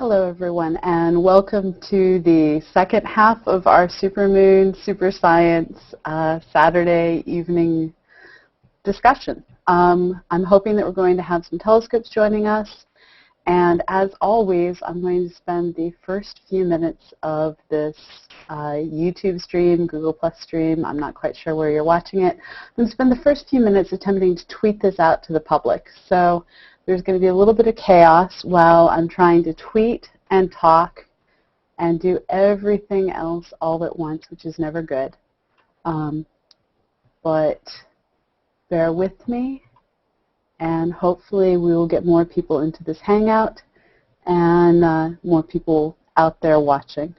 Hello everyone, and welcome to the second half of our Supermoon Super Science Saturday evening discussion. I'm hoping that we're going to have some telescopes joining us, and as always, I'm going to spend the first few minutes of this YouTube stream, Google Plus stream, I'm not quite sure where you're watching it, I'm going to spend the first few minutes attempting to tweet this out to the public. So there's going to be a little bit of chaos while I'm trying to tweet and talk and do everything else all at once, which is never good. But bear with me, and hopefully we will get more people into this Hangout and more people out there watching.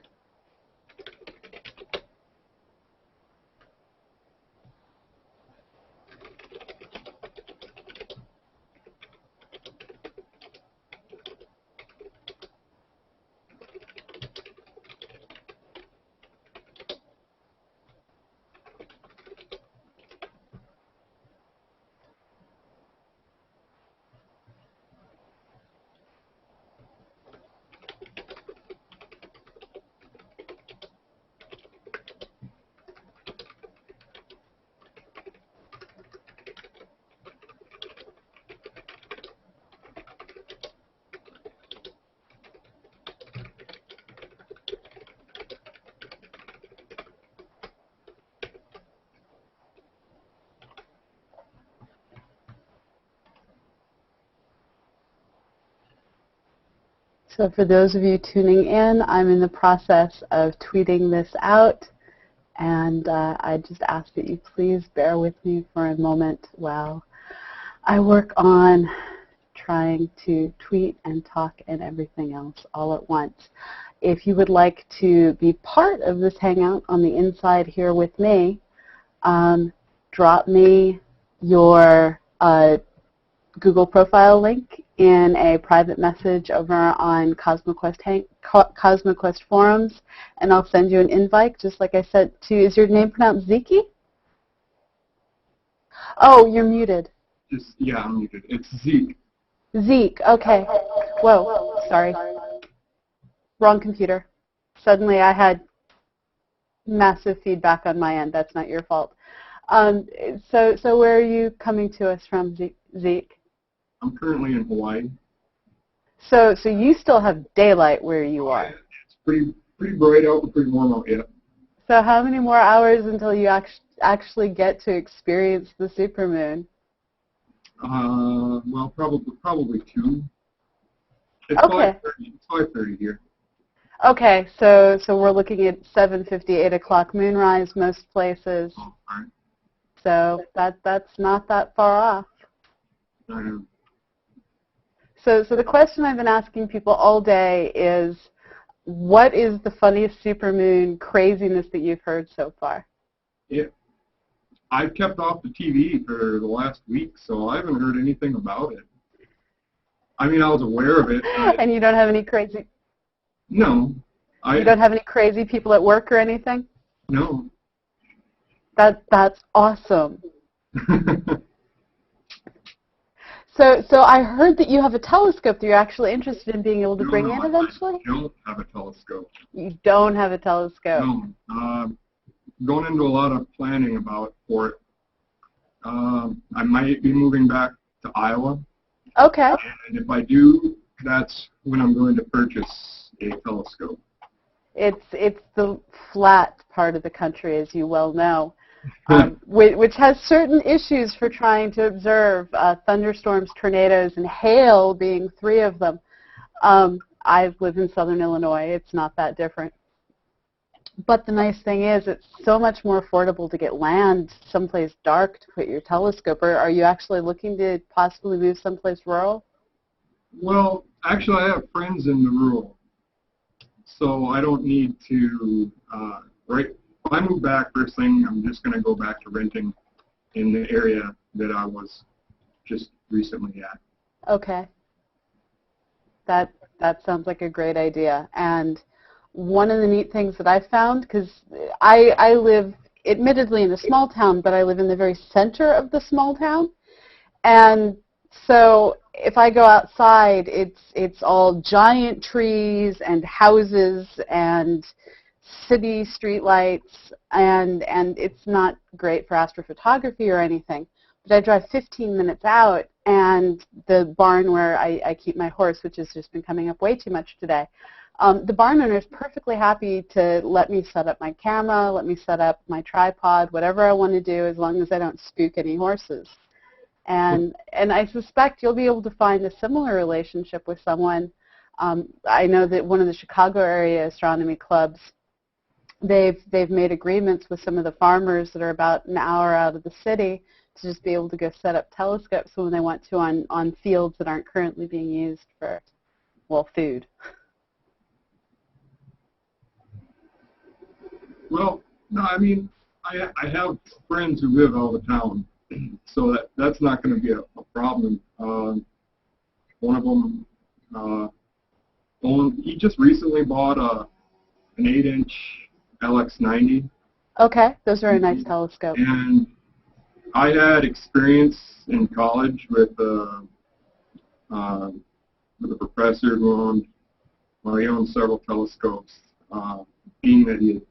So for those of you tuning in, I'm in the process of tweeting this out, and I just ask that you please bear with me for a moment while I work on trying to tweet and talk and everything else all at once. If you would like to be part of this Hangout on the inside here with me, drop me your Google profile link in a private message over on CosmoQuest forums, and I'll send you an invite, just like I said to, is your name pronounced Zeke? Oh, you're muted. Yeah, I'm muted. It's Zeke. Zeke, okay. Whoa, sorry. Wrong computer. Suddenly I had massive feedback on my end. That's not your fault. So where are you coming to us from, Zeke? I'm currently in Hawaii. So you still have daylight where you are? It's pretty bright out and pretty warm out yet. So how many more hours until you actually get to experience the supermoon? Well, probably 2. It's okay. 5:30 here. Okay, so we're looking at 7:50, 8 o'clock moonrise most places. Oh, all right. So that's not that far off. I know. So the question I've been asking people all day is, what is the funniest supermoon craziness that you've heard so far? Yeah, I've kept off the TV for the last week, so I haven't heard anything about it. I mean, I was aware of it. And you don't have any crazy? No. You don't have any crazy people at work or anything? No. That's awesome. So I heard that you have a telescope that you're actually interested in being able to bring in eventually? I don't have a telescope. You don't have a telescope? No. Going into a lot of planning for it. I might be moving back to Iowa. Okay. And if I do, that's when I'm going to purchase a telescope. It's the flat part of the country, as you well know. Which has certain issues for trying to observe thunderstorms, tornadoes, and hail being 3 of them. I live in southern Illinois. It's not that different. But the nice thing is it's so much more affordable to get land someplace dark to put your telescope. Or are you actually looking to possibly move someplace rural? Well, actually I have friends in the rural, so I don't need to, If I move back, first thing, I'm just going to go back to renting in the area that I was just recently at. Okay. That sounds like a great idea. And one of the neat things that I found, because I live admittedly in a small town, but I live in the very center of the small town. And so if I go outside, it's all giant trees and houses and city streetlights, and it's not great for astrophotography or anything. But I drive 15 minutes out, and the barn where I keep my horse, which has just been coming up way too much today, the barn owner is perfectly happy to let me set up my camera, let me set up my tripod, whatever I want to do, as long as I don't spook any horses. And I suspect you'll be able to find a similar relationship with someone. I know that one of the Chicago area astronomy clubs, they've made agreements with some of the farmers that are about an hour out of the city to just be able to go set up telescopes when they want to on fields that aren't currently being used for, well, food. Well, no, I mean, I have friends who live out of town, so that's not going to be a problem. One of them, he just recently bought an 8-inch LX90. Okay, those are a nice telescope. And I had experience in college with a professor who owned, well, he owned several telescopes, being that he had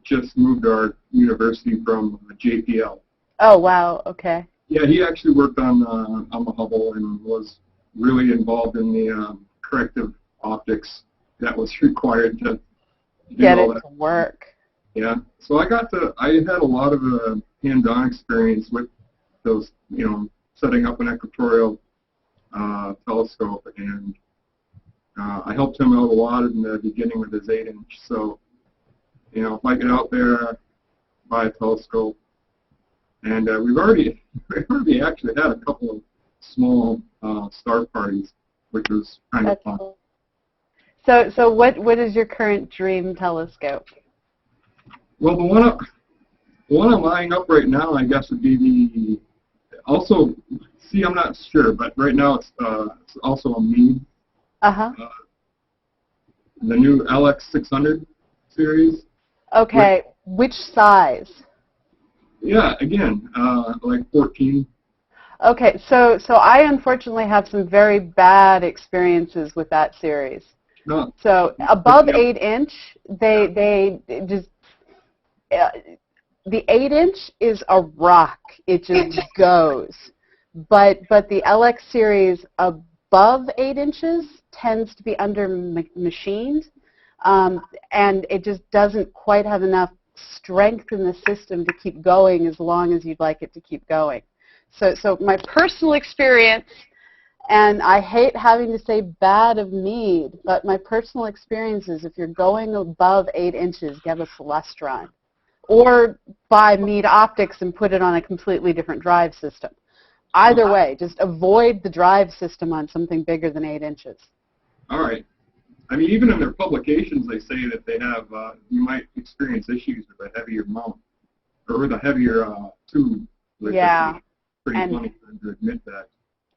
just moved to our university from JPL. Oh, wow, okay. Yeah, he actually worked on the Hubble and was really involved in the corrective optics that was required to get it to work. Yeah, so I had a lot of hands-on experience with those, setting up an equatorial telescope, and I helped him out a lot in the beginning with his 8-inch. So, if I get out there, buy a telescope, and we've already actually had a couple of small star parties, which was kind of fun. Cool. So what is your current dream telescope? Well, the one I'm eyeing up right now, I guess, would be I'm not sure, but right now it's also a Meade. Uh-huh. The new LX600 series. Okay, which size? Yeah, again, like 14. Okay, so I unfortunately have some very bad experiences with that series. No. So above 8-inch, they just the 8-inch is a rock. It just goes. But the LX series above 8 inches tends to be under machined, and it just doesn't quite have enough strength in the system to keep going as long as you'd like it to keep going. So my personal experience, and I hate having to say bad of Meade, but my personal experience is if you're going above 8 inches, get a Celestron. Or buy Meade optics and put it on a completely different drive system. Either way, just avoid the drive system on something bigger than 8 inches. All right. I mean, even in their publications, they say that they have, you might experience issues with a heavier mount, or with a heavier tube. Yeah. Pretty funny to admit that.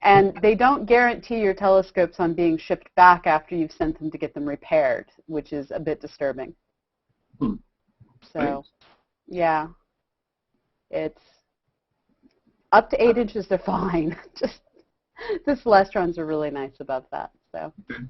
And they don't guarantee your telescopes on being shipped back after you've sent them to get them repaired, which is a bit disturbing. So, Thanks. Yeah, it's up to 8 inches, they're fine. Just the Celestrons are really nice above that. So, Okay.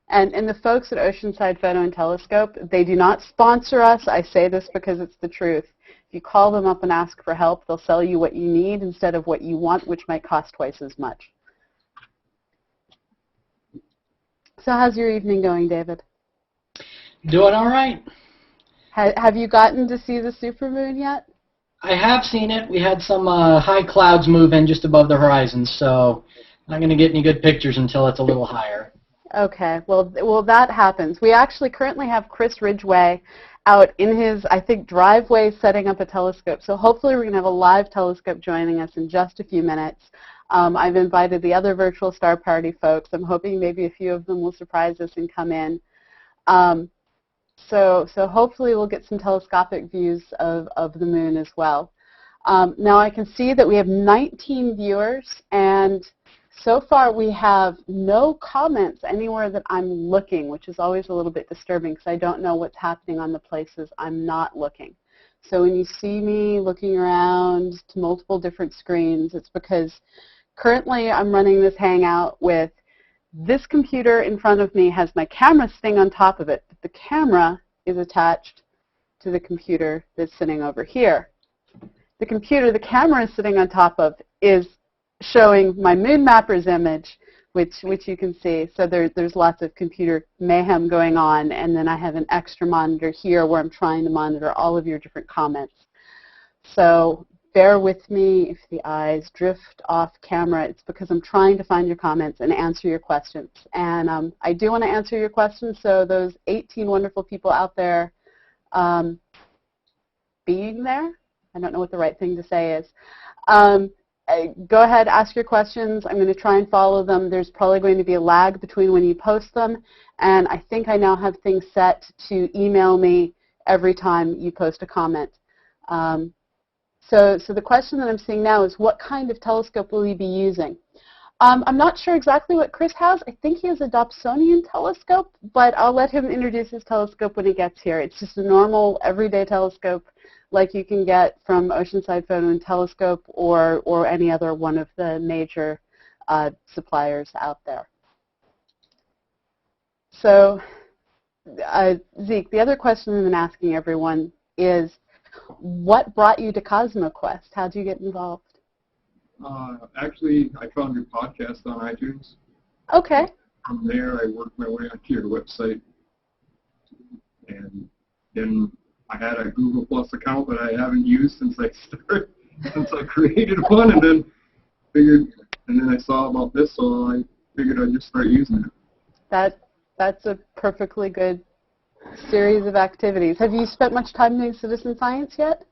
and the folks at Oceanside Photo and Telescope, they do not sponsor us. I say this because it's the truth. If you call them up and ask for help, they'll sell you what you need instead of what you want, which might cost twice as much. So how's your evening going, David? Doing all right. Have you gotten to see the supermoon yet? I have seen it. We had some high clouds move in just above the horizon, so I'm not going to get any good pictures until it's a little higher. Okay, well that happens. We actually currently have Chris Ridgway out in his, I think, driveway setting up a telescope. So hopefully we're going to have a live telescope joining us in just a few minutes. I've invited the other virtual star party folks. I'm hoping maybe a few of them will surprise us and come in. So hopefully we'll get some telescopic views of the moon as well. Now I can see that we have 19 viewers, and so far we have no comments anywhere that I'm looking, which is always a little bit disturbing because I don't know what's happening on the places I'm not looking. So when you see me looking around to multiple different screens, it's because Currently, I'm running this Hangout with this computer in front of me has my camera sitting on top of it. But the camera is attached to the computer that's sitting over here. The computer the camera is sitting on top of is showing my Moon Mappers image, which you can see. So there's lots of computer mayhem going on, and then I have an extra monitor here where I'm trying to monitor all of your different comments. So bear with me if the eyes drift off camera. It's because I'm trying to find your comments and answer your questions. And I do want to answer your questions, so those 18 wonderful people out there being there, I don't know what the right thing to say is. Go ahead, ask your questions. I'm going to try and follow them. There's probably going to be a lag between when you post them, and I think I now have things set to email me every time you post a comment. So the question that I'm seeing now is, what kind of telescope will you be using? I'm not sure exactly what Chris has. I think he has a Dobsonian telescope, but I'll let him introduce his telescope when he gets here. It's just a normal, everyday telescope like you can get from Oceanside Photo and Telescope or any other one of the major suppliers out there. So, Zeke, the other question I've been asking everyone is, what brought you to CosmoQuest? How did you get involved? Actually, I found your podcast on iTunes. Okay. From there, I worked my way onto your website, and then I had a Google Plus account that I haven't used since I created one, and then I saw about this, so I figured I'd just start using it. That's a perfectly good series of activities. Have you spent much time doing citizen science yet?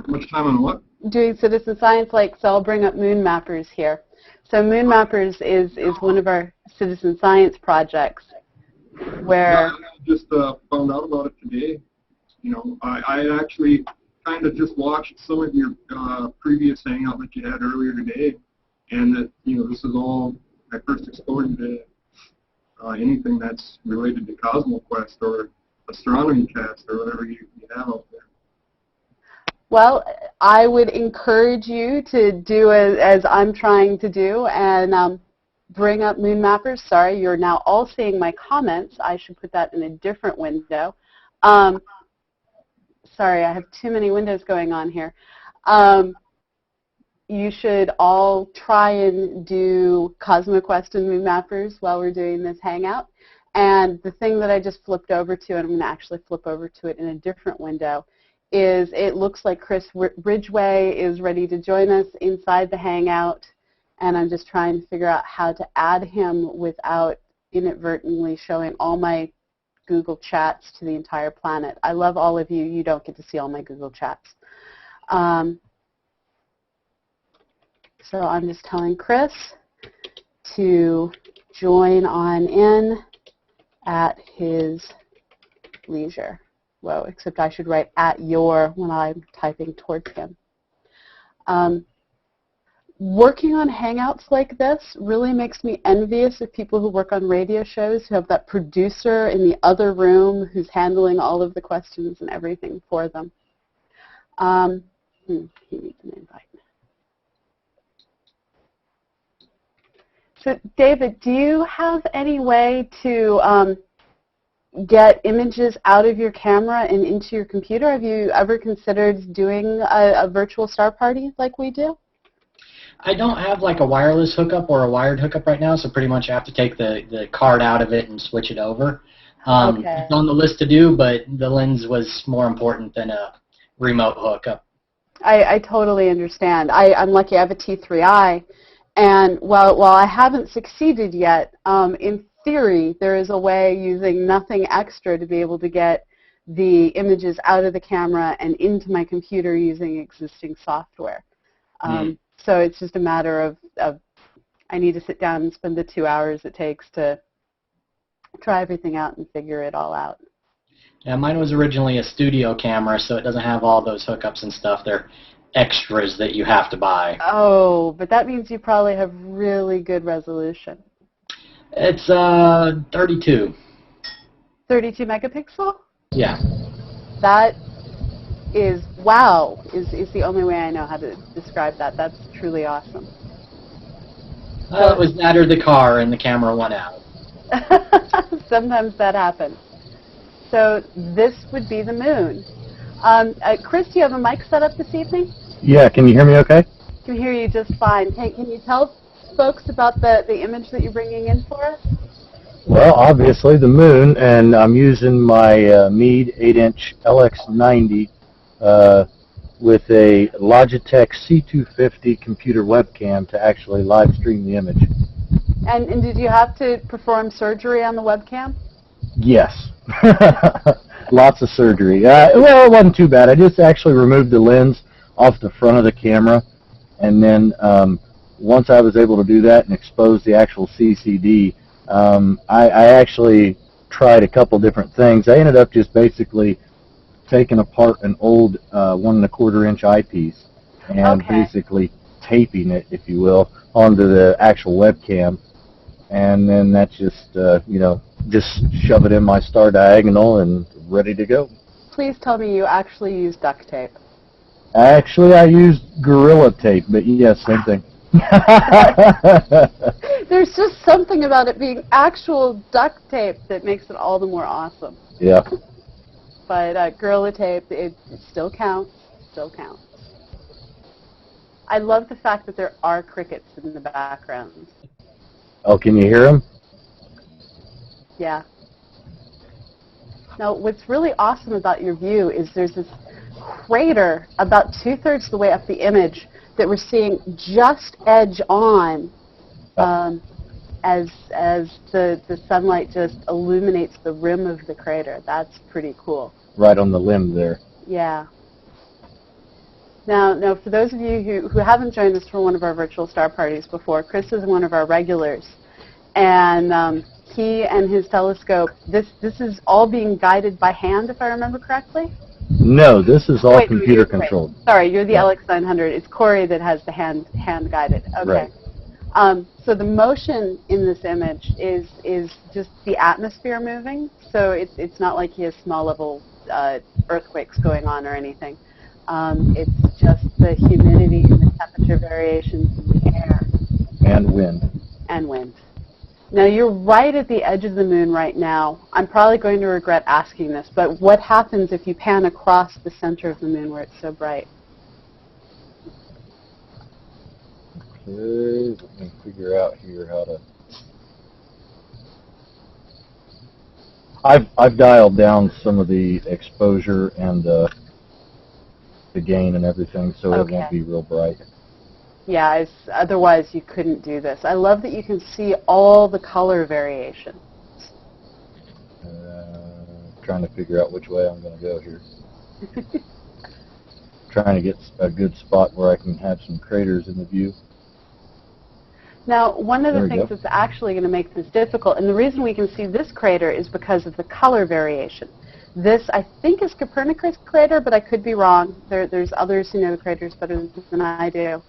Much time on what? Doing citizen science, so I'll bring up Moon Mappers here. So Moon Mappers is one of our citizen science projects where... No, I just found out about it today. You know, I actually kind of just watched some of your previous hangout that you had earlier today, and that, you know, this is all my first exposure to anything that's related to CosmoQuest or Astronomy Cast or whatever you have out there. Well, I would encourage you to do as I'm trying to do and bring up Moon Mappers. Sorry, you're now all seeing my comments. I should put that in a different window. Sorry, I have too many windows going on here. You should all try and do CosmoQuest and Moon Mappers while we're doing this hangout. And the thing that I just flipped over to, and I'm going to actually flip over to it in a different window, is it looks like Chris Ridgway is ready to join us inside the hangout, and I'm just trying to figure out how to add him without inadvertently showing all my Google chats to the entire planet. I love all of you. You don't get to see all my Google chats. So I'm just telling Chris to join on in at his leisure. Whoa, except I should write at your when I'm typing towards him. Working on Hangouts like this really makes me envious of people who work on radio shows, who have that producer in the other room who's handling all of the questions and everything for them. He needs an invite. So, David, do you have any way to get images out of your camera and into your computer? Have you ever considered doing a virtual star party like we do? I don't have like a wireless hookup or a wired hookup right now, so pretty much I have to take the card out of it and switch it over. Okay. It's on the list to do, but the lens was more important than a remote hookup. I totally understand. I'm lucky I have a T3i, and while I haven't succeeded yet, in theory, there is a way using nothing extra to be able to get the images out of the camera and into my computer using existing software. So it's just a matter of I need to sit down and spend the 2 hours it takes to try everything out and figure it all out. Yeah, mine was originally a studio camera, so it doesn't have all those hookups and stuff. They're extras that you have to buy. Oh, but that means you probably have really good resolution. It's 32. 32 megapixel? Yeah. That is wow, is the only way I know how to describe that. That's truly awesome. It was that or the car, and the camera went out. Sometimes that happens. So this would be the moon. Chris, do you have a mic set up this evening? Yeah, can you hear me okay? I can hear you just fine. Hey, can you tell folks about the image that you're bringing in for us? Well, obviously the moon, and I'm using my Meade 8-inch LX90 with a Logitech C250 computer webcam to actually live stream the image. And did you have to perform surgery on the webcam? Yes. Lots of surgery. Well, it wasn't too bad. I just actually removed the lens off the front of the camera, and then once I was able to do that and expose the actual CCD, I actually tried a couple different things. I ended up just basically taking apart an old 1 1/4-inch eyepiece and basically taping it, if you will, onto the actual webcam, and then that's just just shove it in my star diagonal and ready to go. Please tell me you actually used duct tape. Actually, I used Gorilla Tape, but yes, same thing. There's just something about it being actual duct tape that makes it all the more awesome. Yeah. But Gorilla Tape, it still counts, still counts. I love the fact that there are crickets in the background. Oh, can you hear them? Yeah. Now, what's really awesome about your view is there's this crater about 2/3 the way up the image that we're seeing just edge on as the sunlight just illuminates the rim of the crater. That's pretty cool. Right on the limb there. Yeah. Now, for those of you who haven't joined us for one of our virtual star parties before, Chris is one of our regulars, and he and his telescope. This is all being guided by hand, if I remember correctly. No, this is all Wait, computer wait. controlled. Sorry, you're the Yeah. LX900. It's Corey that has the hand guided. Okay. Right. So the motion in this image is just the atmosphere moving. So it's not like he has small level earthquakes going on or anything. It's just the humidity and the temperature variations in the air. And wind. And wind. Now, you're right at the edge of the moon right now. I'm probably going to regret asking this, but what happens if you pan across the center of the moon where it's so bright? Okay, let me figure out here how to... I've dialed down some of the exposure and the gain and everything, so it won't be real bright. Yeah, otherwise you couldn't do this. I love that you can see all the color variation. Trying to figure out which way I'm going to go here. Trying to get a good spot where I can have some craters in the view. Now, one of the things that's actually going to make this difficult, and the reason we can see this crater is because of the color variation. This, I think, is Copernicus crater, but I could be wrong. There's others who know the craters better than I do.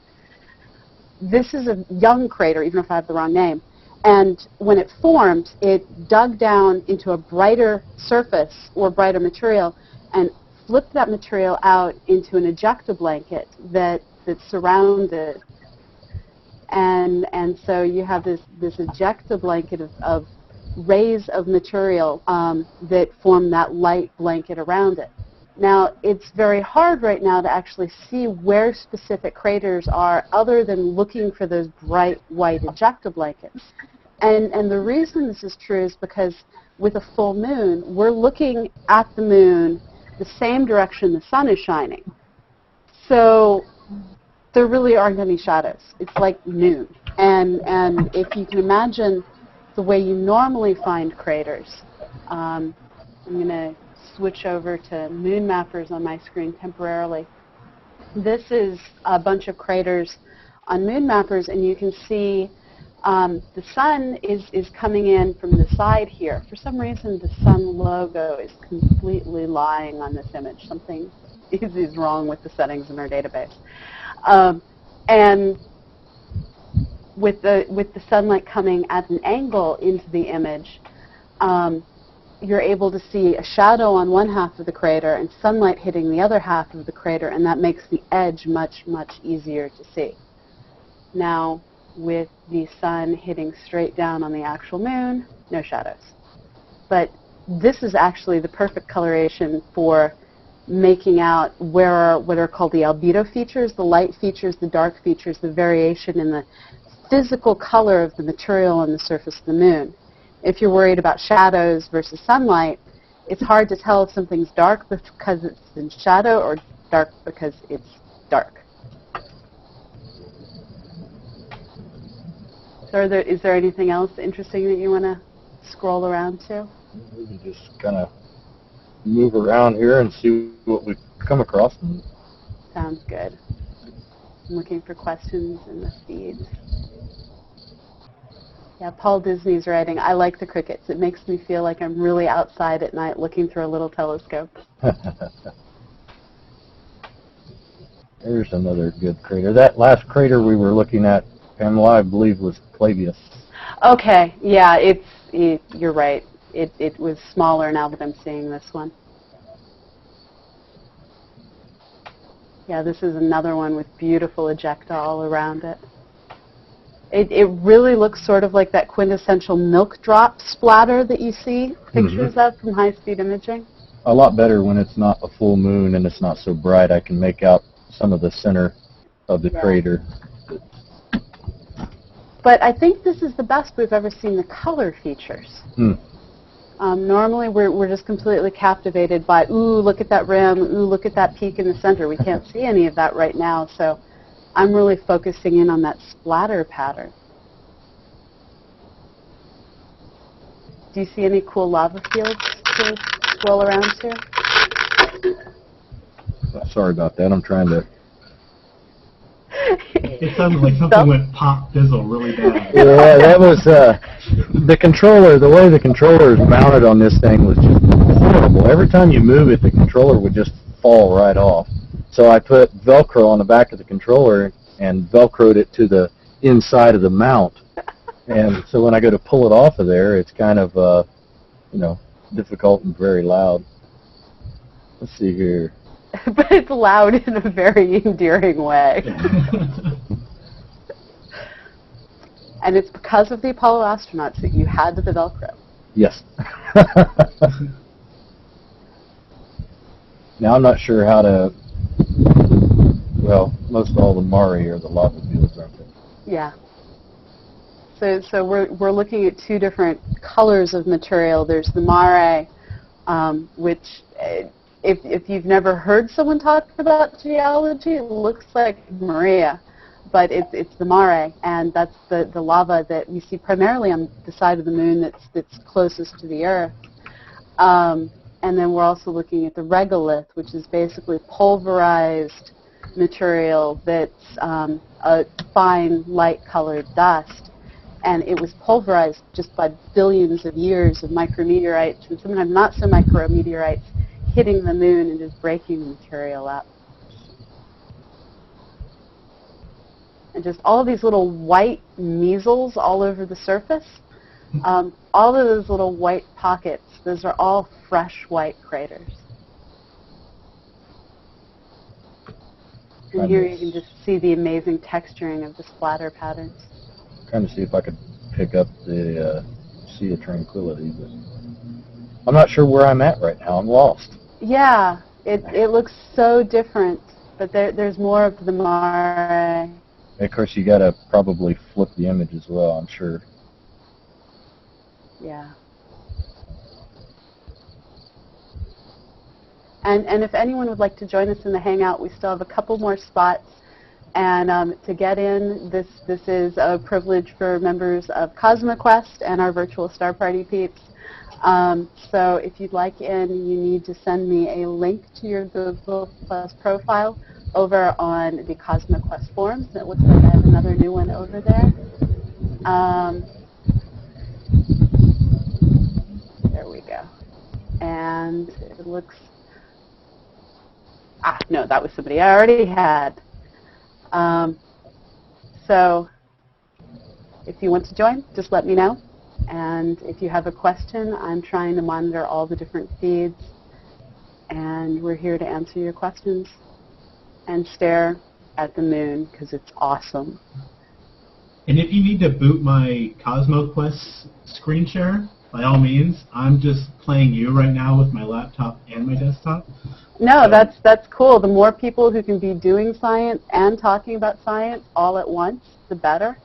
This is a young crater, even if I have the wrong name. And when it formed, it dug down into a brighter surface or brighter material and flipped that material out into an ejecta blanket that surrounded. And so you have this ejecta blanket of rays of material that form that light blanket around it. Now, it's very hard right now to actually see where specific craters are other than looking for those bright white ejecta blankets. And the reason this is true is because with a full moon, we're looking at the moon the same direction the sun is shining. So there really aren't any shadows. It's like noon. And if you can imagine the way you normally find craters, I'm going to switch over to Moon Mappers on my screen temporarily. This is a bunch of craters on Moon Mappers, and you can see the sun is coming in from the side here. For some reason, the sun logo is completely lying on this image. Something is wrong with the settings in our database. And with the sunlight coming at an angle into the image, you're able to see a shadow on one half of the crater and sunlight hitting the other half of the crater, and that makes the edge much, much easier to see. Now, with the sun hitting straight down on the actual moon, no shadows. But this is actually the perfect coloration for making out where are what are called the albedo features, the light features, the dark features, the variation in the physical color of the material on the surface of the moon. If you're worried about shadows versus sunlight, it's hard to tell if something's dark because it's in shadow or dark because it's dark. So is there anything else interesting that you want to scroll around to? We can just kind of move around here and see what we come across. Sounds good. I'm looking for questions in the feeds. Yeah, Paul Disney's writing, I like the crickets. It makes me feel like I'm really outside at night looking through a little telescope. There's another good crater. That last crater we were looking at, Pamela, I believe was Clavius. Okay, yeah, you're right. It was smaller now that I'm seeing this one. Yeah, this is another one with beautiful ejecta all around it. It really looks sort of like that quintessential milk drop splatter that you see pictures of from high-speed imaging. A lot better when it's not a full moon and it's not so bright. I can make out some of the center of the crater. But I think this is the best we've ever seen the color features. Normally we're just completely captivated by, ooh, look at that rim, ooh, look at that peak in the center. We can't see any of that right now, so I'm really focusing in on that splatter pattern. Do you see any cool lava fields to scroll around to? Sorry about that. I'm trying to... It sounded like something went pop fizzle really bad. Yeah, that was the controller. The way the controller is mounted on this thing was just horrible. Every time you move it, the controller would just fall right off. So I put Velcro on the back of the controller and Velcroed it to the inside of the mount. And so when I go to pull it off of there, it's kind of, difficult and very loud. Let's see here. But it's loud in a very endearing way. And it's because of the Apollo astronauts that you had the Velcro. Yes. Now I'm not sure how to, well, most of all the Mare are the lava fields, aren't they? Yeah. So we're looking at two different colors of material. There's the Mare, which if you've never heard someone talk about geology, it looks like Maria, but it's the Mare, and that's the lava that we see primarily on the side of the moon that's closest to the Earth. And then we're also looking at the regolith, which is basically pulverized material that's a fine, light-colored dust. And it was pulverized just by billions of years of micrometeorites, and sometimes not so micrometeorites, hitting the moon and just breaking the material up. And just all of these little white measles all over the surface, all of those little white pockets, those are all fresh white craters. And here you can just see the amazing texturing of the splatter patterns. Trying to see if I could pick up the Sea of Tranquility, but I'm not sure where I'm at right now. I'm lost. Yeah, it looks so different, but there's more of the Mare. Of course, you got to probably flip the image as well, I'm sure. Yeah. And if anyone would like to join us in the Hangout, we still have a couple more spots. And to get in, this is a privilege for members of CosmoQuest and our virtual Star Party peeps. So if you'd like in, you need to send me a link to your Google Plus profile over on the CosmoQuest forums. It looks like I have another new one over there. There we go. And it looks... no, that was somebody I already had. So if you want to join, just let me know. And if you have a question, I'm trying to monitor all the different feeds, and we're here to answer your questions and stare at the moon because it's awesome. And if you need to boot my CosmoQuest screen share, by all means, I'm just playing you right now with my laptop and my desktop. No, that's cool. The more people who can be doing science and talking about science all at once, the better.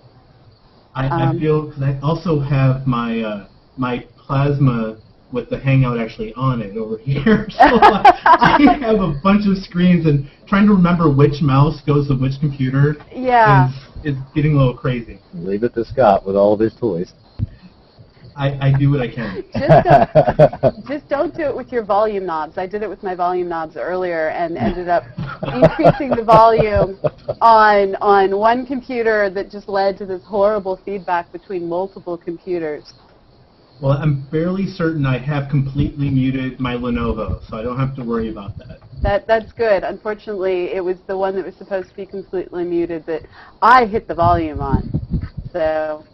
I feel, because I also have my my plasma with the Hangout actually on it over here. So I have a bunch of screens, and trying to remember which mouse goes to which computer Yeah. is getting a little crazy. Leave it to Scott with all of his toys. I do what I can. Just don't do it with your volume knobs. I did it with my volume knobs earlier and ended up increasing the volume on one computer that just led to this horrible feedback between multiple computers. Well, I'm fairly certain I have completely muted my Lenovo, so I don't have to worry about that. That's good. Unfortunately, it was the one that was supposed to be completely muted that I hit the volume on. So,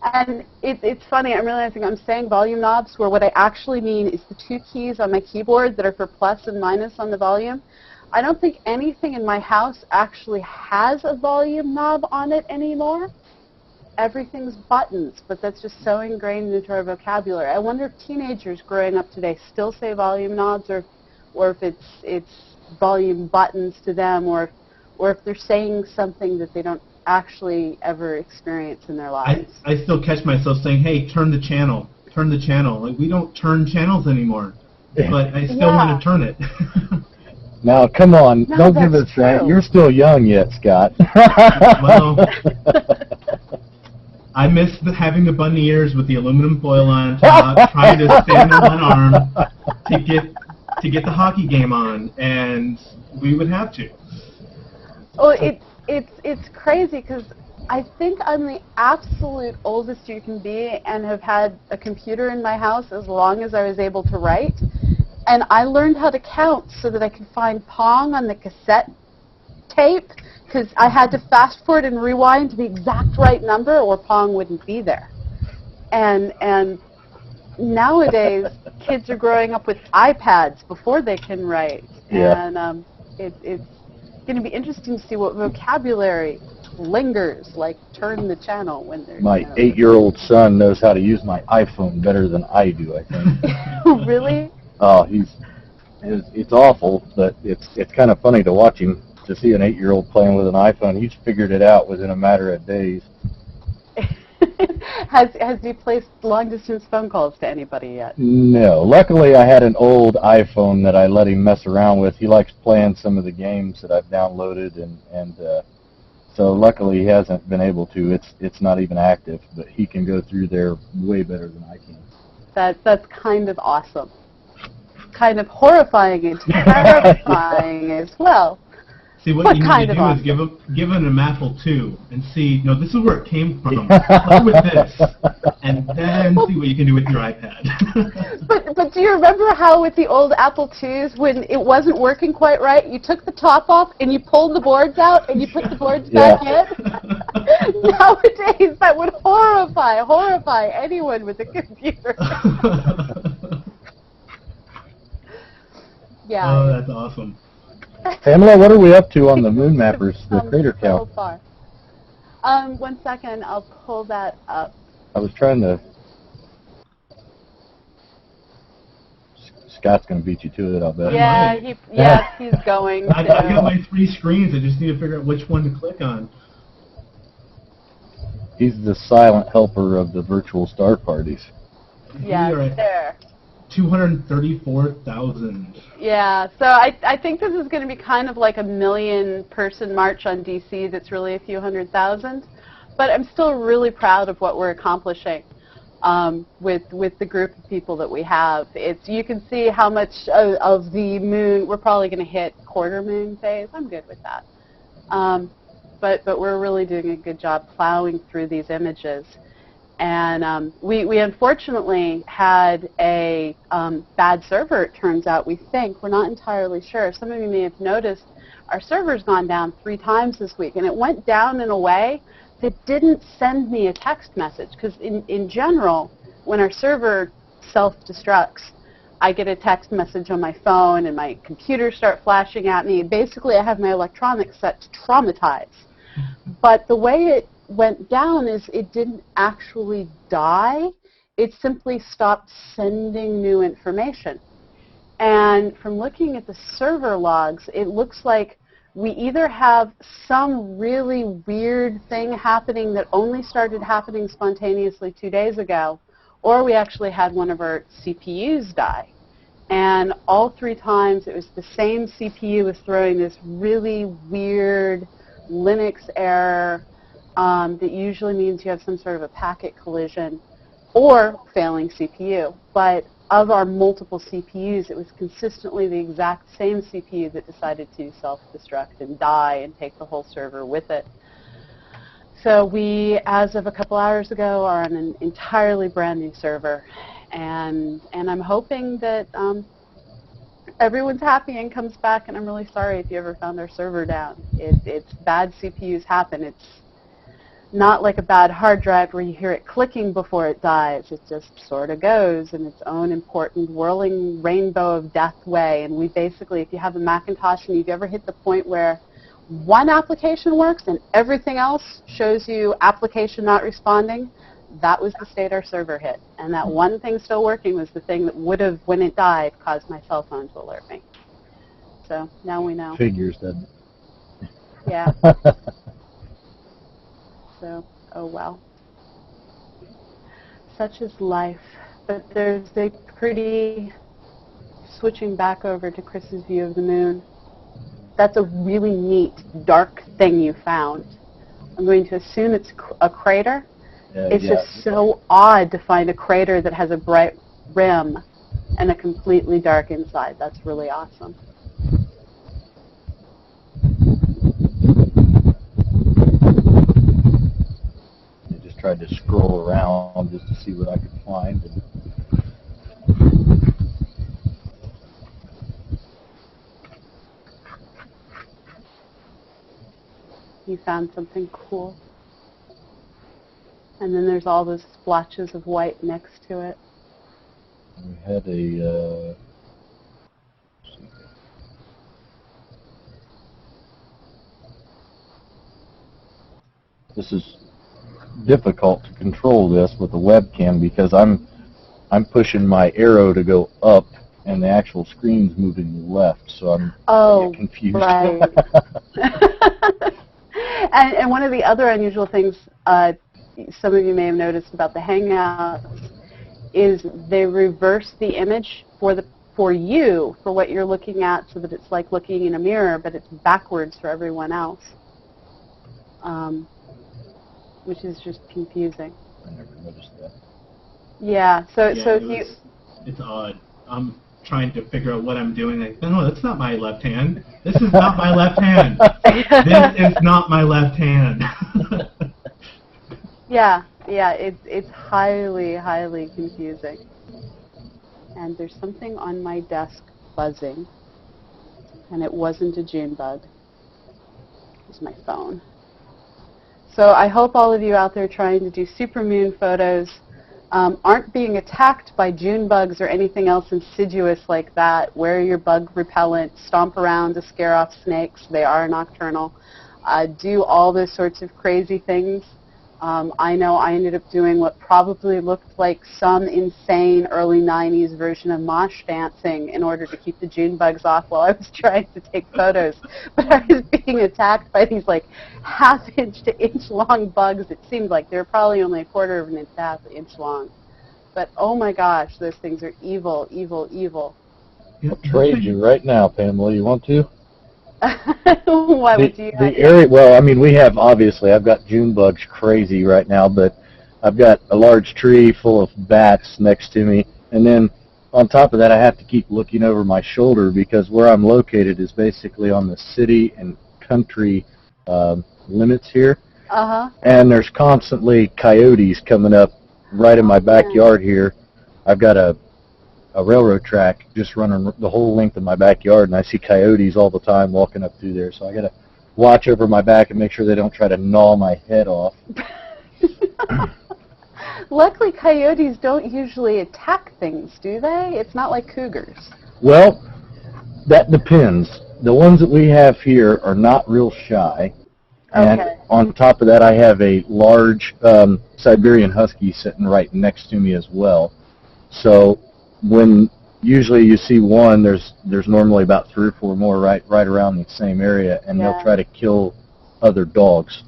and it's funny, I'm realizing I'm saying volume knobs where what I actually mean is the two keys on my keyboard that are for plus and minus on the volume. I don't think anything in my house actually has a volume knob on it anymore. Everything's buttons, but that's just so ingrained into our vocabulary. I wonder if teenagers growing up today still say volume knobs, or if it's volume buttons to them, or if they're saying something that they don't actually ever experience in their lives. I still catch myself saying, hey, turn the channel. Turn the channel. Like, we don't turn channels anymore, but I still want to turn it. Now, come on, No, don't give that's us that. true. You're still young yet, Scott. Well, I miss having the bunny ears with the aluminum foil on top, trying to stand on one arm to get the hockey game on, and we would have to. Well, it's crazy because I think I'm the absolute oldest you can be and have had a computer in my house as long as I was able to write. And I learned how to count so that I could find Pong on the cassette tape because I had to fast forward and rewind to the exact right number or Pong wouldn't be there. And nowadays, kids are growing up with iPads before they can write. Yeah. And it's going to be interesting to see what vocabulary lingers, like turn the channel when they're... My 8-year-old son knows how to use my iPhone better than I do, I think. Really? Oh, it's awful, but it's kind of funny to watch him, to see an 8-year-old playing with an iPhone. He's figured it out within a matter of days. Has he placed long-distance phone calls to anybody yet? No. Luckily, I had an old iPhone that I let him mess around with. He likes playing some of the games that I've downloaded, and so luckily he hasn't been able to. It's not even active, but he can go through there way better than I can. That's kind of awesome. Kind of horrifying and terrifying as well. See, what What you kind need to of do is give him an Apple II and see, no, this is where it came from. Play with this, and then see what you can do with your iPad. But do you remember how with the old Apple IIs, when it wasn't working quite right, you took the top off and you pulled the boards out and you put the boards back in? Nowadays, that would horrify anyone with a computer. Yeah. Oh, that's awesome. Pamela, what are we up to on the moon mappers, the crater count? So far. 1 second, I'll pull that up. I was trying to... Scott's going to beat you to it, I'll bet. Yeah, he's going to. I got my 3 screens. I just need to figure out which one to click on. He's the silent helper of the virtual star parties. Yeah, We are at there. 234,000. Yeah, so I think this is going to be kind of like a 1 million person march on DC that's really a few 100,000. But I'm still really proud of what we're accomplishing with the group of people that we have. You can see how much of the moon, we're probably going to hit quarter moon phase. I'm good with that. But we're really doing a good job plowing through these images. And we unfortunately had a bad server, it turns out, we think. We're not entirely sure. Some of you may have noticed our server's gone down 3 times this week. And it went down in a way that didn't send me a text message. Because in general, when our server self-destructs, I get a text message on my phone and my computers start flashing at me. Basically, I have my electronics set to traumatize. But the way it went down is it didn't actually die. It simply stopped sending new information. And from looking at the server logs, it looks like we either have some really weird thing happening that only started happening spontaneously 2 days ago, or we actually had one of our CPUs die. And all 3 times it was the same CPU was throwing this really weird Linux error that usually means you have some sort of a packet collision or failing CPU. But of our multiple CPUs, it was consistently the exact same CPU that decided to self-destruct and die and take the whole server with it. So we, as of a couple hours ago, are on an entirely brand new server. And I'm hoping that everyone's happy and comes back, and I'm really sorry if you ever found our server down. It's bad CPUs happen. It's not like a bad hard drive where you hear it clicking before it dies. It just sort of goes in its own important whirling rainbow of death way. And we basically, if you have a Macintosh and you've ever hit the point where one application works and everything else shows you application not responding, that was the state our server hit. And that one thing still working was the thing that would have, when it died, caused my cell phone to alert me. So now we know. Figures, doesn't it? Yeah. So, oh well. Such is life. But there's a pretty, switching back over to Chris's view of the moon, that's a really neat, dark thing you found. I'm going to assume it's a crater. It's just so odd to find a crater that has a bright rim and a completely dark inside. That's really awesome. I just tried to scroll around just to see what I could find. You found something cool. And then there's all those splotches of white next to it. We had a this is difficult to control this with the webcam because I'm pushing my arrow to go up and the actual screen's moving left, so I'm I get confused. Right. And one of the other unusual things some of you may have noticed about the Hangouts is they reverse the image for you, for what you're looking at, so that it's like looking in a mirror, but it's backwards for everyone else, which is just confusing. I never noticed that. Yeah, so if you... It's odd. I'm trying to figure out what I'm doing. Like, no, that's not my left hand. This is not my left hand. This is not my left hand. Yeah, it's highly, highly confusing. And there's something on my desk buzzing, and it wasn't a June bug. It was my phone. So I hope all of you out there trying to do supermoon photos aren't being attacked by June bugs or anything else insidious like that. Wear your bug repellent, stomp around to scare off snakes. They are nocturnal. Do all those sorts of crazy things. I know I ended up doing what probably looked like some insane early 90s version of mosh dancing in order to keep the June bugs off while I was trying to take photos. But I was being attacked by these like half-inch to inch-long bugs. It seemed like they were probably only a quarter of an inch to half an inch long. But oh my gosh, those things are evil, evil, evil. I'll trade you right now, Pamela. You want to? Why would you? The area, well, I mean, we have, obviously, I've got June bugs crazy right now, but I've got a large tree full of bats next to me, and then on top of that, I have to keep looking over my shoulder because where I'm located is basically on the city and country limits here, and there's constantly coyotes coming up right in my backyard here. I've got a railroad track just running the whole length of my backyard, and I see coyotes all the time walking up through there. So I got to watch over my back and make sure they don't try to gnaw my head off. Luckily, coyotes don't usually attack things, do they? It's not like cougars. Well, that depends. The ones that we have here are not real shy. And Okay. on top of that, I have a large Siberian Husky sitting right next to me as well. So when usually you see one, there's normally about 3 or 4 more right around the same area, and Yeah. they'll try to kill other dogs.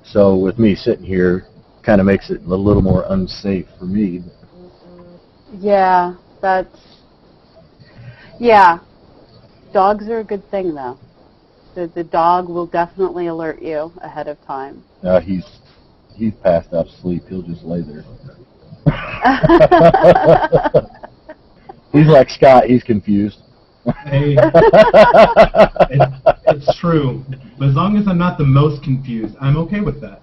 So with me sitting here, kind of makes it a little more unsafe for me. Yeah, yeah. Dogs are a good thing, though. The dog will definitely alert you ahead of time. He's passed out asleep. He'll just lay there. He's like Scott. He's confused. Hey, it's true. But as long as I'm not the most confused, I'm okay with that.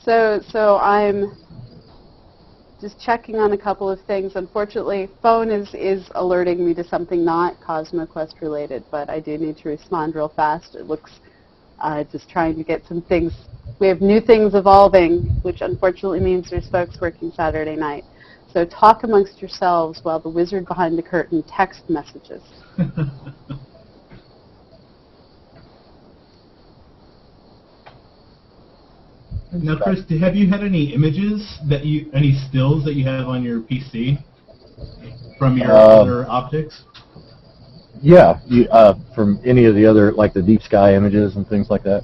So I'm just checking on a couple of things. Unfortunately, phone is alerting me to something not CosmoQuest related, but I do need to respond real fast. It looks just trying to get some things. We have new things evolving, which unfortunately means there's folks working Saturday night. So talk amongst yourselves while the wizard behind the curtain text messages. Now, Chris, have you had any images any stills that you have on your PC from your other optics? Yeah, from any of the other, like the deep sky images and things like that.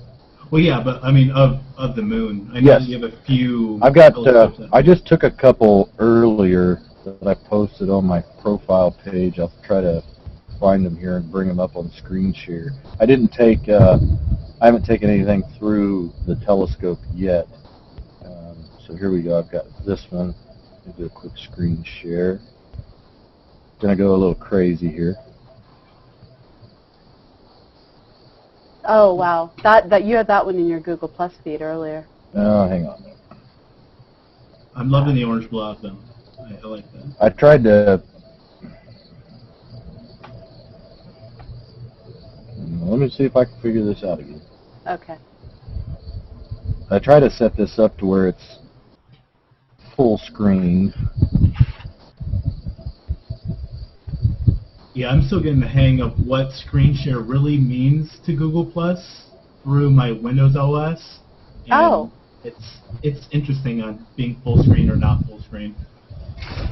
Well, yeah, but I mean of the moon. I know Yes. that you have a few. I've got. telescopes out I there. just took a couple earlier that I posted on my profile page. I'll try to find them here and bring them up on screen share. I didn't take. I haven't taken anything through the telescope yet. So here we go. I've got this one. I'll do a quick screen share. Gonna go a little crazy here. Oh wow, that you had that one in your Google Plus feed earlier. Oh, hang on. I'm loving the orange blowout though. I like that. I tried to. Let me see if I can figure this out again. Okay. I try to set this up to where it's full screen. Yeah, I'm still getting the hang of what screen share really means to Google Plus through my Windows OS. And Oh. It's interesting on being full screen or not full screen.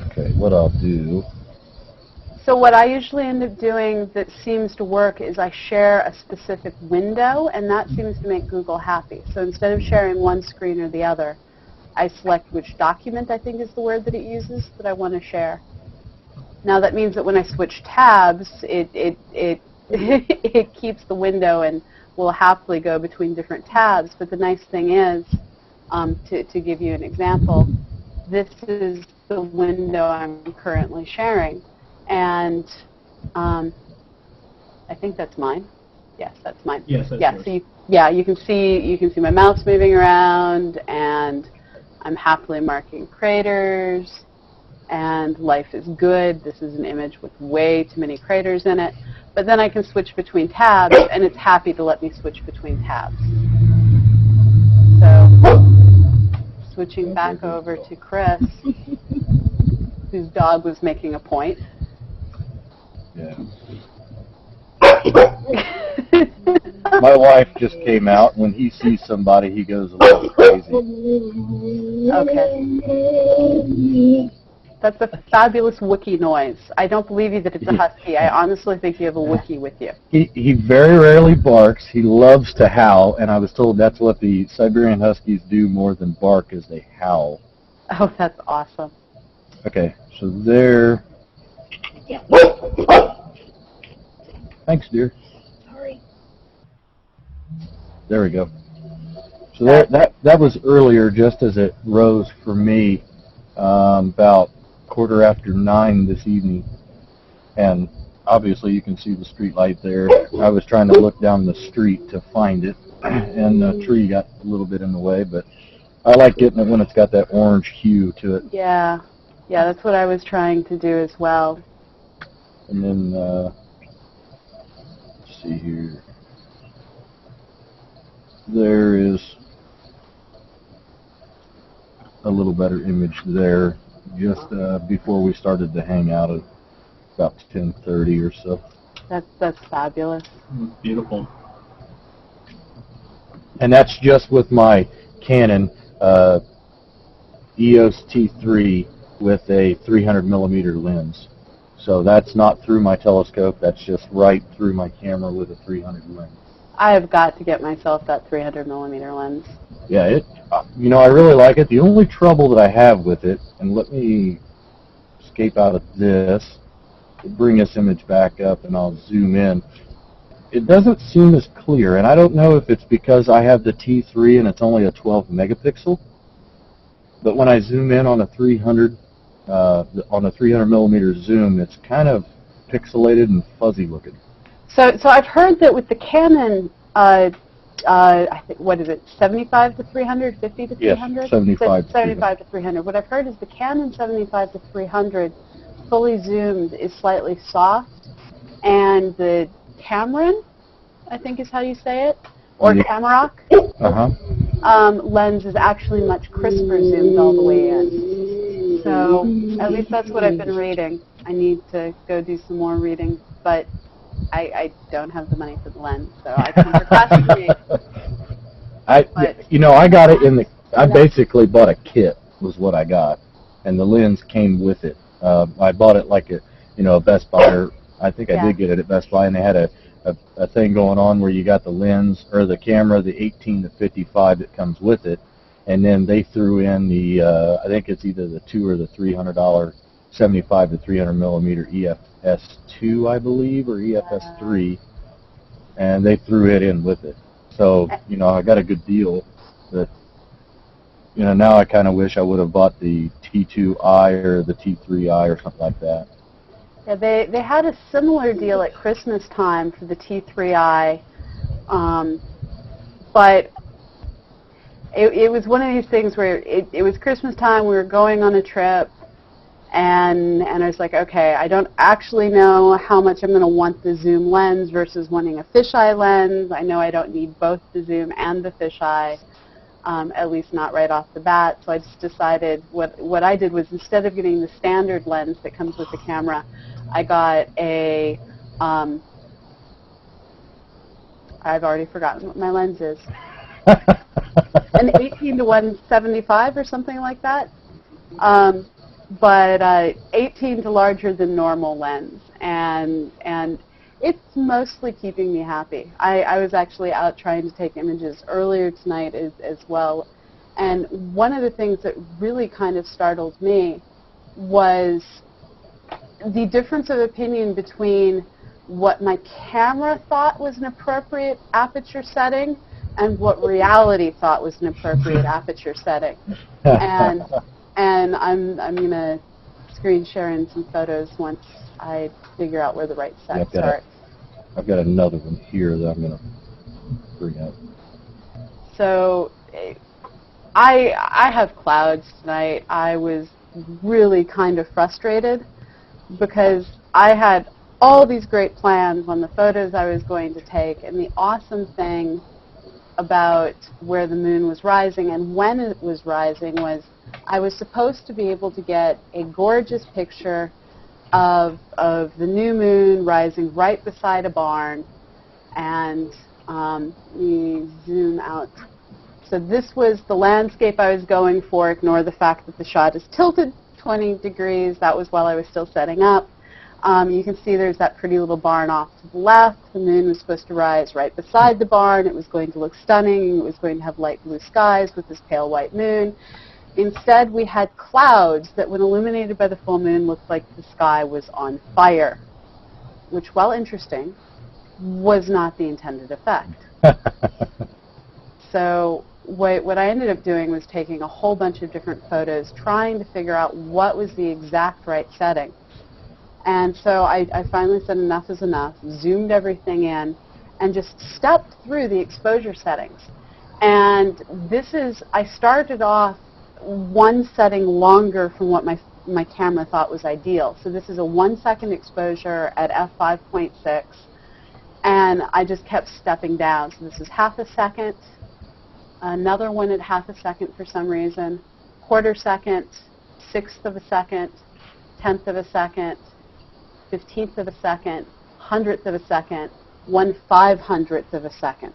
Okay, what I'll do. So what I usually end up doing that seems to work is I share a specific window, and that seems to make Google happy. So instead of sharing one screen or the other, I select which document, I think is the word that it uses, that I want to share. Now that means that when I switch tabs, it it keeps the window and will happily go between different tabs. But the nice thing is, to give you an example, this is the window I'm currently sharing. And I think that's mine. Yes, that's mine. Yes, that's yeah. yours. So you can see my mouse moving around, and I'm happily marking craters. And life is good. This is an image with way too many craters in it. But then I can switch between tabs, and it's happy to let me switch between tabs. So switching back over to Chris, whose dog was making a point. Yeah. My wife just came out. When he sees somebody, he goes a little crazy. Okay. That's a fabulous Wookiee noise. I don't believe you that it's a husky. I honestly think you have a Wookiee with you. He very rarely barks. He loves to howl, and I was told that's what the Siberian Huskies do more than bark is they howl. Oh, that's awesome. Okay, so there. Thanks, dear. Sorry. There we go. So that was earlier, just as it rose for me, about 9:15 this evening, and obviously you can see the street light there. I was trying to look down the street to find it, and the tree got a little bit in the way, but I like getting it when it's got that orange hue to it. Yeah, that's what I was trying to do as well. And then see here. There is a little better image there just before we started to hang out at about 10:30 or so. That's fabulous. Beautiful. And that's just with my Canon EOS T3 with a 300 millimeter lens. So that's not through my telescope, that's just right through my camera with a 300 lens. I have got to get myself that 300 millimeter lens. Yeah, I really like it. The only trouble that I have with it, and let me escape out of this, bring this image back up and I'll zoom in. It doesn't seem as clear, and I don't know if it's because I have the T3 and it's only a 12 megapixel, but when I zoom in on a 300 millimeter zoom, it's kind of pixelated and fuzzy looking. So I've heard that with the Canon, I think, what is it, 75 to 300, 50 to 300? Yes, 75 to 75 to 300. What I've heard is the Canon 75 to 300 fully zoomed is slightly soft, and the Tamron, I think is how you say it, or Yeah. Tamrock, lens is actually much crisper zoomed all the way in. So at least that's what I've been reading. I need to go do some more reading, but I don't have the money for the lens, so I can procrastinate. I got it in the. I basically bought a kit, was what I got, and the lens came with it. I bought it like a Best Buy. Or I think I did get it at Best Buy, and they had a thing going on where you got the lens or the camera, the 18 to 55 that comes with it, and then they threw in the I think it's either the $200 or the $300 75 to 300 millimeter EFS2, I believe, or EFS3, and they threw it in with it. So I got a good deal. That now I kind of wish I would have bought the T2i or the T3i or something like that. Yeah, they had a similar deal at Christmas time for the T3i, but it was one of these things where it was Christmas time, we were going on a trip, and I was like, okay, I don't actually know how much I'm going to want the zoom lens versus wanting a fisheye lens. I know I don't need both the zoom and the fisheye, at least not right off the bat. So I just decided what I did was, instead of getting the standard lens that comes with the camera, I got a, I've already forgotten what my lens is. An 18 to 175 or something like that. But 18 to larger than normal lens, and it's mostly keeping me happy. I was actually out trying to take images earlier tonight as well, and one of the things that really kind of startled me was the difference of opinion between what my camera thought was an appropriate aperture setting and what reality thought was an appropriate aperture setting. And I'm going to screen share in some photos once I figure out where the right set starts. I've got another one here that I'm going to bring up. So I have clouds tonight. I was really kind of frustrated because I had all these great plans on the photos I was going to take, and the awesome thing about where the moon was rising and when it was rising was I was supposed to be able to get a gorgeous picture of the new moon rising right beside a barn, and we zoom out. So this was the landscape I was going for. Ignore the fact that the shot is tilted 20 degrees. That was while I was still setting up. You can see there's that pretty little barn off to the left. The moon was supposed to rise right beside the barn. It was going to look stunning. It was going to have light blue skies with this pale white moon. Instead, we had clouds that, when illuminated by the full moon, looked like the sky was on fire, which, while interesting, was not the intended effect. So what I ended up doing was taking a whole bunch of different photos, trying to figure out what was the exact right setting. And so I finally said enough is enough, zoomed everything in, and just stepped through the exposure settings. And I started off one setting longer from what my camera thought was ideal. So this is a 1 second exposure at f5.6. and I just kept stepping down. So this is half a second, another one at half a second for some reason, quarter second, sixth of a second, tenth of a second, 15th of a second, hundredth of a second, 1/500th of a second.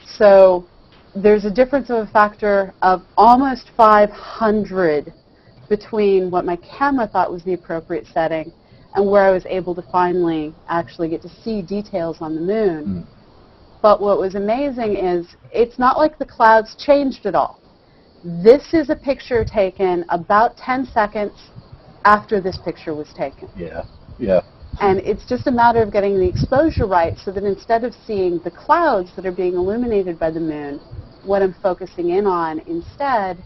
So there's a difference of a factor of almost 500 between what my camera thought was the appropriate setting and where I was able to finally actually get to see details on the moon. But what was amazing is it's not like the clouds changed at all. This is a picture taken about 10 seconds after this picture was taken. Yeah, yeah. And it's just a matter of getting the exposure right so that instead of seeing the clouds that are being illuminated by the moon, what I'm focusing in on instead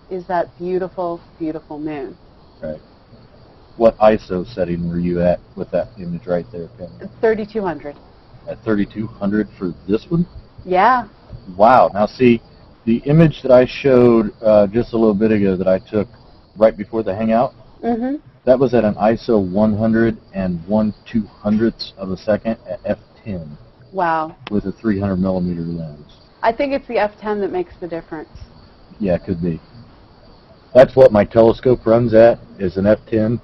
is that beautiful, beautiful moon. Right. What ISO setting were you at with that image right there, Pamela? 3200. At 3200 for this one? Yeah. Wow. Now see, the image that I showed just a little bit ago that I took right before the hangout, that was at an ISO 100 and 1/200ths of a second at f10 Wow. with a 300 millimeter lens. I think it's the f10 that makes the difference. Yeah, it could be. That's what my telescope runs at, is an f10.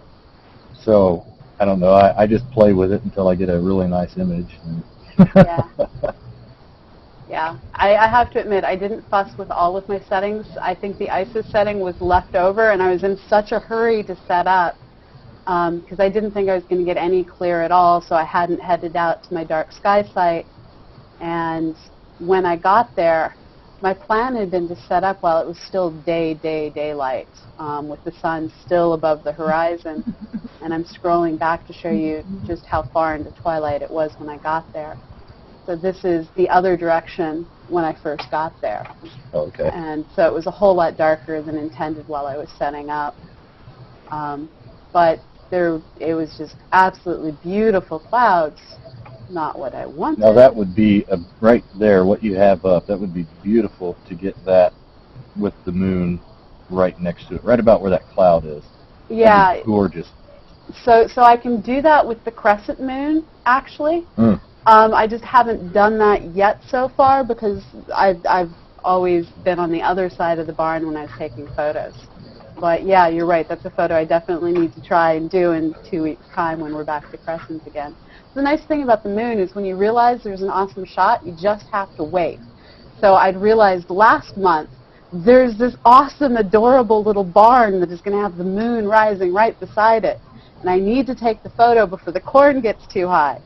So, I don't know, I just play with it until I get a really nice image. Yeah. Yeah. I have to admit, I didn't fuss with all of my settings. I think the ISO setting was left over, and I was in such a hurry to set up because I didn't think I was going to get any clear at all, so I hadn't headed out to my dark sky site. And when I got there, my plan had been to set up while it was still daylight, with the sun still above the horizon. And I'm scrolling back to show you just how far into twilight it was when I got there. So this is the other direction when I first got there. Okay. And so it was a whole lot darker than intended while I was setting up. But it was just absolutely beautiful clouds. Not what I wanted. Now that would be right there, what you have up, that would be beautiful to get that with the moon right next to it, right about where that cloud is. Yeah. That'd be gorgeous. So I can do that with the crescent moon, actually. I just haven't done that yet so far because I've always been on the other side of the barn when I was taking photos. But yeah, you're right. That's a photo I definitely need to try and do in 2 weeks' time when we're back to crescents again. The nice thing about the moon is when you realize there's an awesome shot, you just have to wait. So I'd realized last month there's this awesome, adorable little barn that is going to have the moon rising right beside it. And I need to take the photo before the corn gets too high.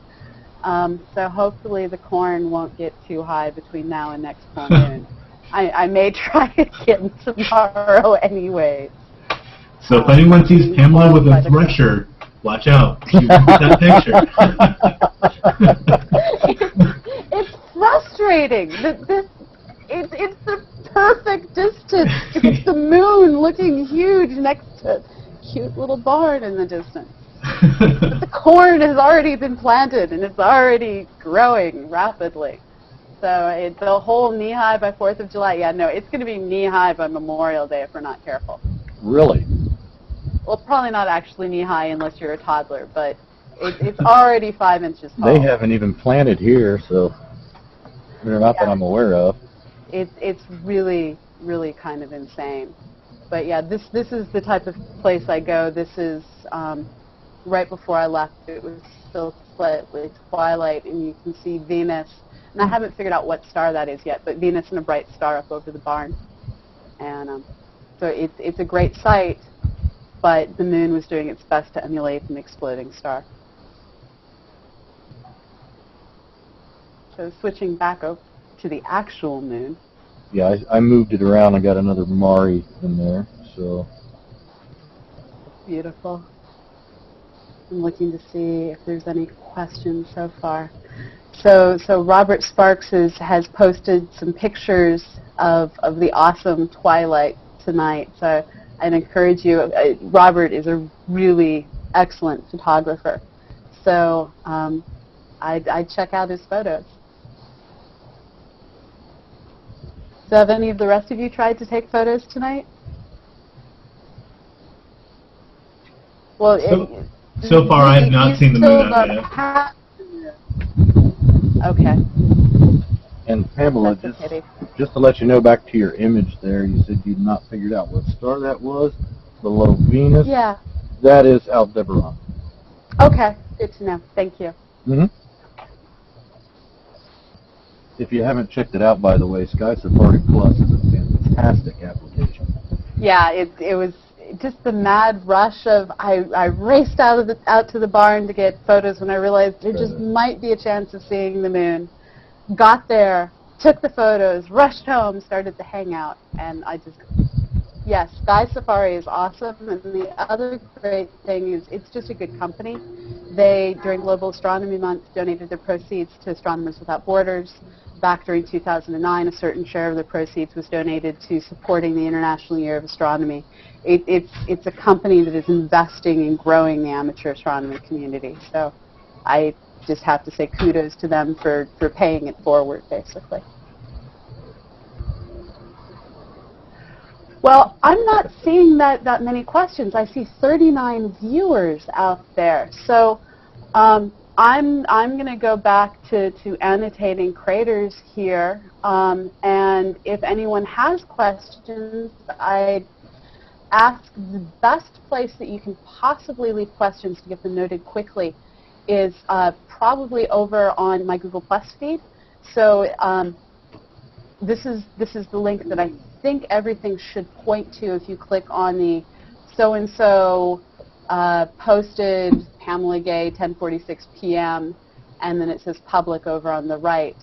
So hopefully the corn won't get too high between now and next full moon. I may try again tomorrow anyway. So if anyone sees Pamela with a sweatshirt, watch out. She wants that picture. It's frustrating. It's the perfect distance to get the moon looking huge next to a cute little barn in the distance. But the corn has already been planted and it's already growing rapidly. So it's a whole knee-high by 4th of July. Yeah, no, it's going to be knee-high by Memorial Day if we're not careful. Really? Well, probably not actually knee-high unless you're a toddler, but it's already 5 inches tall. They haven't even planted here, so not that I'm aware of. It's really, really kind of insane. But yeah, this is the type of place I go. This is right before I left. It was still slightly twilight, and you can see Venus. And I haven't figured out what star that is yet, but Venus and a bright star up over the barn. And so it's a great sight, but the moon was doing its best to emulate an exploding star. So switching back over to the actual moon. Yeah, I moved it around. I got another Mari in there, so. Beautiful. I'm looking to see if there's any questions so far. So Robert Sparks has posted some pictures of the awesome twilight tonight. So I'd encourage you. Robert is a really excellent photographer. So I'd check out his photos. So have any of the rest of you tried to take photos tonight? Well, so far I have not seen the moon out yet. Okay. And Pamela, That's a pity. just to let you know, back to your image there, you said you'd not figured out what star that was. Below Venus. Yeah. That is Aldebaran. Okay. Good to know. Thank you. Mm-hmm. If you haven't checked it out, by the way, Sky Safari Plus is a fantastic application. Yeah, it was just the mad rush of I raced out to the barn to get photos when I realized there just might be a chance of seeing the moon. Got there, took the photos, rushed home, started to hang out, and yes, Sky Safari is awesome. And the other great thing is it's just a good company. They, during Global Astronomy Month, donated their proceeds to Astronomers Without Borders. Back during 2009, a certain share of the proceeds was donated to supporting the International Year of Astronomy. It's a company that is investing in growing the amateur astronomy community. So I just have to say kudos to them for paying it forward, basically. Well, I'm not seeing that many questions. I see 39 viewers out there. So I'm going to go back to annotating craters here. And if anyone has questions, I'd ask the best place that you can possibly leave questions to get them noted quickly is probably over on my Google Plus feed. So this is the link that I think everything should point to if you click on the so-and-so posted Pamela Gay 10:46 p.m. and then it says public over on the right.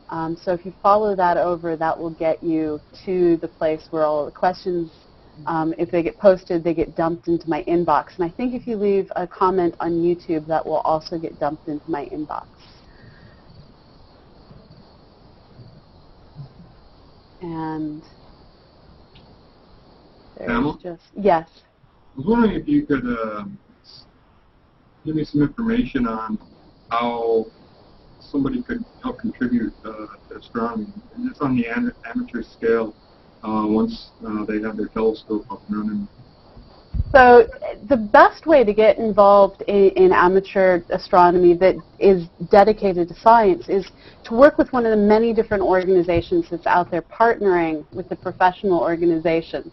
So if you follow that over, that will get you to the place where all the questions, if they get posted, they get dumped into my inbox. And I think if you leave a comment on YouTube, that will also get dumped into my inbox. And Pamela? Yes. I was wondering if you could give me some information on how somebody could help contribute to astronomy, and just on the amateur scale, once they have their telescope up and running. So the best way to get involved in amateur astronomy that is dedicated to science is to work with one of the many different organizations that's out there partnering with the professional organizations.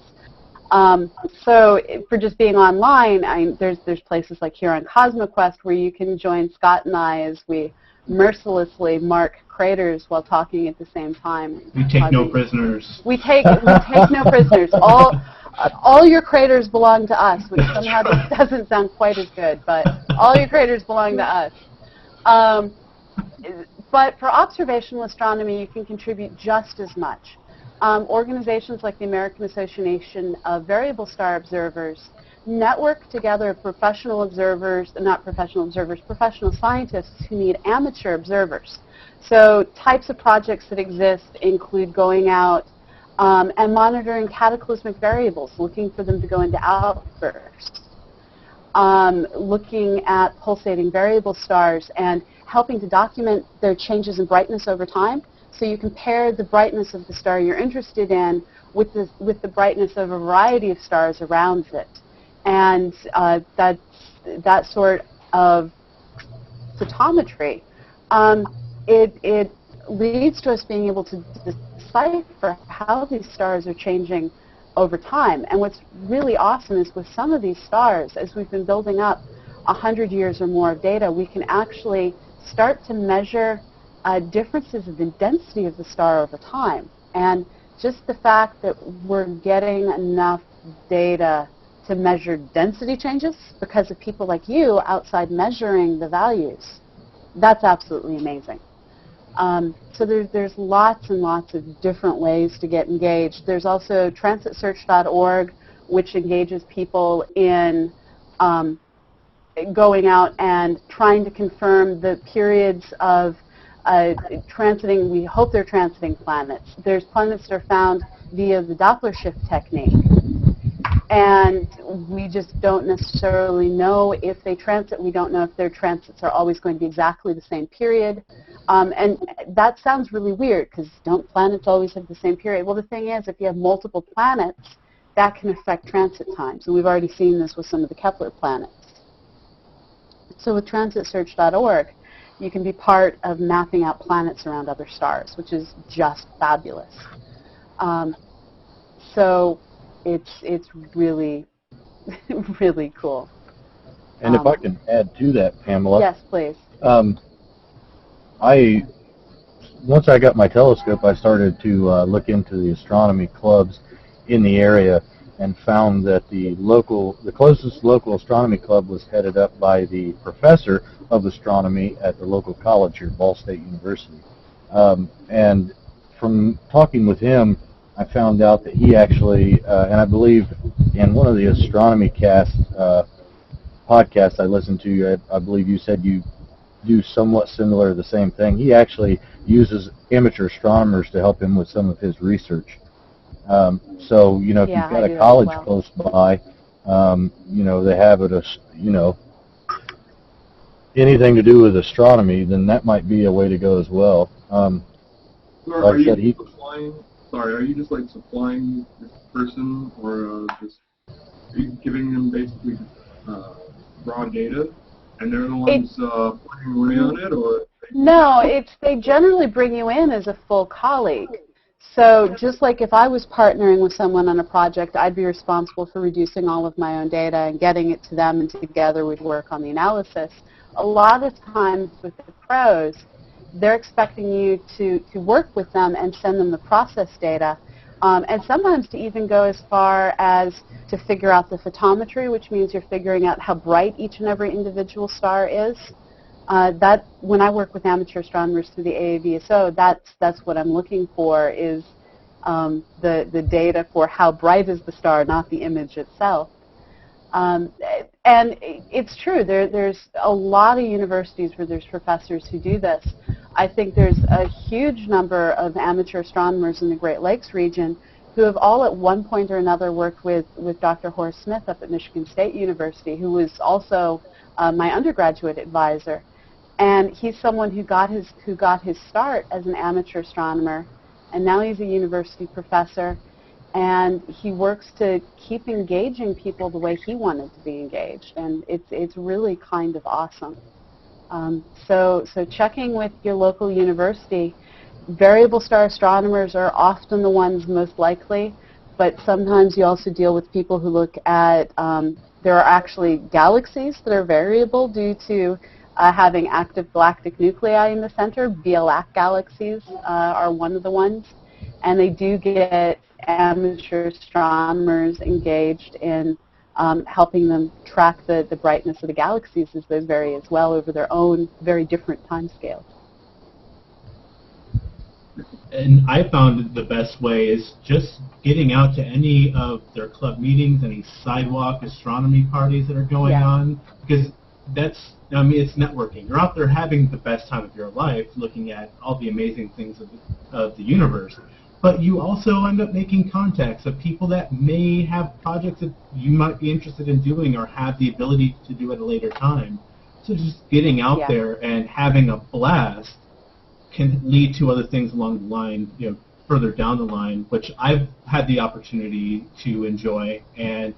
So for just being online, there's places like here on CosmoQuest where you can join Scott and I as we mercilessly mark craters while talking at the same time. We take no prisoners. We take no prisoners. All your craters belong to us, which somehow doesn't sound quite as good, but all your craters belong to us. But for observational astronomy, you can contribute just as much. Organizations like the American Association of Variable Star Observers network together professional observers, not professional observers, professional scientists who need amateur observers. So types of projects that exist include going out and monitoring cataclysmic variables, looking for them to go into outbursts, looking at pulsating variable stars and helping to document their changes in brightness over time. So you compare the brightness of the star you're interested in with the brightness of a variety of stars around it. And that sort of photometry, it leads to us being able to decipher how these stars are changing over time. And what's really awesome is with some of these stars, as we've been building up 100 years or more of data, we can actually start to measure differences in the density of the star over time. And just the fact that we're getting enough data to measure density changes because of people like you outside measuring the values, that's absolutely amazing. So there's lots and lots of different ways to get engaged. There's also transitsearch.org, which engages people in going out and trying to confirm the periods of transiting. We hope they're transiting planets. There's planets that are found via the Doppler shift technique. And we just don't necessarily know if they transit. We don't know if their transits are always going to be exactly the same period. And that sounds really weird, because don't planets always have the same period? Well, the thing is, if you have multiple planets, that can affect transit times. And we've already seen this with some of the Kepler planets. So with transitsearch.org, you can be part of mapping out planets around other stars, which is just fabulous. So it's really, really cool. And if I can add to that, Pamela. Yes, please. Once I got my telescope, I started to look into the astronomy clubs in the area and found that the closest local astronomy club was headed up by the professor of astronomy at the local college here, Ball State University. And from talking with him, I found out that he actually, and I believe in one of the astronomy cast podcasts I listened to, I believe you said you do somewhat similar, the same thing. He actually uses amateur astronomers to help him with some of his research. So, you know, if Yeah, you've got I a do that college as well. close by, you know, they have it, you know, anything to do with astronomy, then that might be a way to go as well. So Like are I said, you supplying? Sorry, are you just like supplying this person, or just are you giving them basically raw data, and they're the ones putting away on it, or? No, they generally bring you in as a full colleague. So just like if I was partnering with someone on a project, I'd be responsible for reducing all of my own data and getting it to them, and together we'd work on the analysis. A lot of times with the pros, they're expecting you to work with them and send them the process data, and sometimes to even go as far as to figure out the photometry, which means you're figuring out how bright each and every individual star is. That when I work with amateur astronomers through the AAVSO, that's what I'm looking for, is the data for how bright is the star, not the image itself. And it's true. There's a lot of universities where there's professors who do this. I think there's a huge number of amateur astronomers in the Great Lakes region who have all at one point or another worked with Dr. Horace Smith up at Michigan State University, who was also my undergraduate advisor. And he's someone who got his start as an amateur astronomer, and now he's a university professor, and he works to keep engaging people the way he wanted to be engaged, and it's really kind of awesome. So checking with your local university. Variable star astronomers are often the ones most likely, but sometimes you also deal with people who look at, there are actually galaxies that are variable due to having active galactic nuclei in the center. BLAC galaxies are one of the ones, and they do get amateur astronomers engaged in helping them track the brightness of the galaxies as they vary as well over their own very different timescales. And I found the best way is just getting out to any of their club meetings, any sidewalk astronomy parties that are going on, because that's, I mean, it's networking. You're out there having the best time of your life, looking at all the amazing things of the universe. But you also end up making contacts of people that may have projects that you might be interested in doing or have the ability to do at a later time. So just getting out there and having a blast can lead to other things along the line, you know, further down the line, which I've had the opportunity to enjoy. And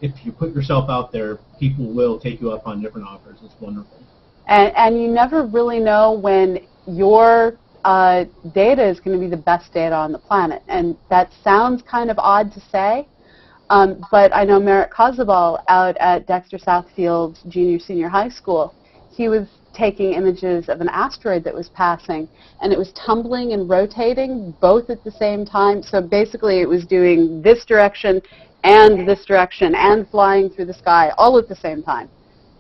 if you put yourself out there, people will take you up on different offers. It's wonderful. And you never really know when your data is going to be the best data on the planet. And that sounds kind of odd to say, but I know Merritt Kozabal out at Dexter Southfield's junior-senior high school, he was taking images of an asteroid that was passing, and it was tumbling and rotating both at the same time. So basically it was doing this direction and flying through the sky all at the same time.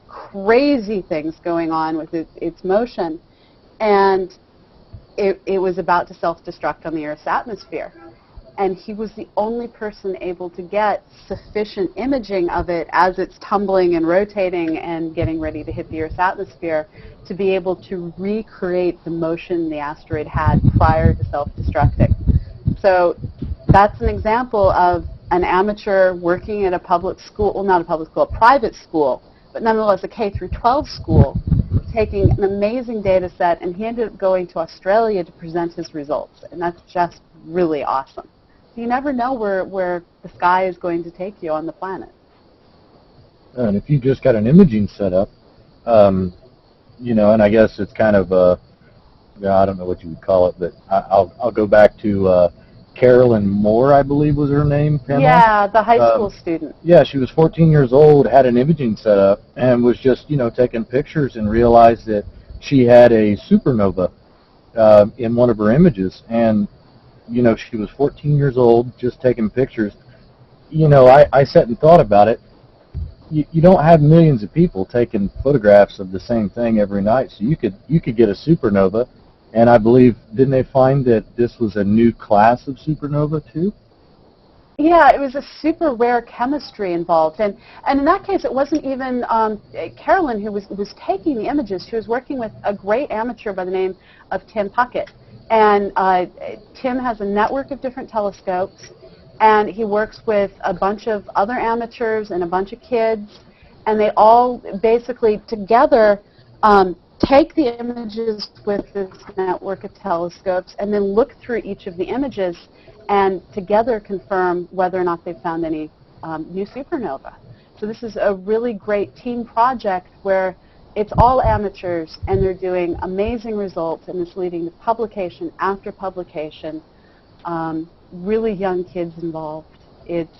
Crazy things going on with its motion. And it was about to self-destruct on the Earth's atmosphere. And he was the only person able to get sufficient imaging of it as it's tumbling and rotating and getting ready to hit the Earth's atmosphere to be able to recreate the motion the asteroid had prior to self-destructing. So that's an example of an amateur working at a public school, well, not a public school, a private school, but nonetheless a K-12 school, taking an amazing data set, and he ended up going to Australia to present his results, and that's just really awesome. You never know where the sky is going to take you on the planet. And if you just got an imaging setup, and I guess it's kind of I don't know what you would call it, but I'll go back to Carolyn Moore, I believe was her name, Pamela? Yeah, the high school student. Yeah, she was 14 years old, had an imaging setup, and was just, taking pictures and realized that she had a supernova in one of her images. And, she was 14 years old, just taking pictures. I sat and thought about it. You don't have millions of people taking photographs of the same thing every night, so you could get a supernova. And I believe, didn't they find that this was a new class of supernova too? Yeah, it was a super rare chemistry involved, and in that case, it wasn't even Carolyn who was taking the images. She was working with a great amateur by the name of Tim Puckett, and Tim has a network of different telescopes, and he works with a bunch of other amateurs and a bunch of kids, and they all basically together take the images with this network of telescopes and then look through each of the images and together confirm whether or not they've found any new supernova. So this is a really great team project where it's all amateurs and they're doing amazing results, and it's leading to publication after publication. Really young kids involved. This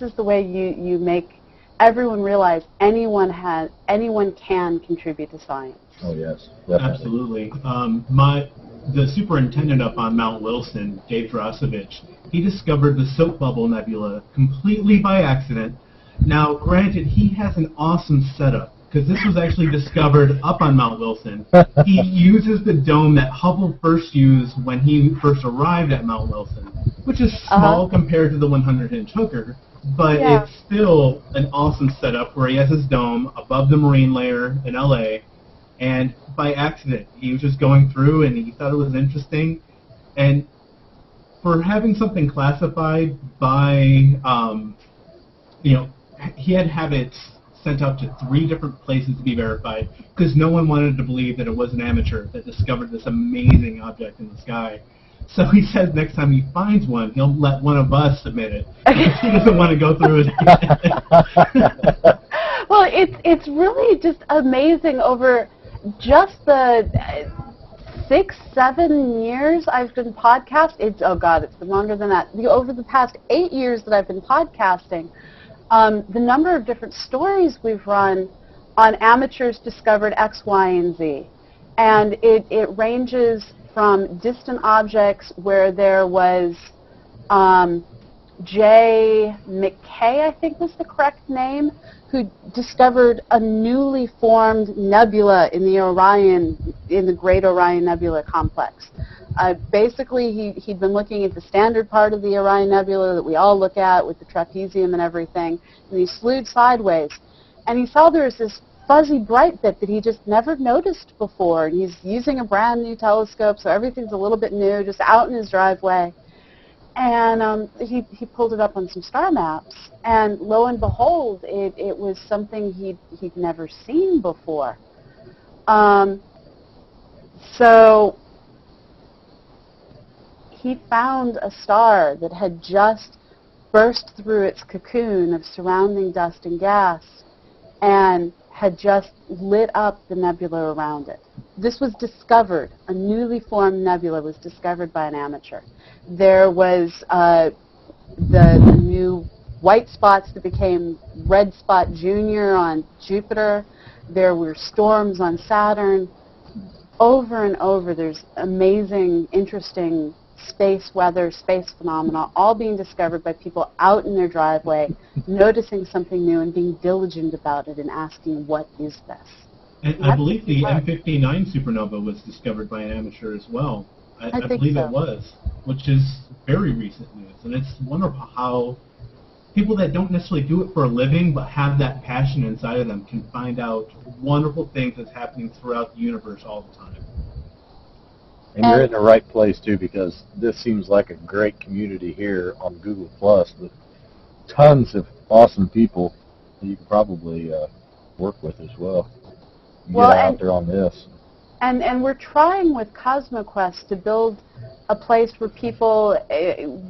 is the way you make everyone realize anyone can contribute to science. Oh yes, definitely. Absolutely. The superintendent up on Mount Wilson, Dave Drosovich, he discovered the Soap Bubble Nebula completely by accident. Now, granted, he has an awesome setup, because this was actually discovered up on Mount Wilson. He uses the dome that Hubble first used when he first arrived at Mount Wilson, which is small compared to the 100-inch hooker, but it's still an awesome setup where he has his dome above the marine layer in LA, and by accident, he was just going through and he thought it was interesting. And for having something classified by, he had to have it sent out to 3 different places to be verified because no one wanted to believe that it was an amateur that discovered this amazing object in the sky. So he says next time he finds one, he'll let one of us submit it because he doesn't want to go through it. Well, it's really just amazing over just the 6-7 years I've been podcasting. It's been longer than that. Over the past 8 years that I've been podcasting, the number of different stories we've run on amateurs discovered X, Y, and Z. And it ranges from distant objects where there was Jay McKay, I think was the correct name, who discovered a newly formed nebula in the Great Orion Nebula Complex. Basically, he'd been looking at the standard part of the Orion Nebula that we all look at with the trapezium and everything, and he slewed sideways, and he saw there was this fuzzy bright bit that he just never noticed before, and he's using a brand new telescope, so everything's a little bit new, just out in his driveway. And he pulled it up on some star maps, and lo and behold, it was something he'd never seen before. So he found a star that had just burst through its cocoon of surrounding dust and gas and had just lit up the nebula around it. This was discovered. A newly formed nebula was discovered by an amateur. There was the new white spots that became red spot junior on Jupiter. There were storms on Saturn. Over and over, there's amazing, interesting space weather, space phenomena, all being discovered by people out in their driveway, noticing something new and being diligent about it and asking, what is this? And I believe the M59 supernova was discovered by an amateur as well. I believe it was, which is very recent news. And it's wonderful how people that don't necessarily do it for a living but have that passion inside of them can find out wonderful things that's happening throughout the universe all the time. And you're in the right place, too, because this seems like a great community here on Google Plus with tons of awesome people that you can probably work with as well. Get out there on this. And we're trying with CosmoQuest to build a place where people,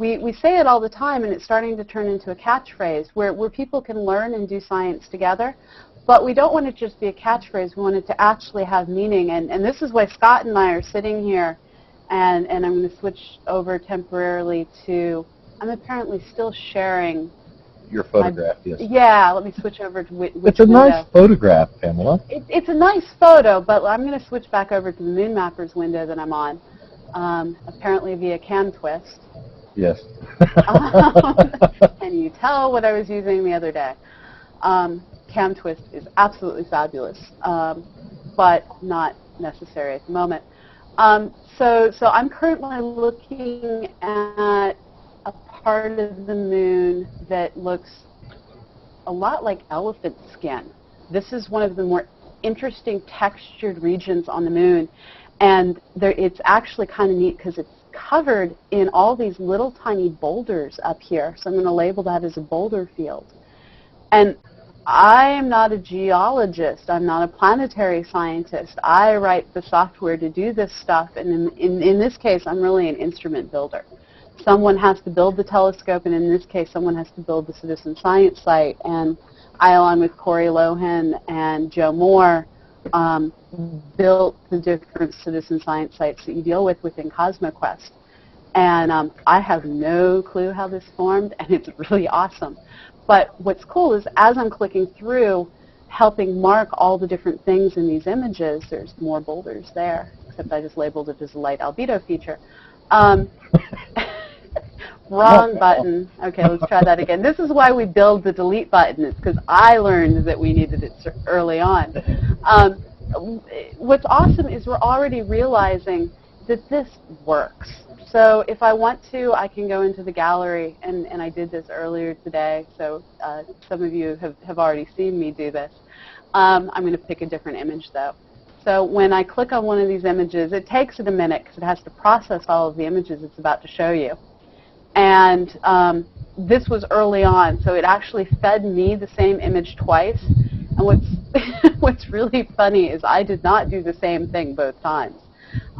we say it all the time, and it's starting to turn into a catchphrase, where people can learn and do science together, But we don't want it to just be a catchphrase. We want it to actually have meaning. And this is why Scott and I are sitting here, and I'm going to switch over temporarily to, I'm apparently still sharing. Your photograph, yes. Yeah, let me switch over to which It's a window. nice photograph, Pamela. It's a nice photo, but I'm going to switch back over to the Moon Mappers window that I'm on, apparently via CamTwist. Yes. Can you tell what I was using the other day? CamTwist is absolutely fabulous, but not necessary at the moment. So I'm currently looking at a part of the moon that looks a lot like elephant skin. This is one of the more interesting textured regions on the moon, and it's actually kind of neat because it's covered in all these little tiny boulders up here. So I'm going to label that as a boulder field. And I am not a geologist. I'm not a planetary scientist. I write the software to do this stuff, and in this case, I'm really an instrument builder. Someone has to build the telescope, and in this case, someone has to build the citizen science site. And I, along with Corey Lohan and Joe Moore, built the different citizen science sites that you deal with within CosmoQuest. And I have no clue how this formed, and it's really awesome. But what's cool is as I'm clicking through, helping mark all the different things in these images, there's more boulders there, except I just labeled it as a light albedo feature. Wrong button. Okay, let's try that again. This is why we build the delete button. It's because I learned that we needed it early on. What's awesome is we're already realizing that this works. So if I want to, I can go into the gallery, and I did this earlier today, so some of you have already seen me do this. I'm going to pick a different image, though. So when I click on one of these images, it takes it a minute because it has to process all of the images it's about to show you. And this was early on, so it actually fed me the same image twice. And what's really funny is I did not do the same thing both times.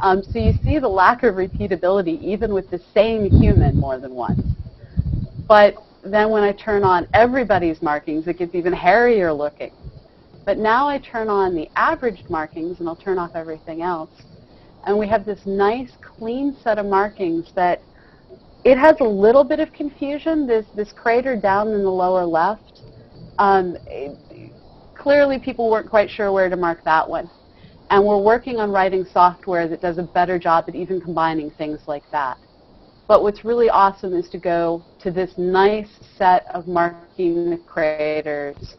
So you see the lack of repeatability even with the same human more than once. But then when I turn on everybody's markings, it gets even hairier looking. But now I turn on the averaged markings, and I'll turn off everything else. And we have this nice, clean set of markings that it has a little bit of confusion. This crater down in the lower left, clearly people weren't quite sure where to mark that one. And we're working on writing software that does a better job at even combining things like that. But what's really awesome is to go to this nice set of marking the craters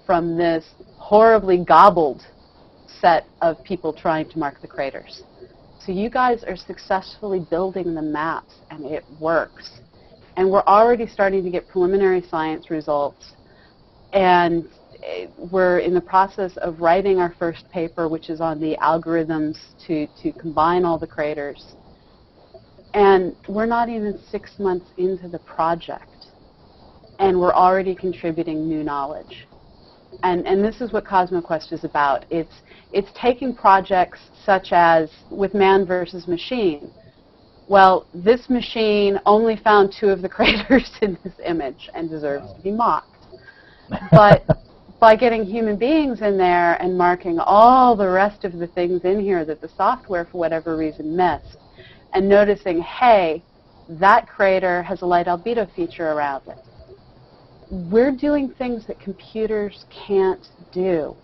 from this horribly gobbled set of people trying to mark the craters. So you guys are successfully building the maps, and it works. And we're already starting to get preliminary science results. And we're in the process of writing our first paper, which is on the algorithms to combine all the craters. And we're not even 6 months into the project, and we're already contributing new knowledge. And this is what CosmoQuest is about. It's taking projects such as with man versus machine. Well, this machine only found 2 of the craters in this image and deserves to be mocked. But by getting human beings in there and marking all the rest of the things in here that the software, for whatever reason, missed, and noticing, hey, that crater has a light albedo feature around it. We're doing things that computers can't do.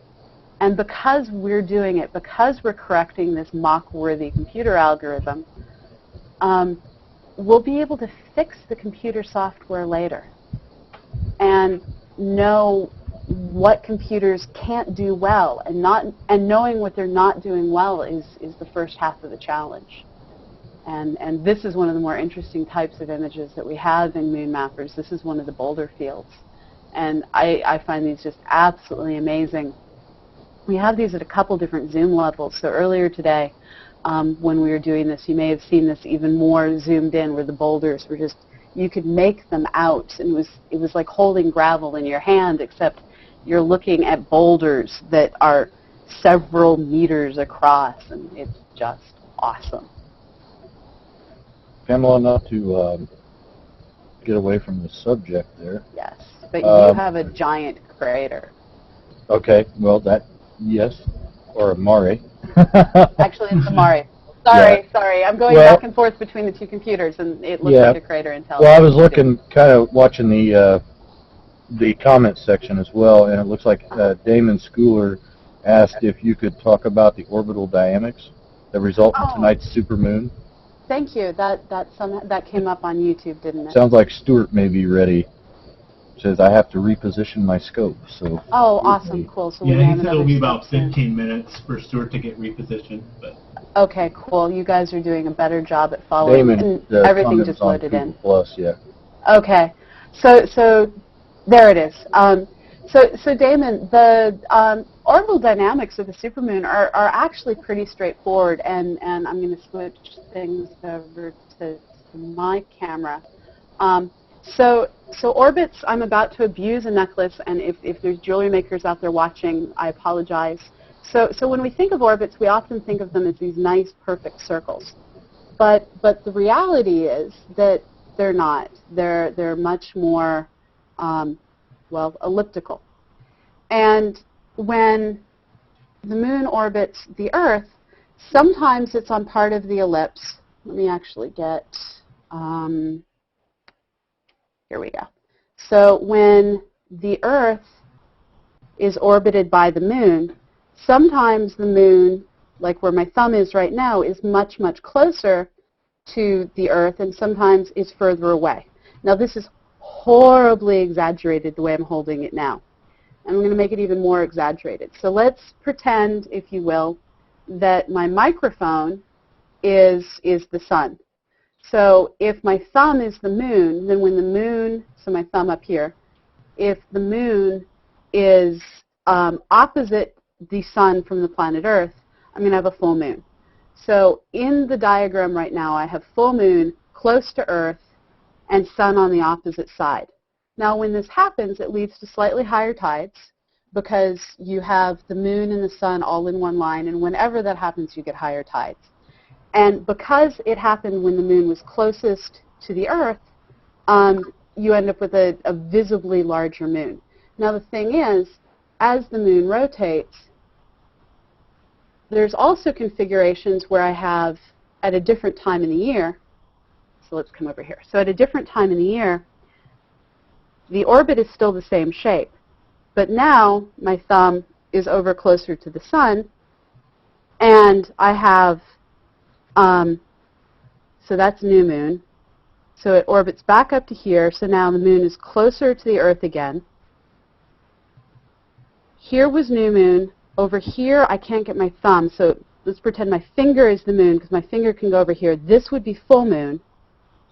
And because we're doing it, because we're correcting this mock-worthy computer algorithm, we'll be able to fix the computer software later and know what computers can't do well, and knowing what they're not doing well is the first half of the challenge. And this is one of the more interesting types of images that we have in Moon Mappers. This is one of the boulder fields. And I find these just absolutely amazing. We have these at a couple different zoom levels. So earlier today, when we were doing this, you may have seen this even more zoomed in, where the boulders were just, you could make them out. And it was like holding gravel in your hand, except you're looking at boulders that are several meters across, and it's just awesome. Pamela, not to get away from the subject there. Yes, but you have a giant crater. Okay, well, yes, or Mare. Actually, it's Amari. Sorry. I'm going Well- back and forth between the two computers, and it looks Yeah. like a Creator Intelligence. Well, I was looking, kind of watching the comments section as well, and it looks like Damon Schooler asked if you could talk about the orbital dynamics that result from Oh. tonight's supermoon. Thank you. That came up on YouTube, didn't it? Sounds like Stuart may be ready. Says I have to reposition my scope. So. Oh, awesome, cool. So we Yeah, may he have said another it'll be about step soon. 15 minutes for Stuart to get repositioned, but Okay, cool. You guys are doing a better job at following, Damon, and the everything comment just was on loaded Google in. Plus, yeah. Okay, so there it is. So Damon, the orbital dynamics of the supermoon are actually pretty straightforward, and I'm going to switch things over to my camera. So orbits, I'm about to abuse a necklace, and if there's jewelry makers out there watching, I apologize. So when we think of orbits, we often think of them as these nice, perfect circles. But the reality is that they're not. They're much more, elliptical. And when the moon orbits the Earth, sometimes it's on part of the ellipse. Let me actually get, here we go. So when the Earth is orbited by the moon, sometimes the moon, like where my thumb is right now, is much, much closer to the Earth, and sometimes it's further away. Now this is horribly exaggerated the way I'm holding it now. I'm going to make it even more exaggerated. So let's pretend, if you will, that my microphone is the sun. So if my thumb is the moon, then when the moon, so my thumb up here, if the moon is opposite the sun from the planet Earth, I'm going to have a full moon. So in the diagram right now, I have full moon close to Earth and sun on the opposite side. Now when this happens, it leads to slightly higher tides because you have the moon and the sun all in one line, and whenever that happens, you get higher tides. And because it happened when the moon was closest to the Earth, you end up with a visibly larger moon. Now the thing is, as the moon rotates, there's also configurations where I have, at a different time in the year, so let's come over here. So at a different time in the year, the orbit is still the same shape, but now my thumb is over closer to the sun, and I have, so that's new moon. So it orbits back up to here, so now the moon is closer to the Earth again. Here was new moon. Over here, I can't get my thumb, so let's pretend my finger is the moon, because my finger can go over here. This would be full moon.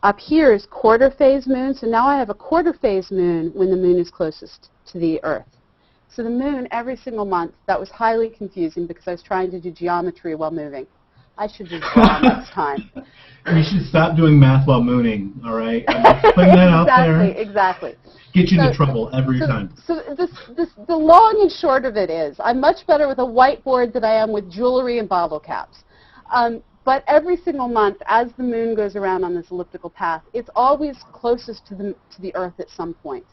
Up here is quarter phase moon, so now I have a quarter phase moon when the moon is closest to the Earth. So the moon, every single month, that was highly confusing because I was trying to do geometry while moving. I should just draw next time. You should stop doing math while mooning, all right? I'm just putting that out there. Exactly. Get you into trouble every time. So the long and short of it is, I'm much better with a whiteboard than I am with jewelry and bottle caps. But every single month, as the moon goes around on this elliptical path, it's always closest to the Earth at some point.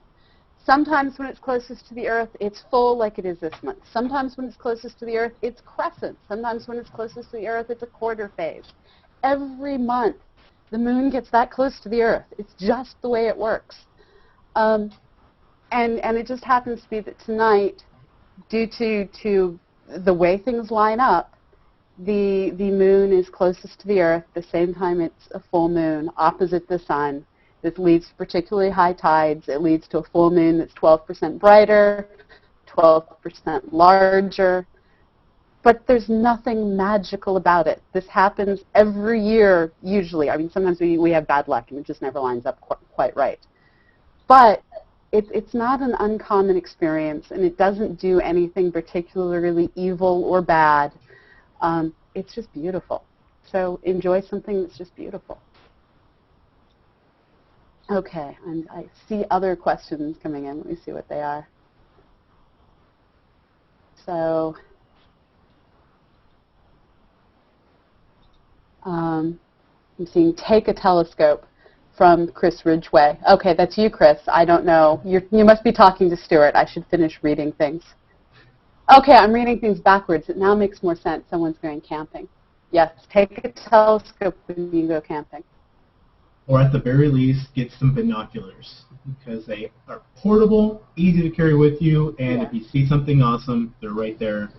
Sometimes when it's closest to the Earth, it's full like it is this month. Sometimes when it's closest to the Earth, it's crescent. Sometimes when it's closest to the Earth, it's a quarter phase. Every month, the moon gets that close to the Earth. It's just the way it works. And it just happens to be that tonight, due to the way things line up, the moon is closest to the Earth. At the same time, it's a full moon opposite the sun. This leads to particularly high tides. It leads to a full moon that's 12% brighter, 12% larger. But there's nothing magical about it. This happens every year, usually. I mean, sometimes we have bad luck and it just never lines up quite right. But it's not an uncommon experience, and it doesn't do anything particularly evil or bad. It's just beautiful. So enjoy something that's just beautiful. Okay, and I see other questions coming in. Let me see what they are. So, I'm seeing take a telescope from Chris Ridgway. Okay, that's you, Chris. I don't know. You must be talking to Stuart. I should finish reading things. Okay, I'm reading things backwards. It now makes more sense. Someone's going camping. Yes, take a telescope when you go camping. Or at the very least, get some binoculars, because they are portable, easy to carry with you, and if you see something awesome, they're right there,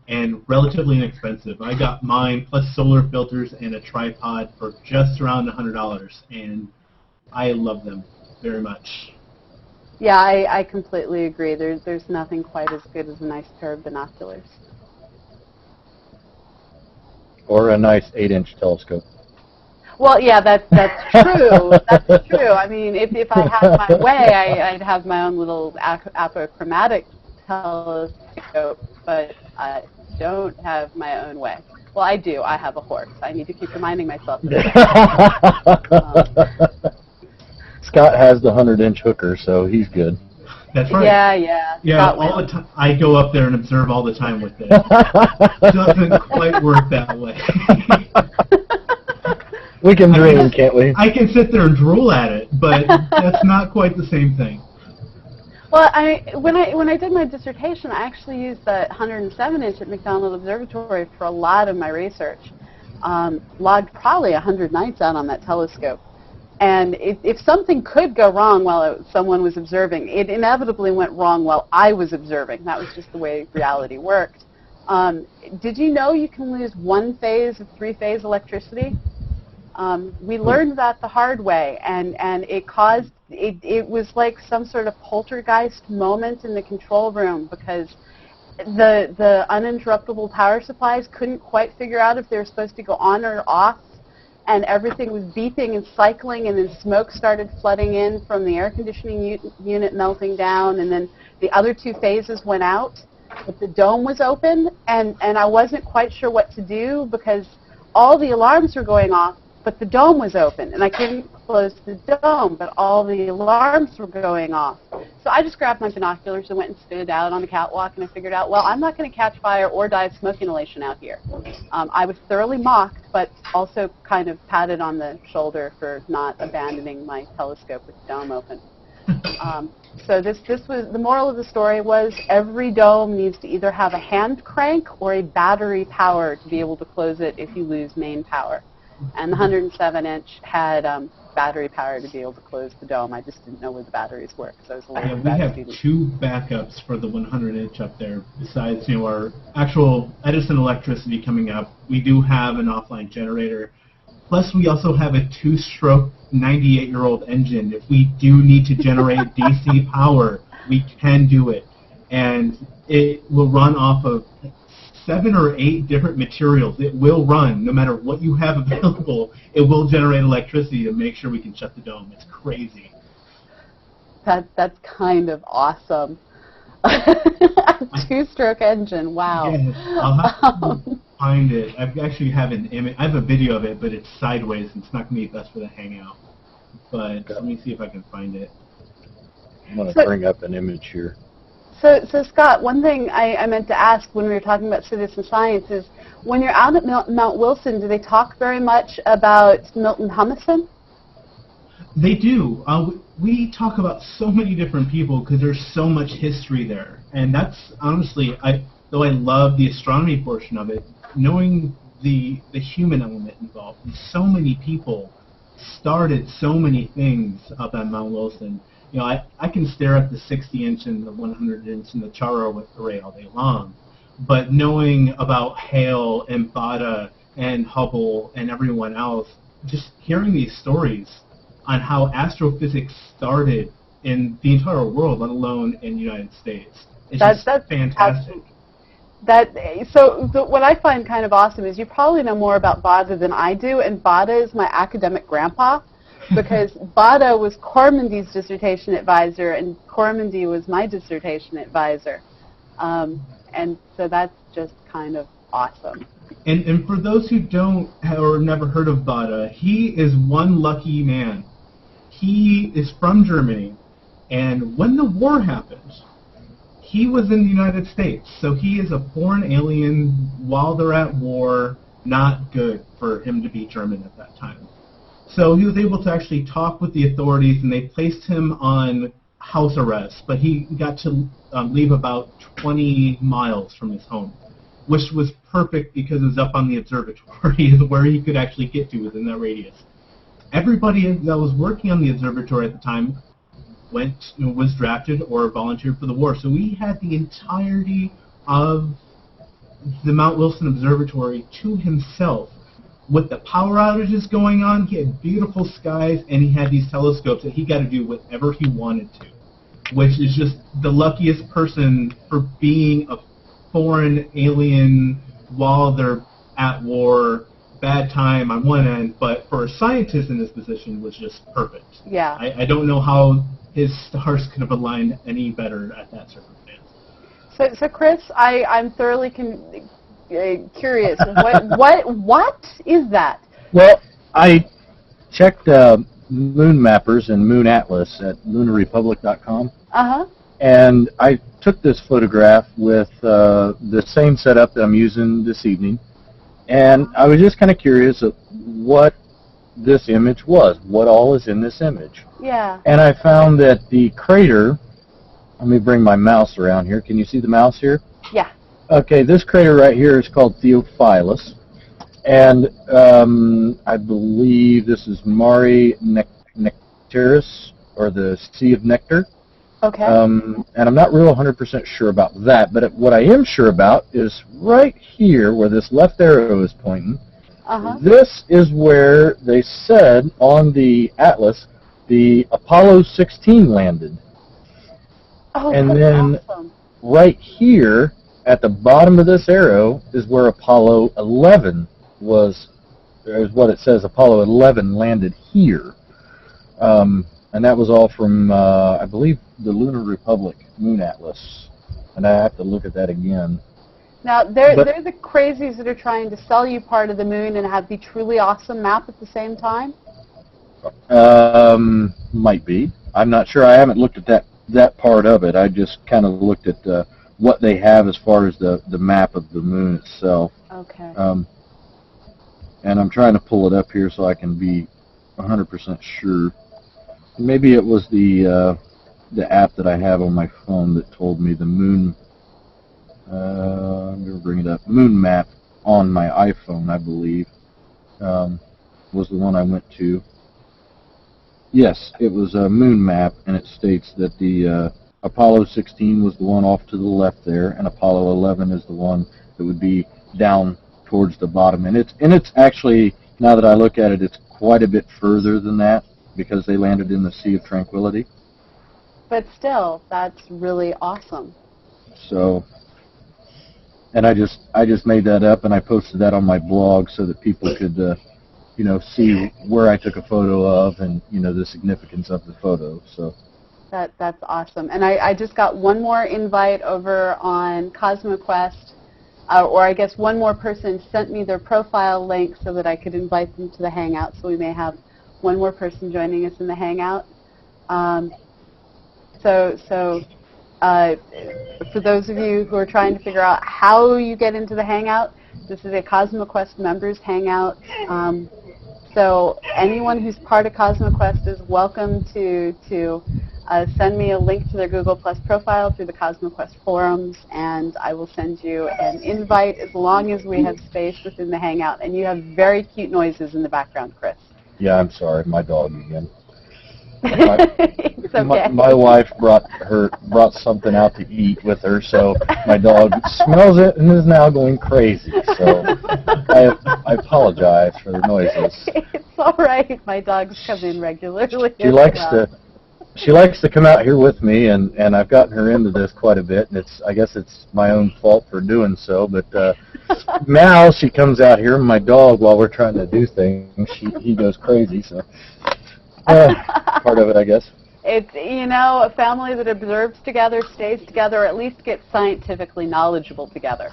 and relatively inexpensive. I got mine plus solar filters and a tripod for just around $100, and I love them very much. Yeah, I completely agree. There's nothing quite as good as a nice pair of binoculars. Or a nice 8-inch telescope. Well, yeah, that's true. That's true. I mean, if I had my way, I'd have my own little apochromatic telescope, but I don't have my own way. Well, I do. I have a horse. I need to keep reminding myself of that. Scott has the 100-inch hooker, so he's good. That's right. Yeah. Yeah, Scott all the wins. time. I go up there and observe all the time with it. It doesn't quite work that way. We can dream, can't we? I can sit there and drool at it, but that's not quite the same thing. Well, when I did my dissertation, I actually used the 107-inch at McDonald Observatory for a lot of my research. Logged probably 100 nights out on that telescope. And if something could go wrong while someone was observing, it inevitably went wrong while I was observing. That was just the way reality worked. Did you know you can lose one phase of three-phase electricity? We learned that the hard way, and it was like some sort of poltergeist moment in the control room, because the uninterruptible power supplies couldn't quite figure out if they were supposed to go on or off, and everything was beeping and cycling, and then smoke started flooding in from the air conditioning unit melting down, and then the other two phases went out, but the dome was open, and I wasn't quite sure what to do, because all the alarms were going off, but the dome was open, and I couldn't close the dome, but all the alarms were going off. So I just grabbed my binoculars and went and stood out on the catwalk, and I figured out, well, I'm not going to catch fire or die of smoke inhalation out here. I was thoroughly mocked, but also kind of patted on the shoulder for not abandoning my telescope with the dome open. So this was, the moral of the story was, every dome needs to either have a hand crank or a battery power to be able to close it if you lose main power. And the 107-inch had battery power to be able to close the dome. I just didn't know where the batteries were, because I was a little We bad have student. 2 backups for the 100-inch up there. Besides, our actual Edison electricity coming up, we do have an offline generator. Plus, we also have a 2-stroke 98-year-old engine. If we do need to generate DC power, we can do it. And it will run off of 7 or 8 different materials. It will run, no matter what you have available. It will generate electricity to make sure we can shut the dome. It's crazy. That's kind of awesome. A 2-stroke engine, wow. Yes, I'll have to find it. I actually have an image. I have a video of it, but it's sideways, and it's not going to be best for the Hangout. But let me see if I can find it. I'm going to bring up an image here. So Scott, one thing I meant to ask when we were talking about citizen science is, when you're out at Mount Wilson, do they talk very much about Milton Humason? They do. We talk about so many different people because there's so much history there. And that's honestly, though I love the astronomy portion of it, knowing the human element involved. And so many people started so many things up at Mount Wilson. I can stare at the 60-inch and the 100-inch and the Charo array all day long, but knowing about Hale and Baade and Hubble and everyone else, just hearing these stories on how astrophysics started in the entire world, let alone in the United States, is just fantastic. So what I find kind of awesome is you probably know more about Baade than I do, and Baade is my academic grandpa. Because Baade was Cormandy's dissertation advisor, and Cormandy was my dissertation advisor. And so that's just kind of awesome. And for those who don't or never heard of Baade, he is one lucky man. He is from Germany, and when the war happened, he was in the United States. So he is a foreign alien while they're at war. Not good for him to be German at that time. So he was able to actually talk with the authorities, and they placed him on house arrest, but he got to leave about 20 miles from his home, which was perfect because it was up on the observatory, where he could actually get to within that radius. Everybody that was working on the observatory at the time was drafted or volunteered for the war, so we had the entirety of the Mount Wilson Observatory to himself. With the power outages going on, he had beautiful skies, and he had these telescopes that he got to do whatever he wanted to, which is just the luckiest person for being a foreign alien while they're at war. Bad time on one end, but for a scientist in this position was just perfect. Yeah. I don't know how his stars could have aligned any better at that circumstance. So Chris, I'm thoroughly curious. What is that? Well, I checked moon mappers and Moon Atlas at lunarrepublic.com, and I took this photograph with the same setup that I'm using this evening, and I was just kind of curious of what this image was, what all is in this image. Yeah. And I found that the crater, let me bring my mouse around here. Can you see the mouse here? Yeah. Okay, this crater right here is called Theophilus, and I believe this is Mare Nectaris, or the Sea of Nectar. Okay. And I'm not real 100% sure about that, but what I am sure about is right here where this left arrow is pointing. This is where they said on the Atlas the Apollo 16 landed. Oh, And that's then awesome. right here at the bottom of this arrow is where Apollo 11 was, is what it says, Apollo 11 landed here. And that was all from, I believe, the Lunar Republic Moon Atlas. And I have to look at that again. Now, they're the crazies that are trying to sell you part of the moon and have the truly awesome map at the same time? Might be. I'm not sure. I haven't looked at that part of it. I just kind of looked at what they have as far as the map of the moon itself. Okay. And I'm trying to pull it up here so I can be 100% sure. Maybe it was the app that I have on my phone that told me the moon. I'm going to bring it up. Moon map on my iPhone, I believe, was the one I went to. Yes, it was a moon map, and it states that the Apollo 16 was the one off to the left there, and Apollo 11 is the one that would be down towards the bottom. And it's actually, now that I look at it, it's quite a bit further than that because they landed in the Sea of Tranquility. But still, that's really awesome. So, and I just made that up, and I posted that on my blog so that people could, see where I took a photo of and, the significance of the photo. So. That's awesome. And I just got one more invite over on CosmoQuest, or I guess one more person sent me their profile link so that I could invite them to the Hangout. So we may have one more person joining us in the Hangout. So for those of you who are trying to figure out how you get into the Hangout, this is a CosmoQuest members Hangout. So anyone who's part of CosmoQuest is welcome to send me a link to their Google Plus profile through the CosmoQuest forums, and I will send you an invite as long as we have space within the Hangout. And you have very cute noises in the background, Chris. Yeah, I'm sorry, my dog again. It's okay. My wife brought something out to eat with her, so my dog smells it and is now going crazy. So I apologize for the noises. It's all right. My dogs come in regularly. She likes to come out here with me, and I've gotten her into this quite a bit, and I guess it's my own fault for doing so, but now she comes out here, and my dog, while we're trying to do things, he goes crazy, so part of it, I guess. It's, a family that observes together, stays together, or at least gets scientifically knowledgeable together,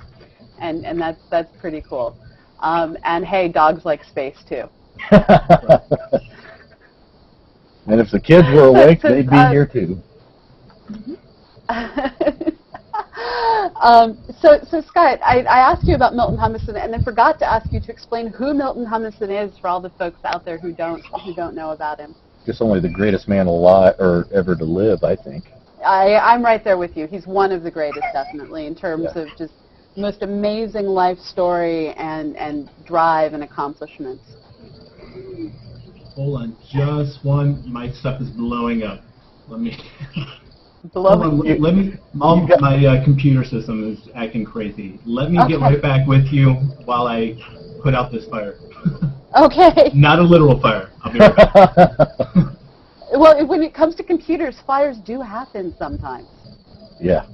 and that's pretty cool. And hey, dogs like space, too. And if the kids were awake, they'd be here too. So Scott, I asked you about Milton Humiston, and then forgot to ask you to explain who Milton Humiston is for all the folks out there who don't know about him. just only the greatest man alive or ever to live, I think. I'm right there with you. He's one of the greatest, definitely, in terms Yeah. of just most amazing life story and drive and accomplishments. Hold on, just one. My stuff is blowing up. Let me. Below Hold on, let me. My computer system is acting crazy. Let me get Okay. right back with you while I put out this fire. Okay. Not a literal fire. I'll be right back. Well, when it comes to computers, fires do happen sometimes. Yeah.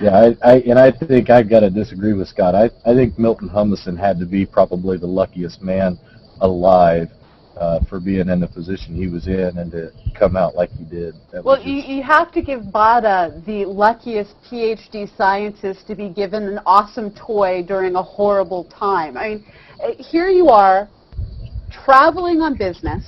Yeah, I think I've got to disagree with Scott. I think Milton Humison had to be probably the luckiest man alive for being in the position he was in and to come out like he did. That Well, was just- you have to give Bada the luckiest PhD scientist to be given an awesome toy during a horrible time. I mean, here you are, traveling on business.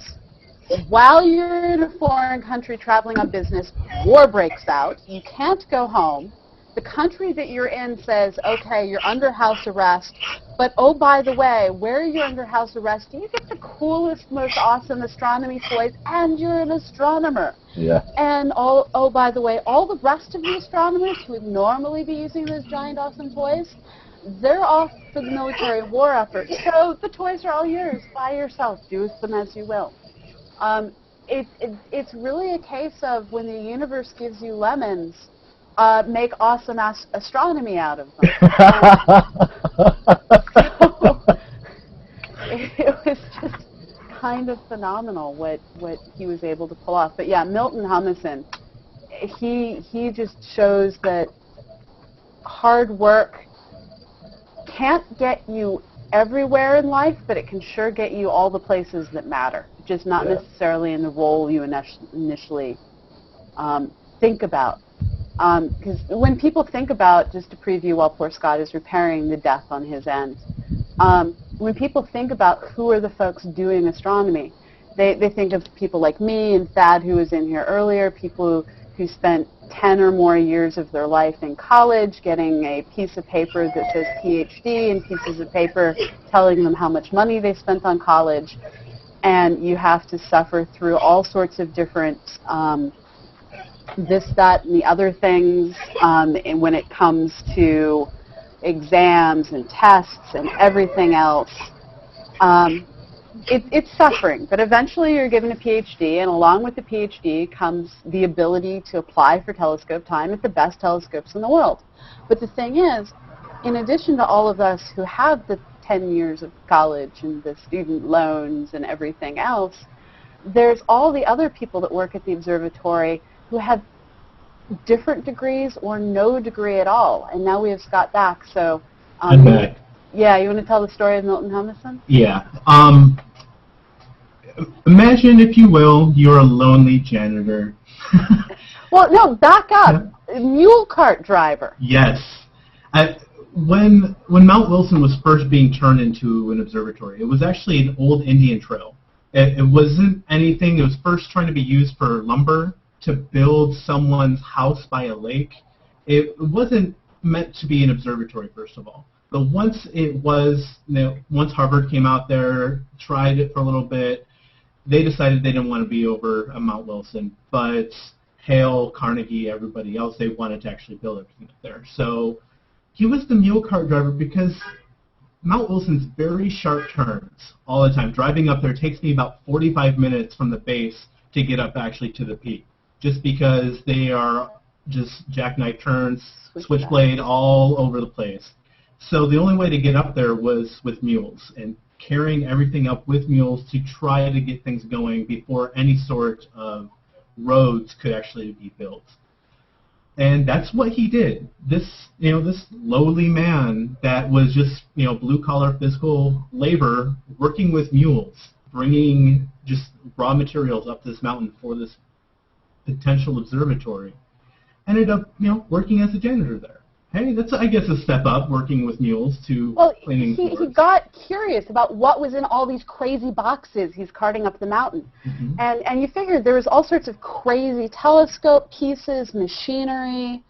While you're in a foreign country traveling on business, war breaks out. You can't go home. The country that you're in says, okay, you're under house arrest, but oh, by the way, where you're under house arrest, you get the coolest, most awesome astronomy toys, and you're an astronomer. Yeah. And oh, by the way, all the rest of the astronomers who would normally be using those giant, awesome toys, they're off for the military war effort. So the toys are all yours. Buy yourself. Do with them as you will. It's really a case of when the universe gives you lemons, make awesome astronomy out of them. So it was just kind of phenomenal what he was able to pull off. But yeah, Milton Humison, he just shows that hard work can't get you everywhere in life, but it can sure get you all the places that matter, just not Yeah. necessarily in the role you initially think about. Because when people think about, just to preview while poor Scott is repairing the death on his end, when people think about who are the folks doing astronomy, they think of people like me and Thad, who was in here earlier, people who spent 10 or more years of their life in college getting a piece of paper that says PhD and pieces of paper telling them how much money they spent on college. And you have to suffer through all sorts of different this, that, and the other things and when it comes to exams and tests and everything else. It's suffering, but eventually you're given a PhD, and along with the PhD comes the ability to apply for telescope time at the best telescopes in the world. But the thing is, in addition to all of us who have the 10 years of college and the student loans and everything else, there's all the other people that work at the observatory who have different degrees or no degree at all. And now we have Scott back, so... I'm back. Yeah, you want to tell the story of Milton Humison? Yeah. Imagine, if you will, you're a lonely janitor. Well, no, back up. Mule cart driver. Yes. When Mount Wilson was first being turned into an observatory, it was actually an old Indian trail. It wasn't anything. It was first trying to be used for lumber to build someone's house by a lake. It wasn't meant to be an observatory, first of all. But once it was, once Harvard came out there, tried it for a little bit, they decided they didn't want to be over at Mount Wilson. But Hale, Carnegie, everybody else, they wanted to actually build everything up there. So he was the mule cart driver because Mount Wilson's very sharp turns all the time. Driving up there takes me about 45 minutes from the base to get up actually to the peak, just because they are just jackknife turns, switchblade all over the place. So the only way to get up there was with mules and carrying everything up with mules to try to get things going before any sort of roads could actually be built. And that's what he did. This lowly man that was just, blue-collar physical labor working with mules, bringing just raw materials up this mountain for this potential observatory, ended up, working as a janitor there. Hey, that's, I guess, a step up, working with mules to cleaning he floors. got curious about what was in all these crazy boxes he's carting up the mountain. Mhm. And you figured there was all sorts of crazy telescope pieces, machinery,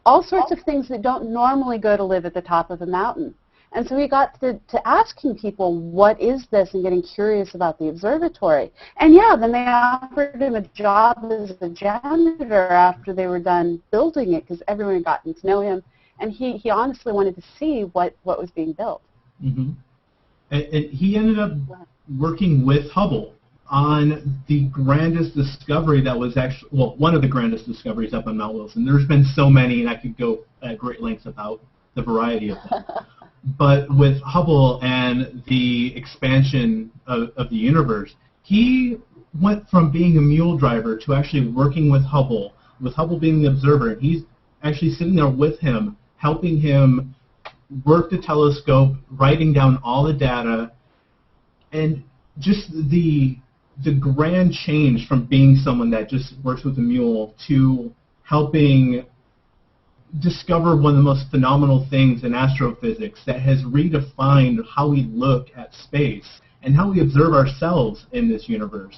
all sorts of things that don't normally go to live at the top of the mountain. And so we got to asking people, what is this, and getting curious about the observatory. And yeah, then they offered him a job as a janitor after they were done building it, because everyone had gotten to know him. And he honestly wanted to see what was being built. Mm-hmm. And he ended up working with Hubble on the grandest discovery that was actually, well, one of the grandest discoveries up on Mount Wilson. There's been so many, and I could go at great lengths about the variety of them. But with Hubble and the expansion of the universe, he went from being a mule driver to actually working with Hubble being the observer. He's actually sitting there with him, helping him work the telescope, writing down all the data, and just the grand change from being someone that just works with a mule to helping discover one of the most phenomenal things in astrophysics that has redefined how we look at space and how we observe ourselves in this universe.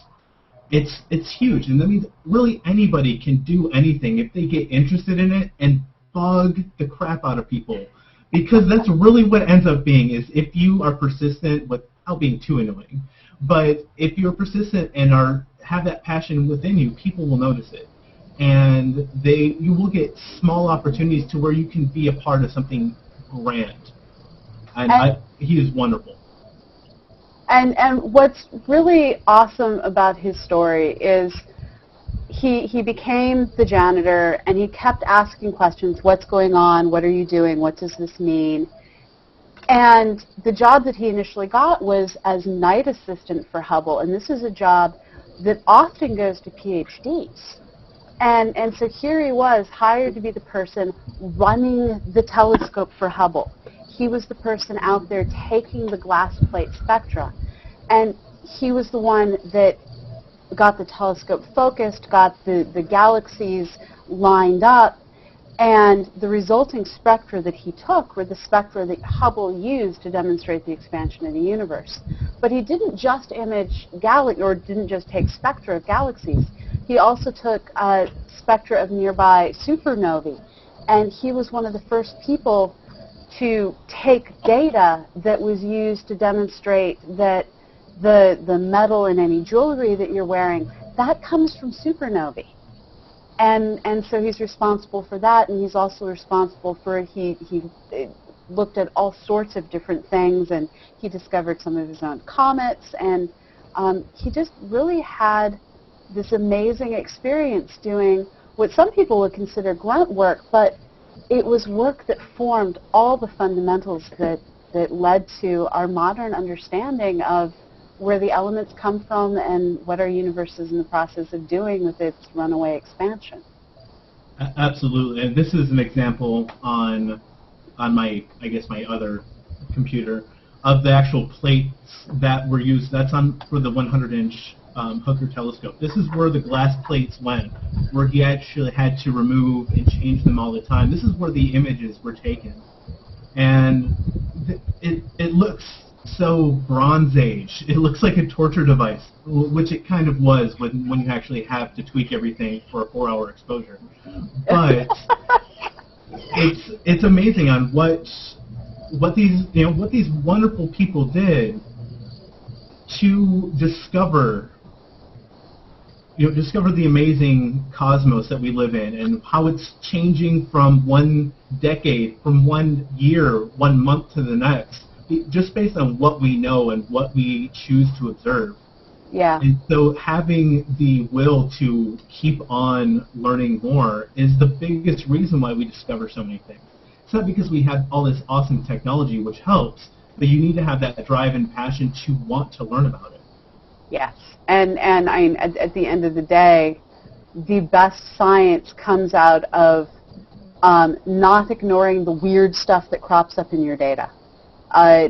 It's huge, and that means really anybody can do anything if they get interested in it and bug the crap out of people. Because that's really what ends up being, is if you are persistent without being too annoying, but if you're persistent and have that passion within you, people will notice it. And you will get small opportunities to where you can be a part of something grand. And he is wonderful. And what's really awesome about his story is he became the janitor, and he kept asking questions. What's going on? What are you doing? What does this mean? And the job that he initially got was as night assistant for Hubble, and this is a job that often goes to PhDs. And so here he was, hired to be the person running the telescope for Hubble. He was the person out there taking the glass plate spectra. And he was the one that got the telescope focused, got the galaxies lined up, and the resulting spectra that he took were the spectra that Hubble used to demonstrate the expansion of the universe. But he didn't just image didn't just take spectra of galaxies. He also took spectra of nearby supernovae, and he was one of the first people to take data that was used to demonstrate that the metal in any jewelry that you're wearing, that comes from supernovae. And so he's responsible for that, and he's also responsible for, he looked at all sorts of different things, and he discovered some of his own comets, and he just really had this amazing experience doing what some people would consider grunt work, but it was work that formed all the fundamentals that led to our modern understanding of where the elements come from and what our universe is in the process of doing with its runaway expansion. Absolutely, and this is an example on my, I guess, my other computer of the actual plates that were used. That's for the 100-inch Hooker telescope. This is where the glass plates went, where he actually had to remove and change them all the time. This is where the images were taken, and it looks so Bronze Age. It looks like a torture device, which it kind of was when you actually have to tweak everything for a 4-hour exposure. But it's amazing on what these wonderful people did to discover the amazing cosmos that we live in, and how it's changing from one decade, from one year, 1 month to the next, just based on what we know and what we choose to observe. Yeah. And so having the will to keep on learning more is the biggest reason why we discover so many things. It's not because we have all this awesome technology, which helps, but you need to have that drive and passion to want to learn about it. Yes, and I mean, at the end of the day, the best science comes out of not ignoring the weird stuff that crops up in your data.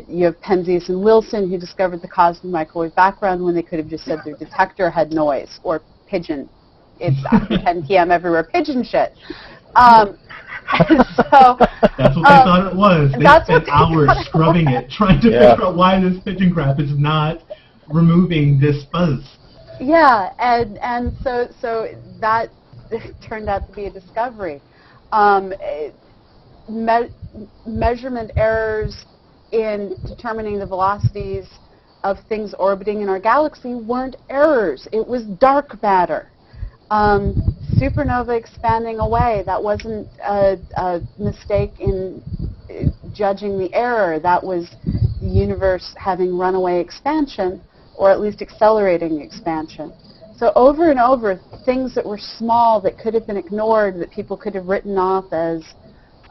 You have Penzias and Wilson, who discovered the cosmic microwave background when they could have just said their detector had noise, or pigeon. It's after 10 p.m. everywhere, pigeon shit. So, that's what they thought it was. They spent hours scrubbing it, trying to figure out why this pigeon crap is not removing this buzz. Yeah, and so that turned out to be a discovery. Measurement errors in determining the velocities of things orbiting in our galaxy weren't errors. It was dark matter. Supernova expanding away, that wasn't a mistake in judging the error. That was the universe having runaway expansion, or at least accelerating expansion. So over and over, things that were small that could have been ignored, that people could have written off as,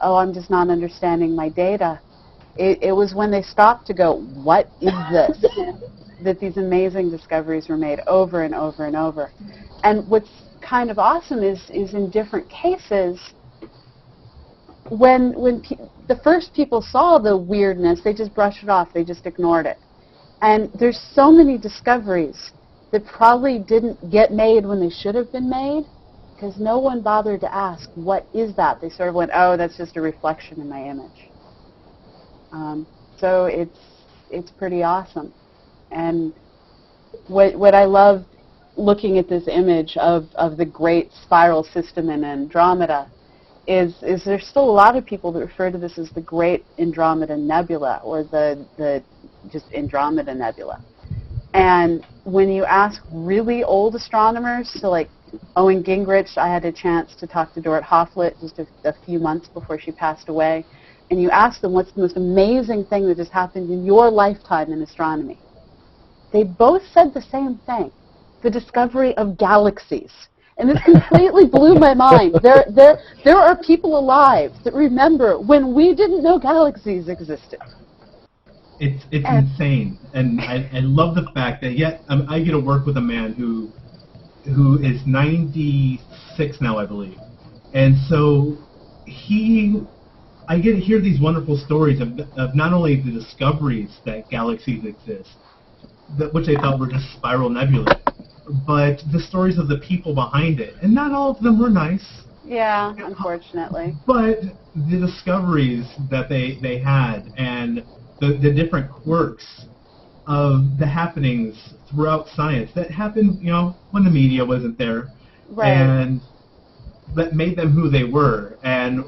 oh, I'm just not understanding my data. It was when they stopped to go, what is this? That these amazing discoveries were made over and over and over. And what's kind of awesome is in different cases, when the first people saw the weirdness, they just brushed it off, they just ignored it. And there's so many discoveries that probably didn't get made when they should have been made, because no one bothered to ask, what is that? They sort of went, oh, that's just a reflection in my image. So it's pretty awesome. And what I love looking at this image of the great spiral system in Andromeda is there's still a lot of people that refer to this as the Great Andromeda Nebula, or the just Andromeda Nebula. And when you ask really old astronomers, so like Owen Gingerich, I had a chance to talk to Dorrit Hofflet just a few months before she passed away, and you ask them what's the most amazing thing that has happened in your lifetime in astronomy. They both said the same thing, the discovery of galaxies. And this completely blew my mind. There are people alive that remember when we didn't know galaxies existed. It's insane, and I love the fact that I get to work with a man who is 96 now, I believe, and so I get to hear these wonderful stories of not only the discoveries that galaxies exist, which I thought were just spiral nebulae, but the stories of the people behind it, and not all of them were nice. Yeah, unfortunately. But the discoveries that they had, and the different quirks of the happenings throughout science that happened, when the media wasn't there, Right. and that made them who they were, and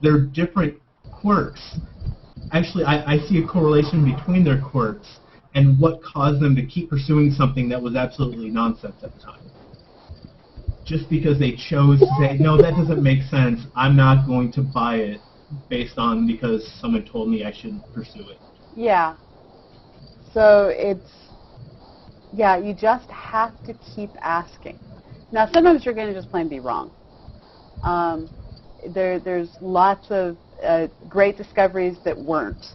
their different quirks. Actually, I see a correlation between their quirks and what caused them to keep pursuing something that was absolutely nonsense at the time. Just because they chose to say, no, that doesn't make sense, I'm not going to buy it because someone told me I shouldn't pursue it. Yeah. So you just have to keep asking. Now, sometimes you're going to just plain be wrong. There's lots of great discoveries that weren't.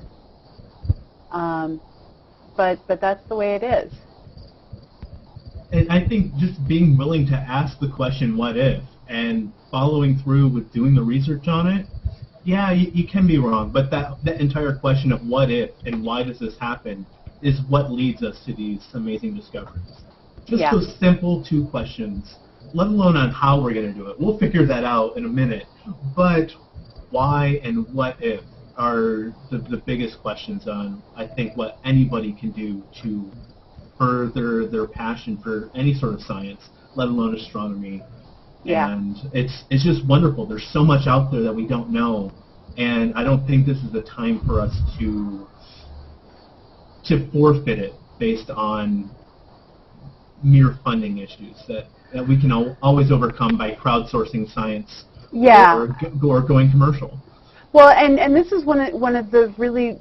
But that's the way it is. And I think just being willing to ask the question, what if, and following through with doing the research on it, yeah, you can be wrong, but that entire question of what if and why does this happen is what leads us to these amazing discoveries. Just those simple two questions, let alone on how we're going to do it. We'll figure that out in a minute, but why and what if are the biggest questions on, I think, what anybody can do to further their passion for any sort of science, let alone astronomy. Yeah. And it's just wonderful. There's so much out there that we don't know, and I don't think this is the time for us to forfeit it based on mere funding issues that we can always overcome by crowdsourcing science. Yeah. Or going commercial. Well, and this is one of the really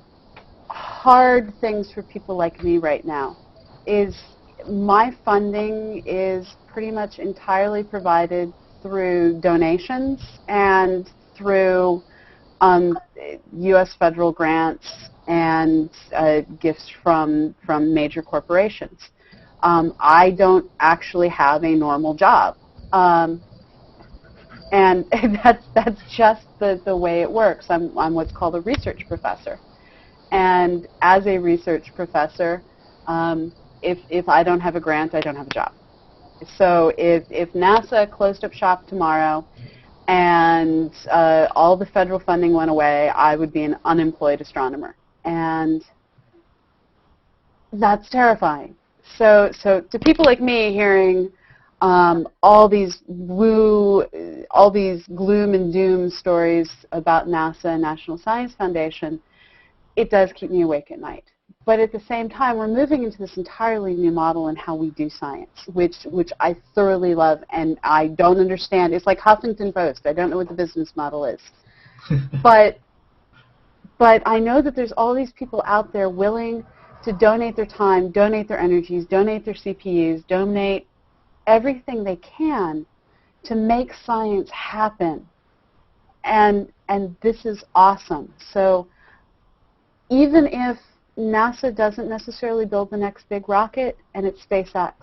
hard things for people like me right now, is my funding is pretty much entirely provided through donations and through U.S. federal grants and gifts from major corporations. I don't actually have a normal job. And that's just the way it works. I'm what's called a research professor. And as a research professor, if I don't have a grant, I don't have a job. So if NASA closed up shop tomorrow and all the federal funding went away, I would be an unemployed astronomer. And that's terrifying. So to people like me hearing all these gloom and doom stories about NASA and National Science Foundation, it does keep me awake at night. But at the same time, we're moving into this entirely new model in how we do science, which I thoroughly love, and I don't understand. It's like Huffington Post. I don't know what the business model is. But I know that there's all these people out there willing to donate their time, donate their energies, donate their CPUs, donate everything they can to make science happen. And this is awesome. So even if NASA doesn't necessarily build the next big rocket, and it's SpaceX,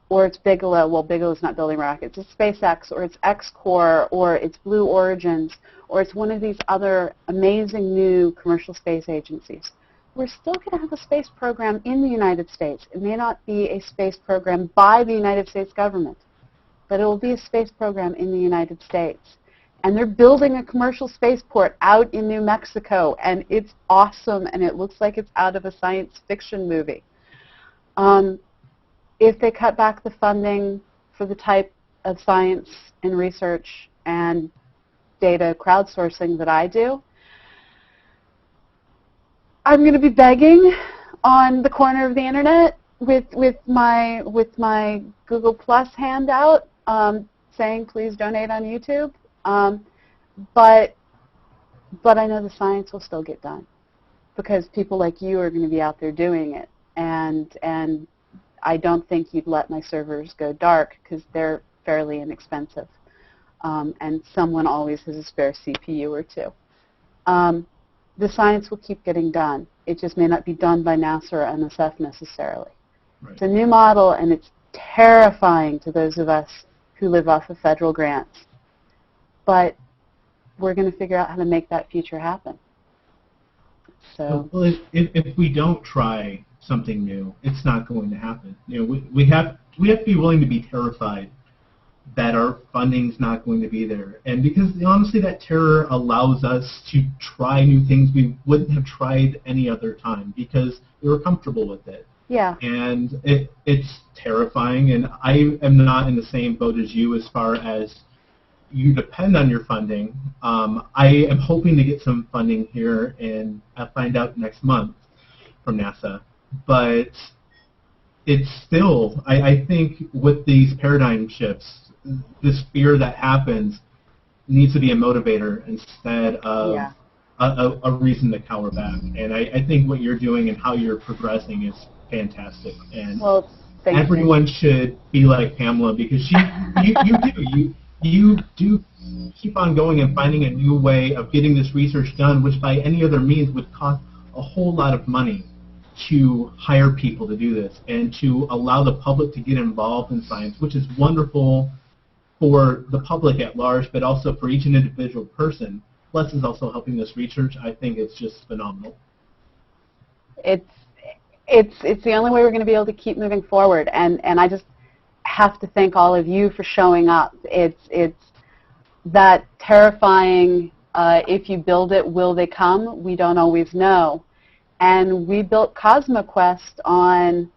or it's Bigelow. Well, Bigelow's not building rockets. It's SpaceX, or it's X-Corps, or it's Blue Origins, or it's one of these other amazing new commercial space agencies. We're still going to have a space program in the United States. It may not be a space program by the United States government, but it will be a space program in the United States. And they're building a commercial spaceport out in New Mexico, and it's awesome, and it looks like it's out of a science fiction movie. If they cut back the funding for the type of science and research and data crowdsourcing that I do, I'm going to be begging on the corner of the internet with my Google Plus handout saying, please donate on YouTube. But I know the science will still get done because people like you are going to be out there doing it, and I don't think you'd let my servers go dark because they're fairly inexpensive, and someone always has a spare CPU or two. The science will keep getting done. It just may not be done by NASA or NSF necessarily. Right. It's a new model, and it's terrifying to those of us who live off of federal grants. But we're going to figure out how to make that future happen. So, well, if we don't try something new, it's not going to happen. You know, we have to be willing to be terrified that our funding's not going to be there, and because honestly, that terror allows us to try new things we wouldn't have tried any other time because we were comfortable with it. yeah. And it's terrifying, and I am not in the same boat as you as far as you depend on your funding. I am hoping to get some funding here, and I'll find out next month from NASA. But it's still, I think with these paradigm shifts, this fear that happens needs to be a motivator instead of Yeah. a reason to cower back. And I think what you're doing and how you're progressing is fantastic. And Well, thank you. everyone should be like Pamela because you do keep on going and finding a new way of getting this research done, which by any other means would cost a whole lot of money to hire people to do this and to allow the public to get involved in science, which is wonderful for the public at large, but also for each individual person. Plus is also helping this research. I think it's just phenomenal. It's the only way we're going to be able to keep moving forward, and I just have to thank all of you for showing up. It's that terrifying, if you build it, will they come? We don't always know. And we built CosmoQuest on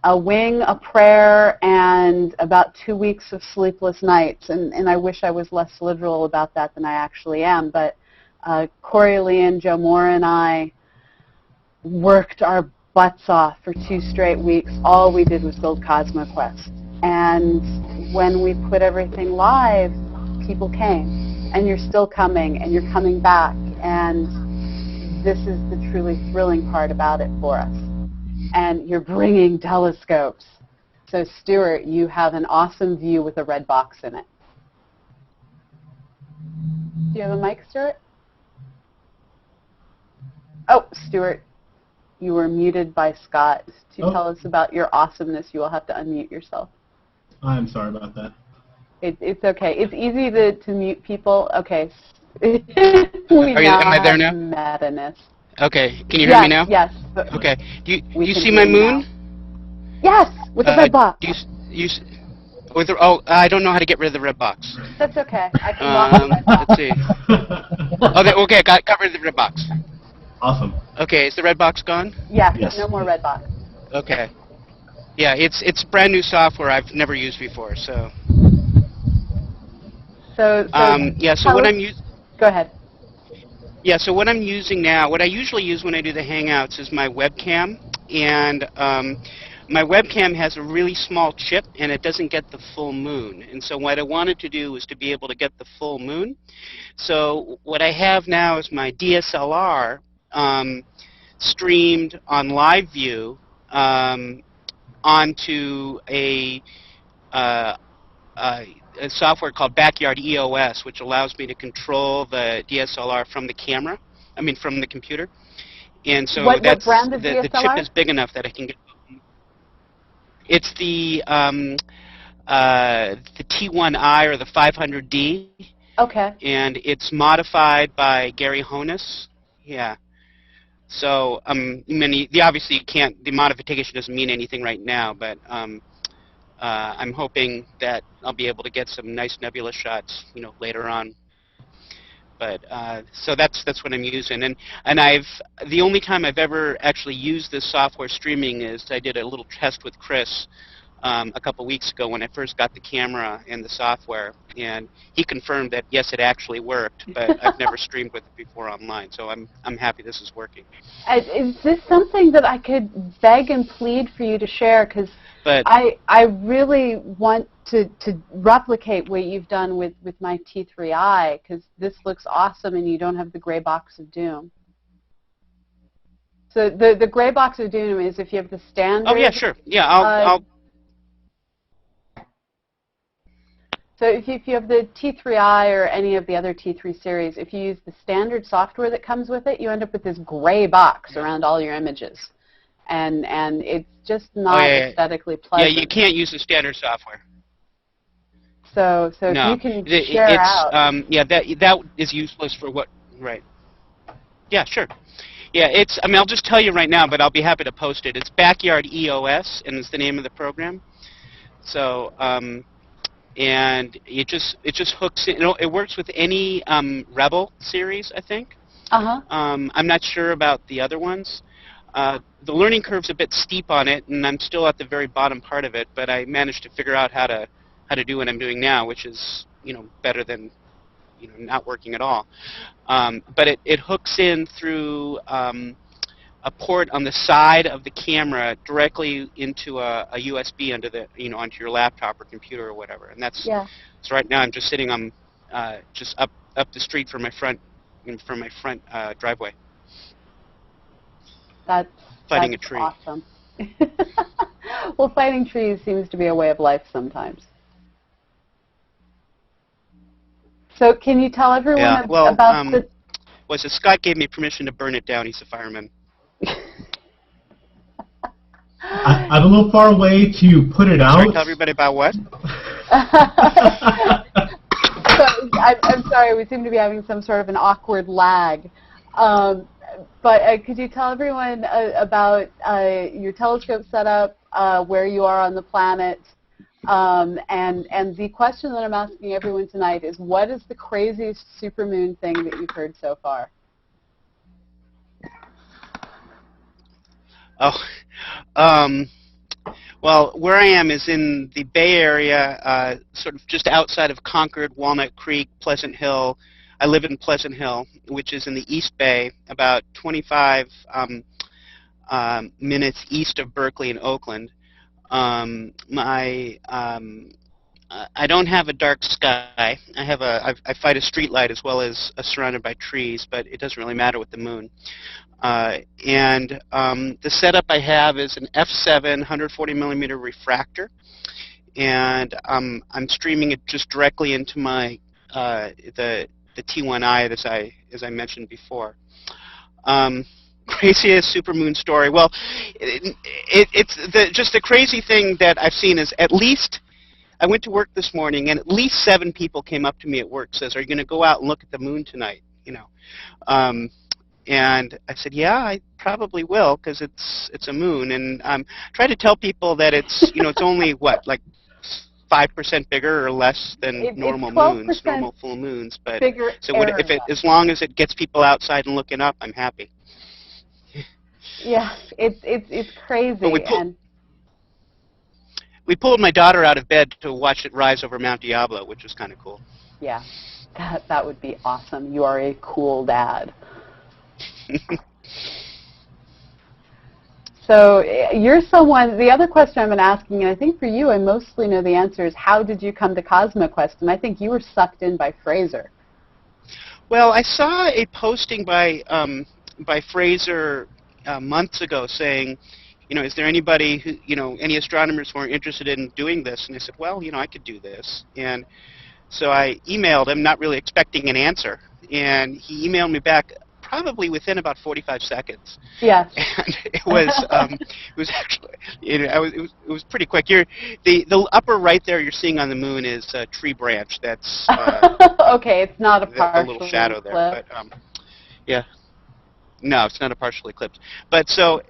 a wing, a prayer, and about 2 weeks of sleepless nights. And I wish I was less literal about that than I actually am. But Corey Lee and Joe Moore and I worked our butts off for 2 straight weeks. All we did was build CosmoQuest. And when we put everything live, people came. And you're still coming, and you're coming back. And this is the truly thrilling part about it for us. And you're bringing telescopes. So Stuart, you have an awesome view with a red box in it. Do you have a mic, Stuart? Oh, Stuart, you were muted by Scott. To tell us about your awesomeness, you will have to unmute yourself. I'm sorry about that. It's okay. It's easy to mute people. Okay. Am I there now? Meta-ness. Okay. Can you hear me now? Yes. Okay. Do you We can see hear my you moon? now. Yes, with the red box. Do you oh, I don't know how to get rid of the red box. That's okay. I can walk the red box. Let's see. Okay, got rid of the red box. Awesome. Okay, is the red box gone? Yeah, Yes. no more red box. Okay. Yeah, it's brand new software I've never used before, so. So Yeah, so tell what us- I'm using. Go ahead. Yeah, so what I'm using now, what I usually use when I do the Hangouts is my webcam, and my webcam has a really small chip, and it doesn't get the full moon. And so what I wanted to do was to be able to get the full moon. So what I have now is my DSLR streamed on live view onto uh, a software called Backyard EOS, which allows me to control the DSLR from the camera, from the computer. And so What that's brand of the chip DSLR? is big enough that I can get. It's the T1i or the 500D, Okay. and it's modified by Gary Honus. Yeah. So obviously the modification doesn't mean anything right now, but I'm hoping that I'll be able to get some nice nebula shots, later on. But so that's what I'm using, and the only time I've ever actually used this software streaming is I did a little test with Chris a couple weeks ago when I first got the camera and the software, and he confirmed that yes, it actually worked, but I've never streamed with it before online, so I'm happy this is working. Is this something that I could beg and plead for you to share? Because But I really want to replicate what you've done with my T3i, because this looks awesome and you don't have the gray box of doom. So the gray box of doom is if you have the standard. oh yeah, sure, yeah, I'll So if you have the T3i or any of the other T3 series, if you use the standard software that comes with it, you end up with this gray box around all your images. And it's just not aesthetically pleasant. Yeah, you can't use the standard software. So No, if you can share out. Yeah, that is useless for what, right. Yeah, sure. Yeah, I'll just tell you right now, but I'll be happy to post it. It's Backyard EOS, and it's the name of the program. So, and it just hooks in. It works with any Rebel series, I think. Uh-huh. I'm not sure about the other ones. The learning curve's a bit steep on it, and I'm still at the very bottom part of it, but I managed to figure out how to do what I'm doing now, which is, better than, not working at all. But it hooks in through a port on the side of the camera directly into a USB onto your laptop or computer or whatever. And so right now I'm just sitting on just up the street from my front driveway. That's fighting a tree. Awesome. Well, fighting trees seems to be a way of life sometimes. So can you tell everyone about the... Well, so Scott gave me permission to burn it down. He's a fireman. I'm a little far away to put it out. Sorry, tell everybody about what? I'm sorry, we seem to be having some sort of an awkward lag. But could you tell everyone about your telescope setup, where you are on the planet, and the question that I'm asking everyone tonight is, what is the craziest supermoon thing that you've heard so far? Oh, well, where I am is in the Bay Area, sort of just outside of Concord, Walnut Creek, Pleasant Hill. I live in Pleasant Hill, which is in the East Bay, about 25 minutes east of Berkeley and Oakland. I don't have a dark sky. I fight a street light as well as surrounded by trees, but it doesn't really matter with the moon. And the setup I have is an f7 140 millimeter refractor, and I'm streaming it just directly into my the T1i as I mentioned before. Craziest supermoon story. Well, it's just the crazy thing that I've seen is at least. I went to work this morning, and at least 7 people came up to me at work, says, "Are you going to go out and look at the moon tonight?" And I said, "Yeah, I probably will, because it's a moon." And try to tell people that it's it's only like 5% bigger or less than normal moons, normal full moons. But so as long as it gets people outside and looking up, I'm happy. Yeah, it's crazy. But we pulled my daughter out of bed to watch it rise over Mount Diablo, which was kind of cool. Yeah, That would be awesome. You are a cool dad. So you're someone, the other question I've been asking, and I think for you I mostly know the answer, is how did you come to CosmoQuest? And I think you were sucked in by Fraser. Well, I saw a posting by Fraser months ago saying, is there anybody who, any astronomers who are interested in doing this? And I said, well, I could do this. And so I emailed him, not really expecting an answer. And he emailed me back probably within about 45 seconds. Yes. And it was actually, it was pretty quick. The upper right there you're seeing on the moon is a tree branch. That's okay. It's not a partial the little shadow eclipse. there. But yeah, no, it's not a partial eclipse. But so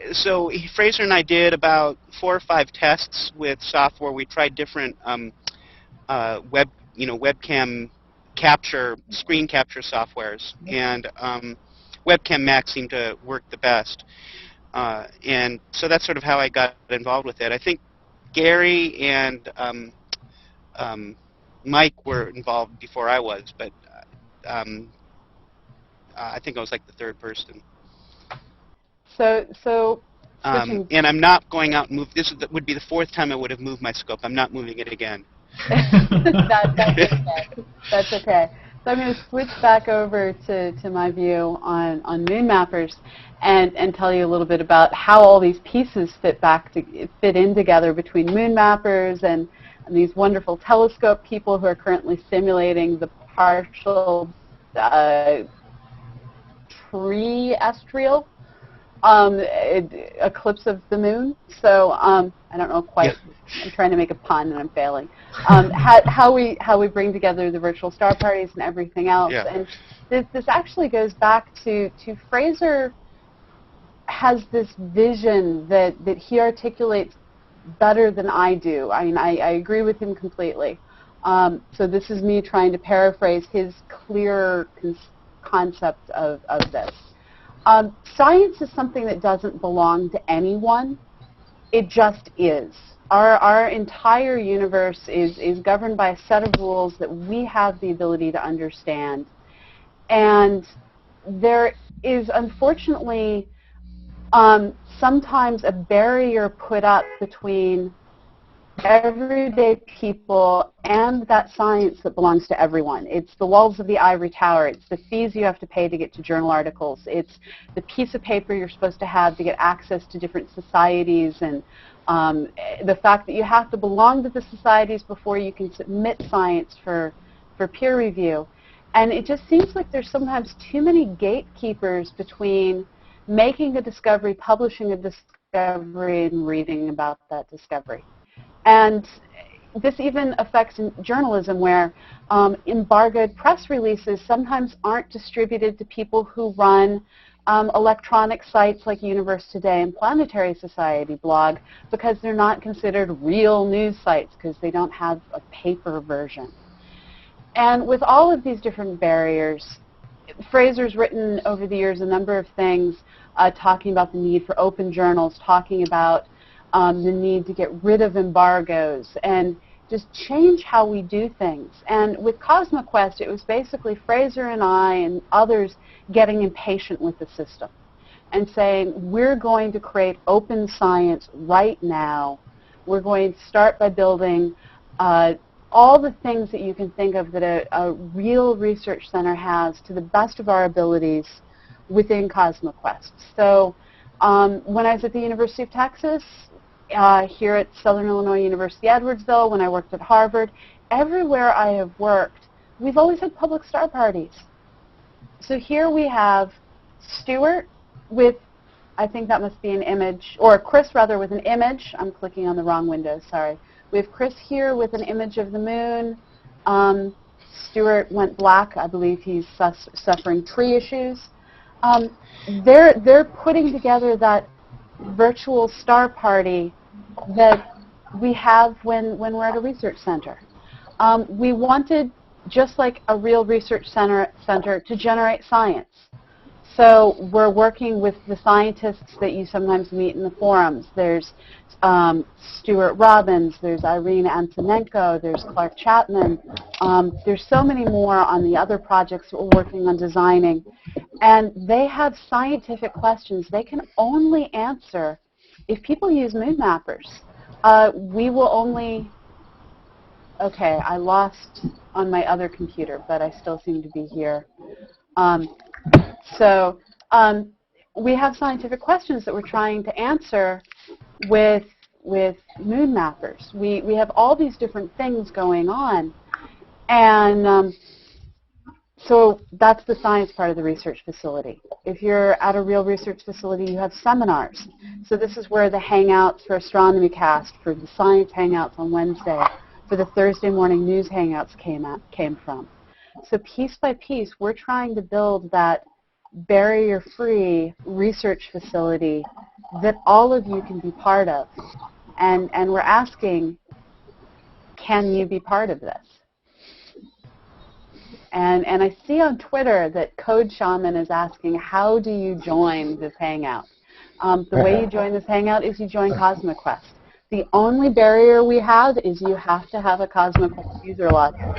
Fraser and I did about 4 or 5 tests with software. We tried different webcam screen capture softwares, and Webcam Max seemed to work the best. And so that's sort of how I got involved with it. I think Gary and Mike were involved before I was, but I think I was like the 3rd person. So and I'm not going out and move. Would be the 4th time I would have moved my scope. I'm not moving it again. That's okay. That's okay. So I'm going to switch back over to my view on moon mappers and tell you a little bit about how all these pieces fit in together between moon mappers and these wonderful telescope people who are currently simulating the partial terrestrial eclipse of the moon. So I don't know quite. Yeah. I'm trying to make a pun and I'm failing. How we bring together the virtual star parties and everything else. Yeah. And this actually goes back to Fraser has this vision that he articulates better than I do. I mean, I agree with him completely. So this is me trying to paraphrase his clear concept of this. Science is something that doesn't belong to anyone. It just is. Our entire universe is governed by a set of rules that we have the ability to understand. And there is, unfortunately, sometimes a barrier put up between everyday people and that science that belongs to everyone. It's the walls of the ivory tower. It's the fees you have to pay to get to journal articles. It's the piece of paper you're supposed to have to get access to different societies, and the fact that you have to belong to the societies before you can submit science for peer review. And it just seems like there's sometimes too many gatekeepers between making a discovery, publishing a discovery, and reading about that discovery. And this even affects journalism, where embargoed press releases sometimes aren't distributed to people who run electronic sites like Universe Today and Planetary Society blog, because they're not considered real news sites because they don't have a paper version. And with all of these different barriers, Fraser's written over the years a number of things talking about the need for open journals, talking about the need to get rid of embargoes and just change how we do things. And with CosmoQuest, it was basically Fraser and I and others getting impatient with the system and saying, we're going to create open science right now. We're going to start by building all the things that you can think of that a real research center has to the best of our abilities within CosmoQuest. So when I was at the University of Texas, here at Southern Illinois University Edwardsville, when I worked at Harvard, everywhere I have worked, we've always had public star parties. So here we have Stuart with, I think that must be an image, or Chris rather with an image. I'm clicking on the wrong window, sorry. We have Chris here with an image of the moon. Stuart went black. I believe he's suffering tree issues. They're putting together that virtual star party that we have when we're at a research center. We wanted, just like a real research center to generate science. So we're working with the scientists that you sometimes meet in the forums. There's Stuart Robbins, there's Irene Antonenko, there's Clark Chapman. There's so many more on the other projects that we're working on designing. And they have scientific questions they can only answer if people use moon mappers. We will only... Okay, I lost on my other computer, but I still seem to be here. We have scientific questions that we're trying to answer with moon mappers. We have all these different things going on, and so that's the science part of the research facility. If you're at a real research facility, you have seminars. So this is where the Hangouts for Astronomy Cast, for the Science Hangouts on Wednesday, for the Thursday morning news Hangouts came from. So piece by piece, we're trying to build that barrier-free research facility that all of you can be part of. And we're asking, can you be part of this? And I see on Twitter that Code Shaman is asking, how do you join this Hangout? The way you join this Hangout is you join CosmoQuest. The only barrier we have is you have to have a CosmoQuest user login.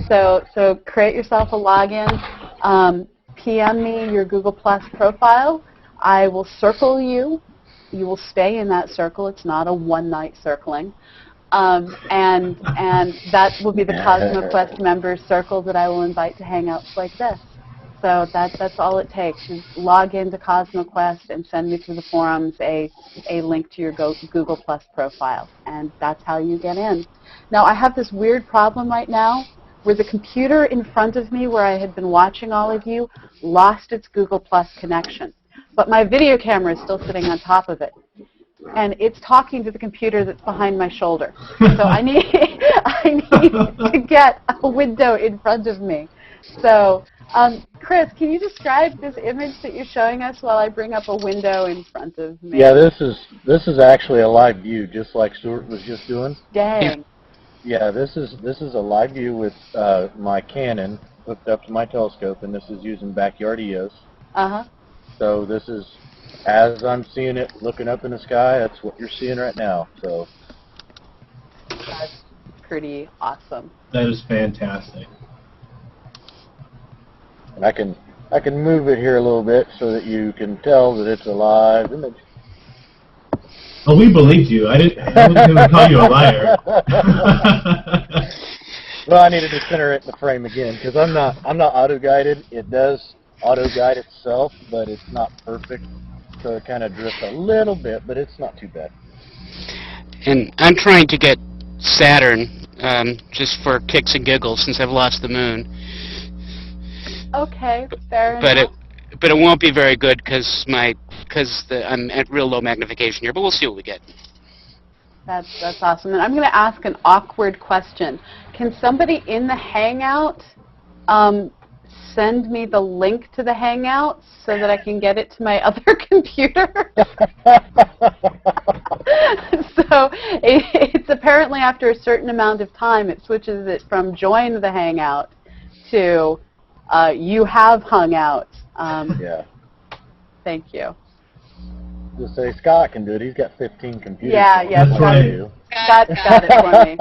So create yourself a login. PM me your Google Plus profile. I will circle you. You will stay in that circle. It's not a one-night circling. And that will be the CosmoQuest members circle that I will invite to hangouts like this. So that's all it takes. Just log into CosmoQuest and send me through the forums a link to your Google Plus profile. And that's how you get in. Now, I have this weird problem right now where the computer in front of me where I had been watching all of you lost its Google Plus connection. But my video camera is still sitting on top of it. And it's talking to the computer that's behind my shoulder. So I need to get a window in front of me. So, Chris, can you describe this image that you're showing us while I bring up a window in front of me? Yeah, this is actually a live view, just like Stuart was just doing. Dang. Yeah, this is a live view with my Canon hooked up to my telescope, and this is using Backyard EOS. Uh-huh. So this is, as I'm seeing it looking up in the sky, that's what you're seeing right now. So That's pretty awesome. That is fantastic. and I can move it here a little bit so that you can tell that it's a live image. Oh, we believed you. I wasn't going to call you a liar. Well, I needed to center it in the frame again because I'm not auto-guided. It does auto-guide itself, but it's not perfect. So it kind of drifts a little bit, but it's not too bad. And I'm trying to get Saturn just for kicks and giggles since I've lost the moon. Okay, fair enough. But it won't be very good because I'm at real low magnification here. But we'll see what we get. That's awesome. And I'm going to ask an awkward question. Can somebody in the Hangout send me the link to the Hangout so that I can get it to my other computer? So it's apparently after a certain amount of time, it switches it from join the Hangout to you have hung out. Yeah. Thank you. Just say Scott can do it. He's got 15 computers. Yeah, That's right. Scott's got it for me.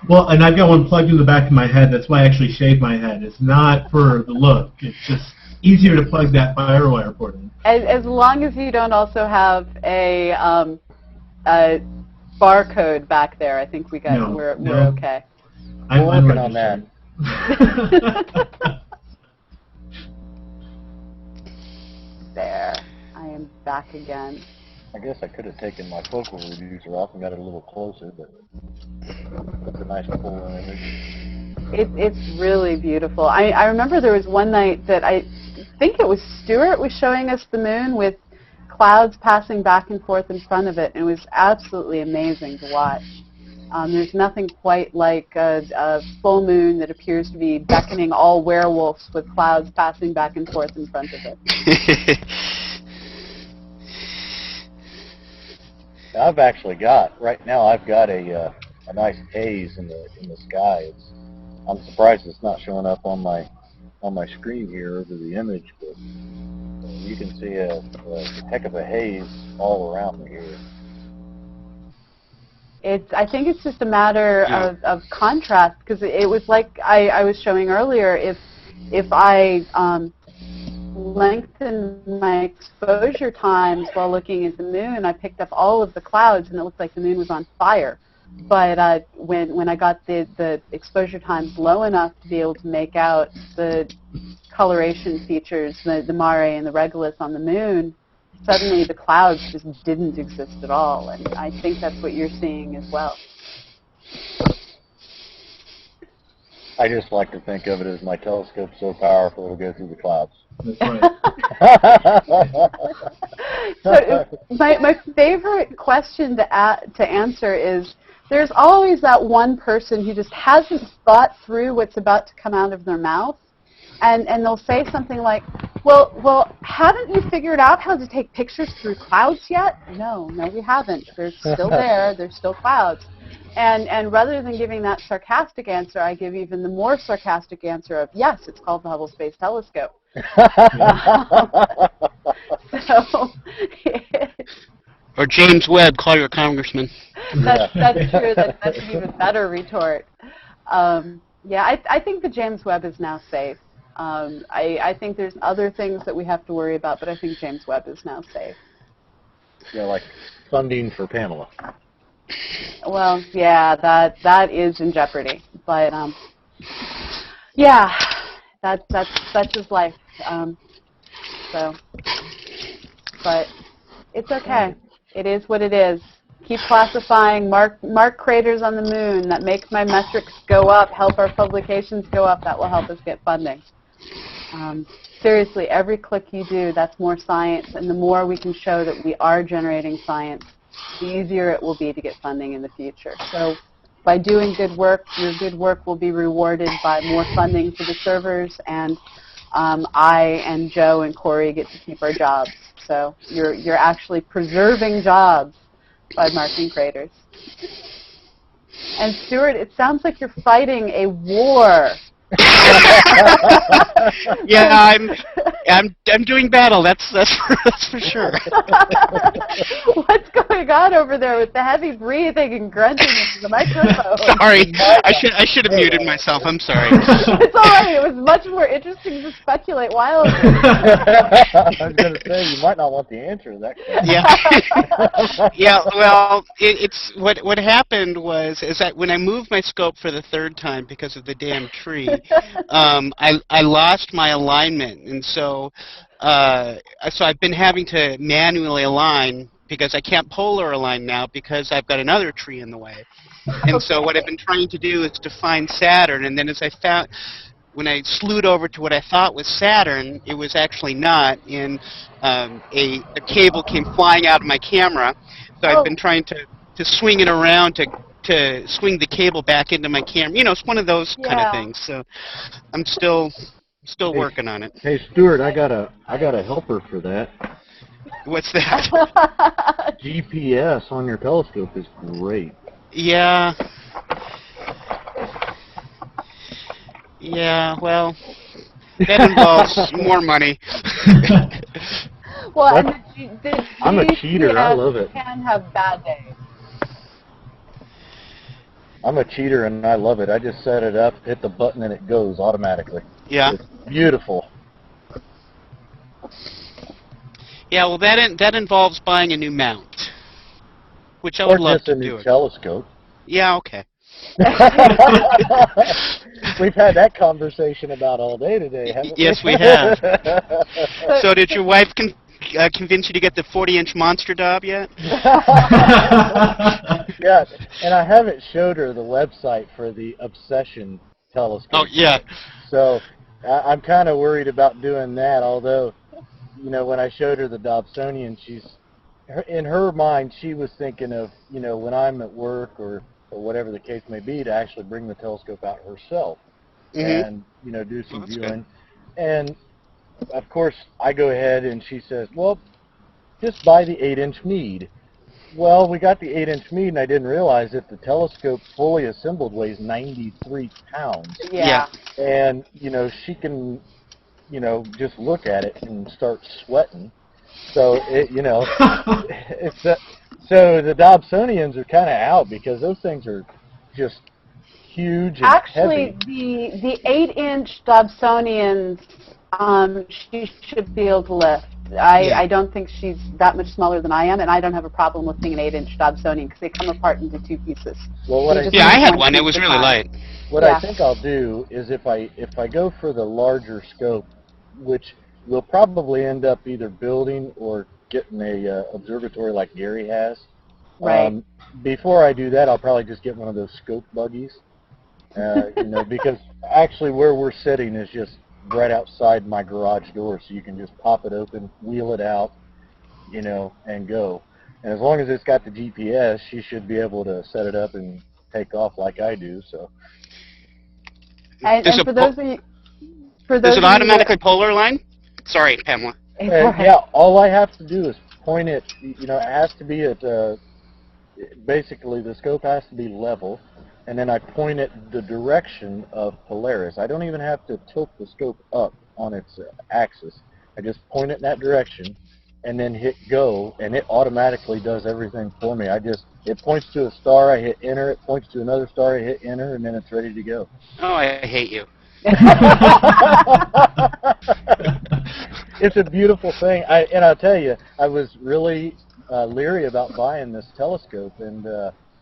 Well, and I've got one plugged in the back of my head. That's why I actually shaved my head. It's not for the look. It's just easier to plug that FireWire port in. As long as you don't also have a barcode back there, I think we're okay. We're working on that. There, I am back again. I guess I could have taken my focal reducer off and got it a little closer, but that's a nice full image. It's really beautiful. I remember there was one night that I think it was Stuart was showing us the moon with clouds passing back and forth in front of it, and it was absolutely amazing to watch. There's nothing quite like a full moon that appears to be beckoning all werewolves with clouds passing back and forth in front of it. I've actually got, right now I've got a nice haze in the sky. I'm surprised it's not showing up on my on my screen here over the image, but you can see a heck of a haze all around me here. I think it's just a matter of contrast, because it was like I was showing earlier. If I lengthened my exposure times while looking at the moon, I picked up all of the clouds, and it looked like the moon was on fire. But when I got the exposure times low enough to be able to make out the coloration features, the mare and the Regulus on the moon, suddenly the clouds just didn't exist at all. And I think that's what you're seeing as well. I just like to think of it as my telescope's so powerful it'll go through the clouds. That's right. So my favorite question to answer is, there's always that one person who just hasn't thought through what's about to come out of their mouth, and they'll say something like, well, haven't you figured out how to take pictures through clouds yet? No, we haven't. They're still there. They're still clouds. And rather than giving that sarcastic answer, I give even the more sarcastic answer of, yes, it's called the Hubble Space Telescope. So, Or James Webb, call your congressman. that's true. That's an even better retort. Yeah, I think the James Webb is now safe. I think there's other things that we have to worry about, but I think James Webb is now safe. Yeah, like funding for Pamela. Well, yeah, that is in jeopardy. But yeah, that's just life. So, but it's okay. It is what it is. Keep classifying, mark craters on the moon. That makes my metrics go up, help our publications go up. That will help us get funding. Seriously, every click you do, that's more science, and the more we can show that we are generating science, the easier it will be to get funding in the future. So by doing good work, your good work will be rewarded by more funding for the servers, and I and Joe and Corey get to keep our jobs. So you're actually preserving jobs by marking craters. And Stuart, it sounds like you're fighting a war. Yeah, I'm doing battle. That's for sure. What's going on over there with the heavy breathing and grunting into the microphone? Sorry, I should have muted myself. I'm sorry. It's all right. It was much more interesting to speculate wildly. I was going to say, you might not want the answer to that question. Yeah. Yeah. Well, it's what happened was that when I moved my scope for the third time because of the damn tree, I lost my alignment, and so I've been having to manually align because I can't polar align now because I've got another tree in the way. And so what I've been trying to do is to find Saturn, and then as I found, when I slewed over to what I thought was Saturn, it was actually not, and a cable came flying out of my camera. So I've been trying to swing it around to swing the cable back into my camera. You know, it's one of those kind of things. So I'm still working on it. Hey, Stuart, I got a helper for that. What's that? GPS on your telescope is great. Yeah. Yeah, well, that involves more money. Well, and I'm a cheater. I love it. Can have bad days. I'm a cheater and I love it. I just set it up, hit the button, and it goes automatically. Yeah. It's beautiful. Yeah, well, that involves buying a new mount, which I would love to do. Or just a new telescope. Yeah, okay. We've had that conversation about all day today, haven't we? Yes, we have. So did your wife convince you to get the 40-inch monster Dob yet? Yeah, and I haven't showed her the website for the Obsession telescope. Oh, yeah. So I'm kind of worried about doing that, although, you know, when I showed her the Dobsonian, in her mind, she was thinking of, you know, when I'm at work or whatever the case may be, to actually bring the telescope out herself and, you know, do some viewing. Good. And, of course, I go ahead and she says, well, just buy the 8-inch Meade. Well, we got the 8-inch Meade, and I didn't realize that the telescope fully assembled weighs 93 pounds. Yeah. And, you know, she can, you know, just look at it and start sweating. So, it, you know, it's so the Dobsonians are kind of out because those things are just huge and Actually, heavy. the 8-inch Dobsonians, she should be able to lift. I don't think she's that much smaller than I am, and I don't have a problem lifting an 8-inch Dobsonian because they come apart into 2 pieces. Well, what You I just Yeah, I need had one. It was piece at a really time. light. What Yeah. I think I'll do is if I go for the larger scope, which we'll probably end up either building or getting a observatory like Gary has. Right. Before I do that, I'll probably just get one of those scope buggies. You know, because actually where we're sitting is just right outside my garage door, so you can just pop it open, wheel it out, you know, and go. And as long as it's got the GPS, she should be able to set it up and take off like I do. So. And Does for those of you, for those Does it of you automatically polar line? Sorry, Pamela. that, it's all right. Yeah, all I have to do is point it, you know, it has to be at, basically the scope has to be level, and then I point it the direction of Polaris. I don't even have to tilt the scope up on its axis. I just point it in that direction, and then hit go, and it automatically does everything for me. It points to a star, I hit enter, it points to another star, I hit enter, and then it's ready to go. Oh, I hate you. It's a beautiful thing. And I'll tell you, I was really leery about buying this telescope, and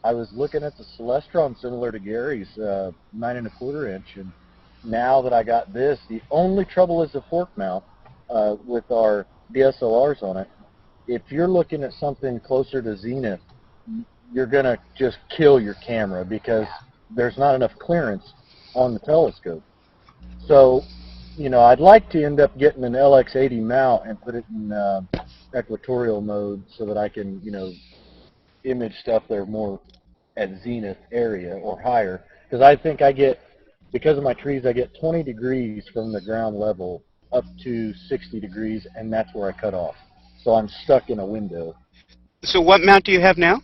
I was looking at the Celestron similar to Gary's 9 1/4 inch, and now that I got this, the only trouble is the fork mount with our DSLRs on it. If you're looking at something closer to zenith, you're going to just kill your camera because there's not enough clearance on the telescope. So, you know, I'd like to end up getting an LX80 mount and put it in equatorial mode so that I can, you know, image stuff that are more at zenith area or higher. Because I think because of my trees, I get 20 degrees from the ground level up to 60 degrees, and that's where I cut off. So I'm stuck in a window. So what mount do you have now?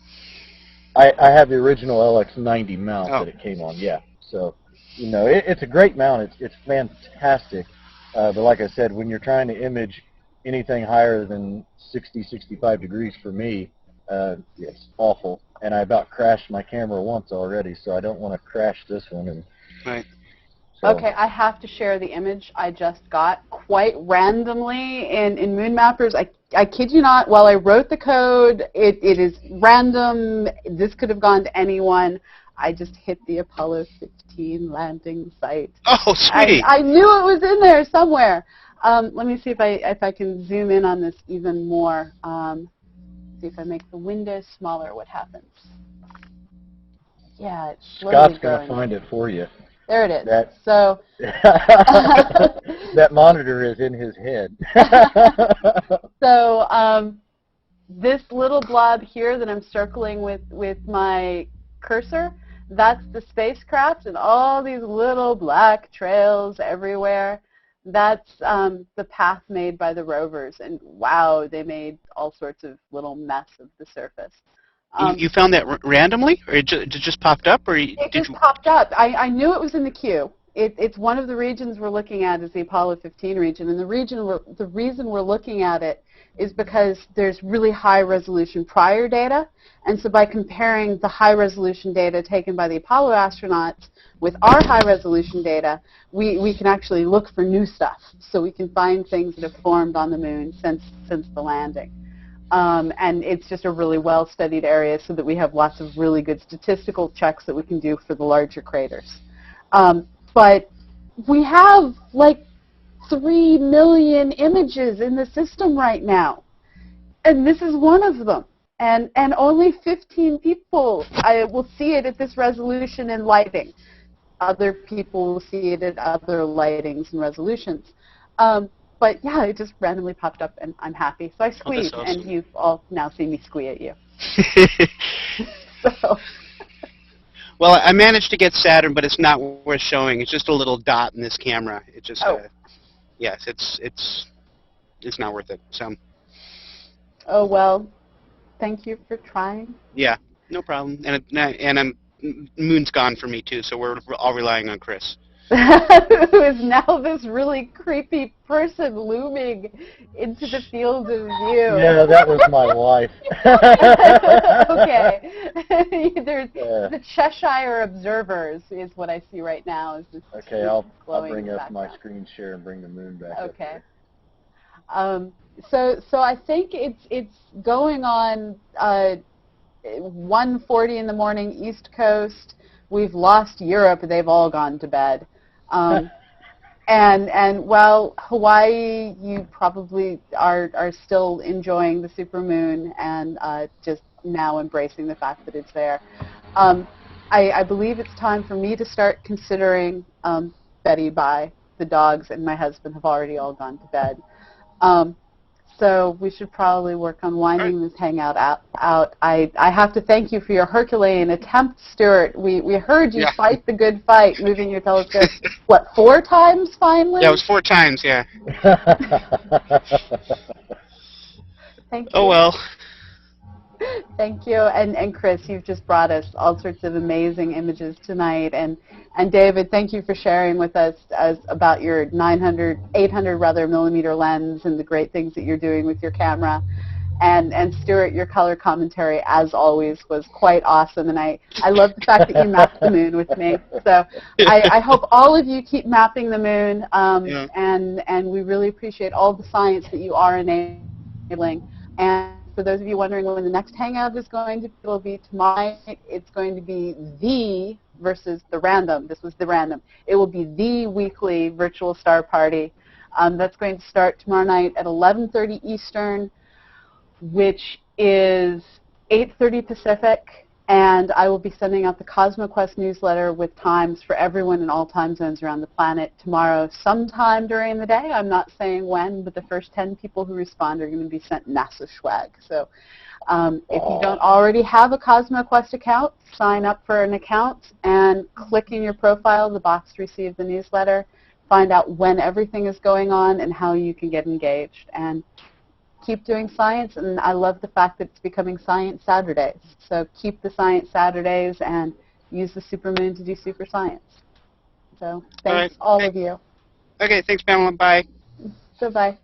I have the original LX90 mount that it came on, yeah. So, you know, it's a great mount. It's fantastic. But like I said, when you're trying to image anything higher than 60, 65 degrees for me, it's awful. And I about crashed my camera once already, so I don't want to crash this one. And Right. so, Okay, I have to share the image I just got quite randomly in Moon Mappers. I kid you not, while I wrote the code, it is random. This could have gone to anyone. I just hit the Apollo 15 landing site. Oh, sweet. I knew it was in there somewhere. Let me see if I can zoom in on this even more. See if I make the window smaller, what happens? Yeah, it's slowly Scott's going growing. to find it for you. There it is. That- So That monitor is in his head. So this little blob here that I'm circling with my cursor, that's the spacecraft, and all these little black trails everywhere. That's the path made by the rovers, and wow, they made all sorts of little mess of the surface. You found that randomly, or it just popped up, or It did just you? popped up. I knew it was in the queue. It's one of the regions we're looking at is the Apollo 15 region, and the reason we're looking at it is because there's really high resolution prior data, and so by comparing the high resolution data taken by the Apollo astronauts with our high resolution data, we can actually look for new stuff. So we can find things that have formed on the moon since the landing. And it's just a really well-studied area so that we have lots of really good statistical checks that we can do for the larger craters. But we have like 3 million images in the system right now, and this is one of them. And only 15 people will see it at this resolution and lighting. Other people will see it at other lightings and resolutions. But yeah, it just randomly popped up, and I'm happy. So I squeezed, awesome. and you've all now seen me squee at you. So. Well, I managed to get Saturn, but it's not worth showing. It's just a little dot in this camera. It just, yes, it's not worth it. So. Oh well, thank you for trying. Yeah, no problem. And Moon's gone for me too, so we're all relying on Chris. Who is now this really creepy person looming into the field of view. Yeah, that was my wife. Okay. There's the Cheshire Observers is what I see right now. Is this Okay, I'll glowing bring up my background. screen share and bring the moon back up Okay. there. So I think it's going on 1:40 in the morning East Coast. We've lost Europe. They've all gone to bed. And well, Hawaii, you probably are still enjoying the supermoon and just now embracing the fact that it's there. I believe it's time for me to start considering Betty Bye. The dogs and my husband have already all gone to bed. So we should probably work on winding this hangout out. I have to thank you for your Herculean attempt, Stuart. We heard you fight the good fight, moving your telescope, what, 4 times finally? Yeah, it was 4 times, yeah. Thank you. Oh, well. Thank you. And Chris, you've just brought us all sorts of amazing images tonight. And David, thank you for sharing with us about your 800 millimeter lens and the great things that you're doing with your camera. And Stuart, your color commentary, as always, was quite awesome. And I love the fact that you mapped the moon with me. So I hope all of you keep mapping the moon. And we really appreciate all the science that you are enabling. And for those of you wondering when the next hangout is going to be, it'll be tomorrow night. It's going to be the versus the random. This was the random. It will be the weekly virtual star party. That's going to start tomorrow night at 11:30 Eastern, which is 8:30 Pacific. And I will be sending out the CosmoQuest newsletter with times for everyone in all time zones around the planet tomorrow sometime during the day. I'm not saying when, but the first 10 people who respond are going to be sent NASA swag. So if you don't already have a CosmoQuest account, sign up for an account and click in your profile, the box to receive the newsletter. Find out when everything is going on and how you can get engaged. And keep doing science, and I love the fact that it's becoming Science Saturdays. So keep the Science Saturdays and use the supermoon to do super science. So thanks all of you. Okay, thanks, Pamela. Bye. Goodbye.